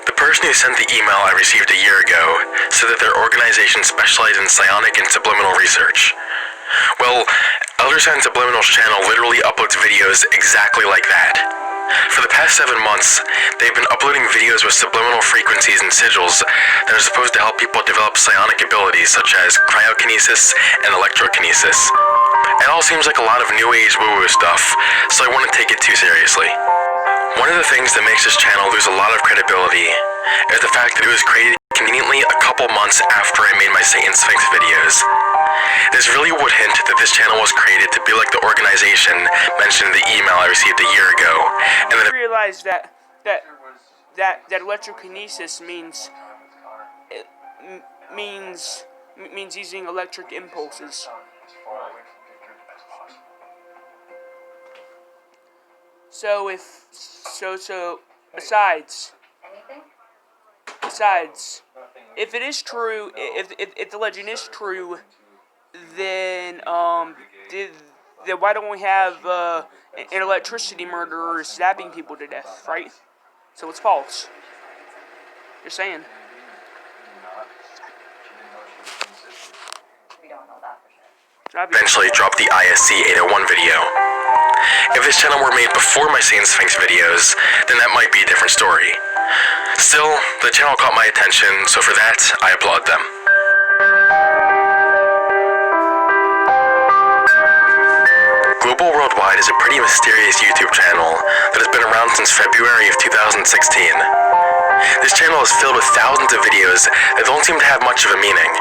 The person who sent the email I received a year ago said that their organization specialized in psionic and subliminal research. Well, Elder Sign Subliminals channel literally uploads videos exactly like that. For the past 7 months, they've been uploading videos with subliminal frequencies and sigils that are supposed to help people develop psionic abilities such as cryokinesis and electrokinesis. It all seems like a lot of new age woo-woo stuff, so I wouldn't take it too seriously. One of the things that makes this channel lose a lot of credibility is the fact that it was created conveniently a couple months after I made my Satan Sphinx videos. This really would hint that this channel was created to be like the organization mentioned in the email I received a year ago, and that I realized that electrokinesis means using electric impulses. Besides, if it is true, if the legend is true, then why don't we have an electricity murderer stabbing people to death, right? So it's false. Just saying. eventually dropped the ISC 801 video. If this channel were made before my Satan Sphinx videos, then that might be a different story. Still, the channel caught my attention, so for that, I applaud them. Global Worldwide is a pretty mysterious YouTube channel that has been around since February of 2016. This channel is filled with thousands of videos that don't seem to have much of a meaning.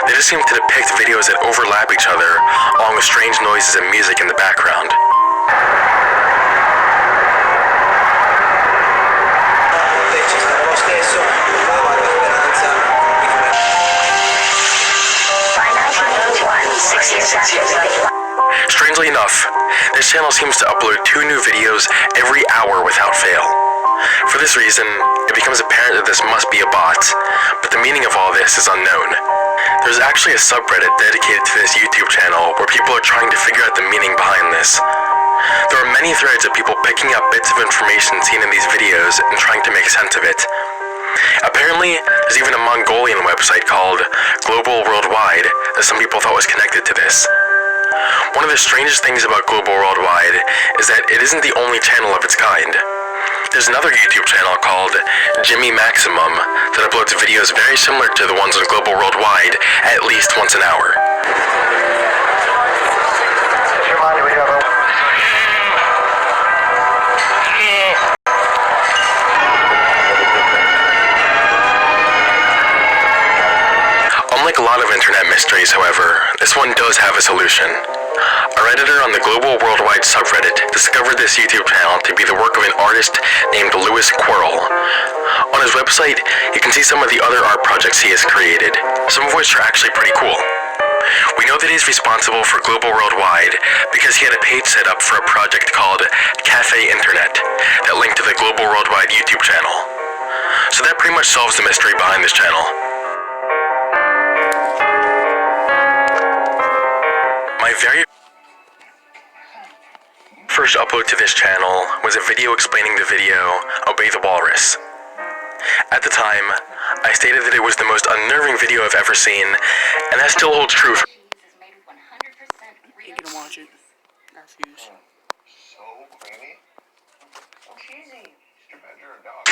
They just seem to depict videos that overlap each other, along with strange noises and music in the background. Strangely enough, this channel seems to upload 2 new videos every hour without fail. For this reason, it becomes apparent that this must be a bot, but the meaning of all this is unknown. There's actually a subreddit dedicated to this YouTube channel where people are trying to figure out the meaning behind this. There are many threads of people picking up bits of information seen in these videos and trying to make sense of it. Apparently, there's even a Mongolian website called Global Worldwide that some people thought was connected to this. One of the strangest things about Global Worldwide is that it isn't the only channel of its kind. There's another YouTube channel called Jimmy Maximum that uploads videos very similar to the ones on Global Worldwide at least once an hour. Unlike a lot of internet mysteries, however, this one does have a solution. A Redditor on the Global Worldwide subreddit discovered this YouTube channel to be the work of an artist named Lewis Quirrell. On his website, you can see some of the other art projects he has created, some of which are actually pretty cool. We know that he's responsible for Global Worldwide because he had a page set up for a project called Cafe Internet that linked to the Global Worldwide YouTube channel. So that pretty much solves the mystery behind this channel. My very first upload to this channel was a video explaining the video Obey the Walrus. At the time, I stated that it was the most unnerving video I've ever seen, and that still holds true. You can watch it. I refuse. So creamy. So cheesy. Mr. Badger, a dog.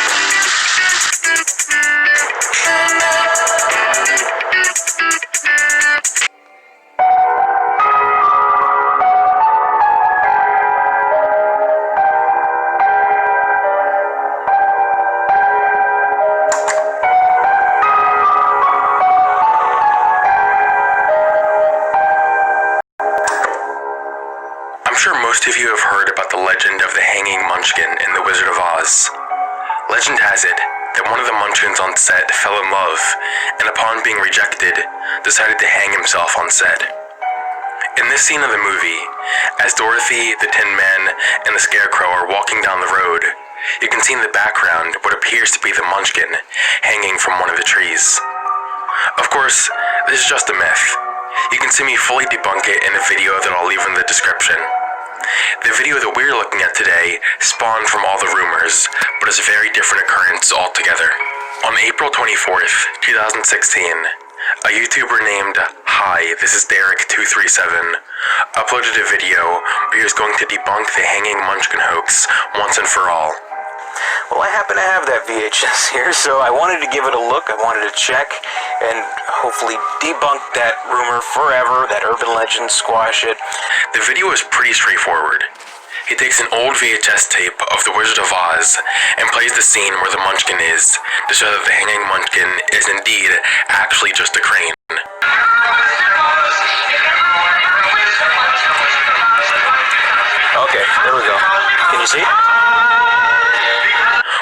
Most of you have heard about the legend of the hanging munchkin in The Wizard of Oz. Legend has it that one of the munchkins on set fell in love, and upon being rejected, decided to hang himself on set. In this scene of the movie, as Dorothy, the Tin Man, and the Scarecrow are walking down the road, you can see in the background what appears to be the munchkin hanging from one of the trees. Of course, this is just a myth. You can see me fully debunk it in a video that I'll leave in the description. The video that we're looking at today spawned from all the rumors, but is a very different occurrence altogether. On April 24th, 2016, a YouTuber named Hi, this is Derek237, uploaded a video where he was going to debunk the hanging Munchkin hoax once and for all. Well, I happen to have that VHS here, so I wanted to give it a look. I wanted to check and hopefully debunk that rumor forever, that urban legend, squash it. The video is pretty straightforward. He takes an old VHS tape of The Wizard of Oz and plays the scene where the Munchkin is to show that the hanging Munchkin is indeed actually just a crane. Okay, there we go. Can you see?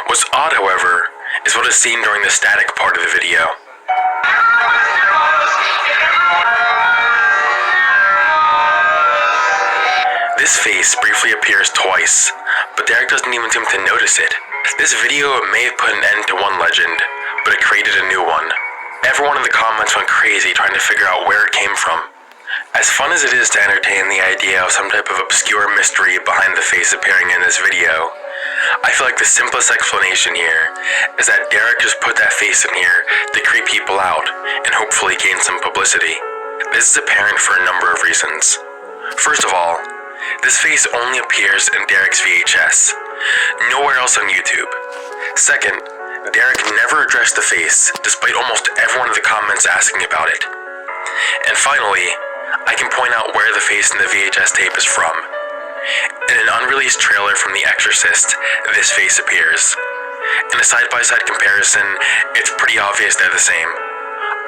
What's odd, however, is what is seen during the static part of the video. This face briefly appears twice, but Derek doesn't even seem to notice it. This video may have put an end to one legend, but it created a new one. Everyone in the comments went crazy trying to figure out where it came from. As fun as it is to entertain the idea of some type of obscure mystery behind the face appearing in this video, I feel like the simplest explanation here is that Derek just put that face in here to creep people out and hopefully gain some publicity. This is apparent for a number of reasons. First of all, this face only appears in Derek's VHS, nowhere else on YouTube. Second, Derek never addressed the face, despite almost everyone in the comments asking about it. And finally, I can point out where the face in the VHS tape is from. In an unreleased trailer from The Exorcist, this face appears. In a side-by-side comparison, it's pretty obvious they're the same.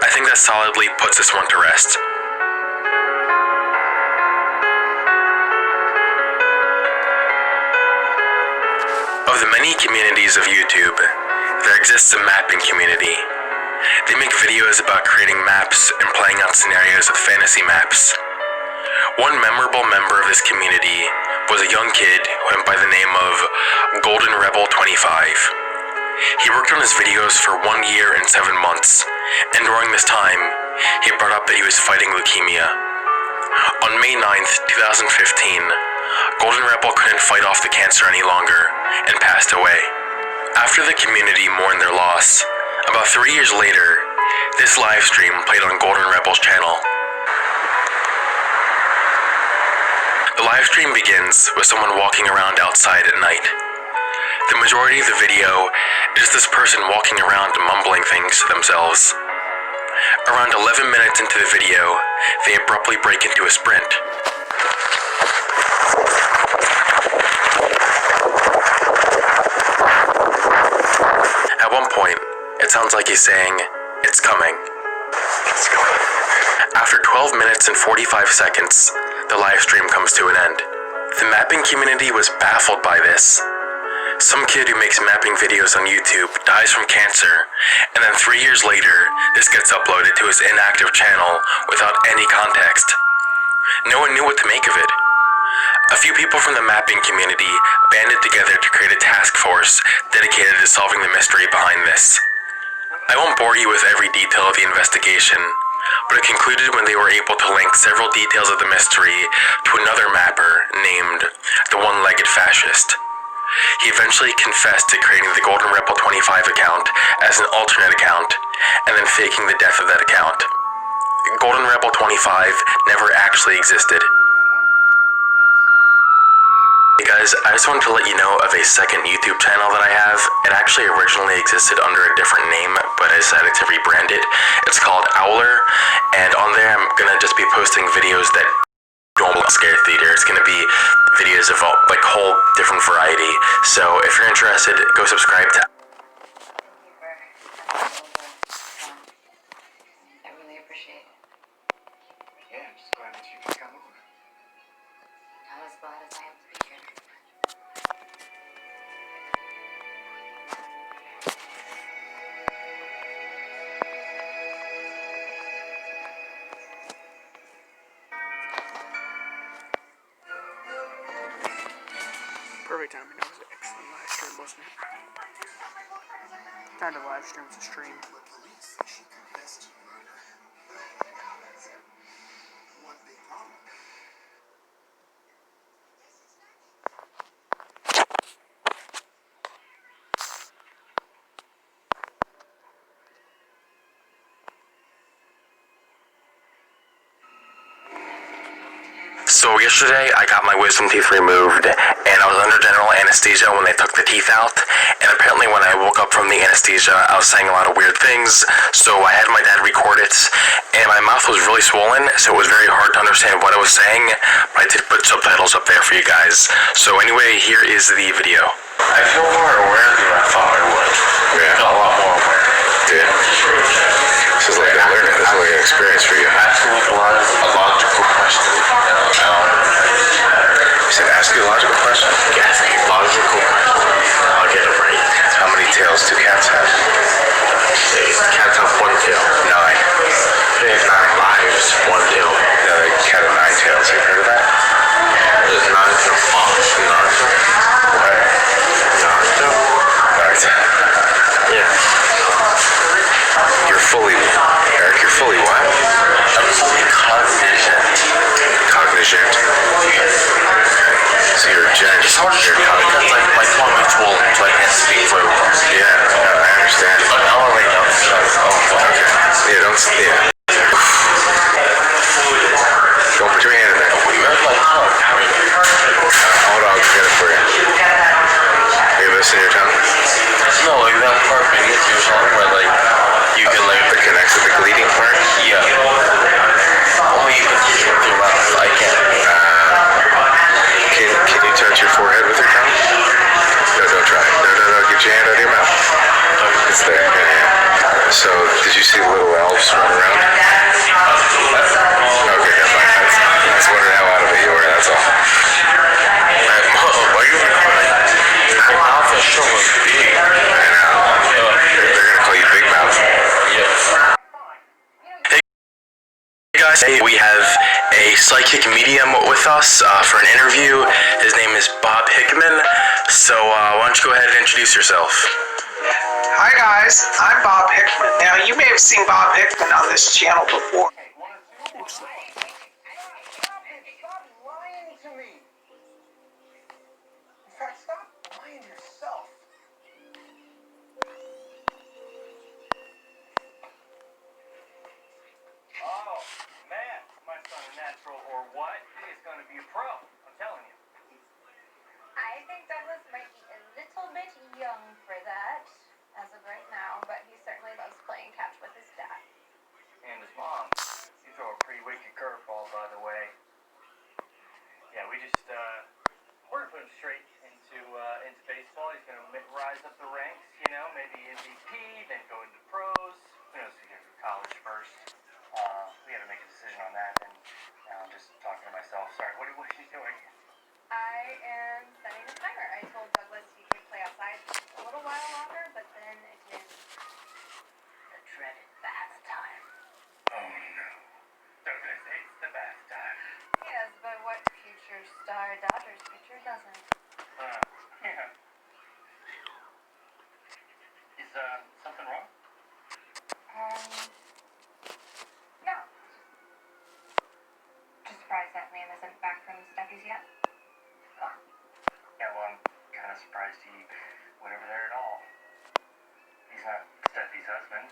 I think that solidly puts this one to rest. Of the many communities of YouTube, there exists a mapping community. They make videos about creating maps and playing out scenarios with fantasy maps. One memorable member of this community was a young kid who went by the name of Golden Rebel 25. He worked on his videos for 1 year and 7 months, and during this time, he brought up that he was fighting leukemia. On May 9th, 2015, Golden Rebel couldn't fight off the cancer any longer and passed away. After the community mourned their loss, about 3 years later, this live stream played on Golden Rebel's channel. The live stream begins with someone walking around outside at night. The majority of the video is this person walking around mumbling things to themselves. Around 11 minutes into the video, they abruptly break into a sprint. At one point, it sounds like he's saying, "It's coming." It's coming. After 12 minutes and 45 seconds, the live stream comes to an end. The mapping community was baffled by this. Some kid who makes mapping videos on YouTube dies from cancer, and then 3 years later, this gets uploaded to his inactive channel without any context. No one knew what to make of it. A few people from the mapping community banded together to create a task force dedicated to solving the mystery behind this. I won't bore you with every detail of the investigation, but it concluded when they were able to link several details of the mystery to another mapper named the One-Legged Fascist. He eventually confessed to creating the Golden Rebel 25 account as an alternate account, and then faking the death of that account. Golden Rebel 25 never actually existed. Hey guys, I just wanted to let you know of a second YouTube channel that I have. It actually originally existed under a different name, but I decided to rebrand it. It's called Owler, and on there I'm gonna just be posting videos that normal scare theater. It's gonna be videos of all, like, whole different variety. So if you're interested, go subscribe to. I really appreciate it. Yeah, I'm just glad that you could come over. I'm as glad as I am to be here. Perfect timing. That was an excellent live stream, wasn't it? Kind of live stream, it's a stream. So yesterday I got my wisdom teeth removed and I was under general anesthesia when they took the teeth out, and apparently when I woke up from the anesthesia I was saying a lot of weird things, so I had my dad record it, and my mouth was really swollen, so it was very hard to understand what I was saying, but I did put subtitles up there for you guys. So anyway, here is the video. I feel more aware than I thought I would. Yeah. A lot more aware. Dude. This is like a learning. This is like an experience for you. Asking a logical question. You said ask you a logical question? Yeah, ask a logical question. I'll get it right. How many tails do cats have? Cats have one tail. 9. They have 9 lives. One tail. No, the cat has 9 tails. You heard of that? There's Naruto. Naruto? What? Naruto? Naruto. Yeah. You're fully, Eric, you're fully what? I'm fully cognizant. Cognizant? So you're a gent. It's hard to hear because my tongue is swollen, so I can't speak very well. Yeah, no, I understand. But I'll lay down. Okay. Yeah, don't, yeah. Don't put your hand in there. Hold on, I'll get it for you. Are you listening to your tongue? No, like that part beneath your tongue where like you can like the connects to the bleeding part? Yeah. Only you can touch it with your mouth. I can't. Can you touch your forehead with your tongue? No, don't try. No. Get your hand out of your mouth. It's there. Yeah. So, did you see the little elves run around? Okay, yeah, fine. I was wondering how out of it you were, that's all. Why are you recording? My mouth is so big. I know. They're gonna call you Big Mouth. Yes. Hey guys, we have a psychic medium with us for an interview. His name is Bob Hickman. So why don't you go ahead and introduce yourself? Hi guys, I'm Bob Hickman. Now you may have seen Bob Hickman on this channel before. Or what? He's going to be a pro. I'm telling you. I think Douglas might be a little bit young for that as of right now, but he certainly loves playing catch with his dad. And his mom. You throw a pretty wicked curveball, by the way. Yeah, we just we're gonna put him straight into baseball. He's gonna rise up the ranks, you know, maybe MVP, then go into pros. Who knows if he gets to college first? We got to make a decision on that. And now I'm just talking to myself. Sorry, what are you doing? I am setting a timer. I told Douglas he could play outside a little while longer, but then it is the dreaded bath time. Oh no. Douglas hates the bath time. Yes, but what future star Dodgers pitcher doesn't? Yeah. Is something wrong? No. Just surprised that man isn't back from Steffi's yet. Yeah, well, I'm kind of surprised he went over there at all. He's not Steffi's husband.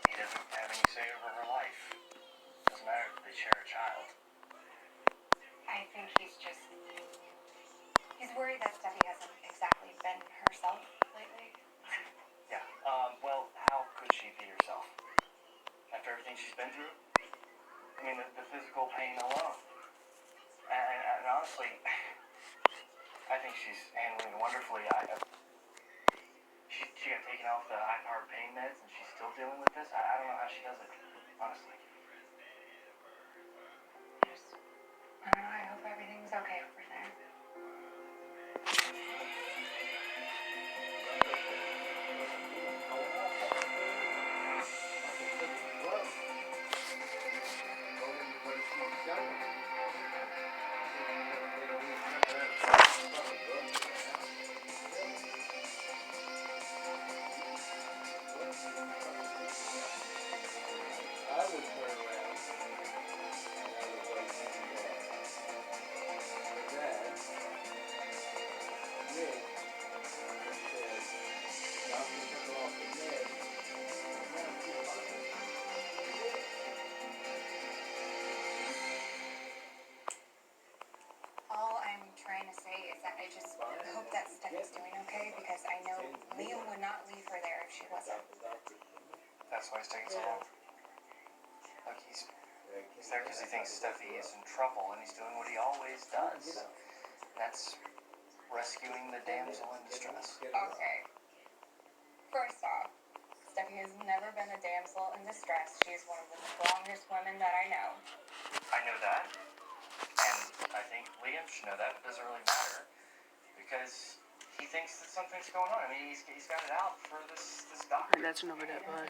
He doesn't have any say over her life. Doesn't matter if they share a child. I think he's worried that Steffi hasn't exactly been herself lately. Yeah, well, how could she be herself? After everything she's been through? I mean, the physical pain alone. And honestly, I think she's handling it wonderfully. She got taken off the high-powered pain meds, and she's still dealing with this. I don't know how she does it, honestly. I don't know, I hope everything's okay over there. I would okay? Because I know Liam would not leave her there if she wasn't. That's why he's taking so long. Look, he's there because he thinks Steffi is in trouble, and he's doing what he always does. And that's rescuing the damsel in distress. Okay. First off, Steffi has never been a damsel in distress. She is one of the strongest women that I know. I know that, and I think Liam should know that. It doesn't really matter because he thinks that something's going on. I mean, he's got it out for this doctor. That's another dead body.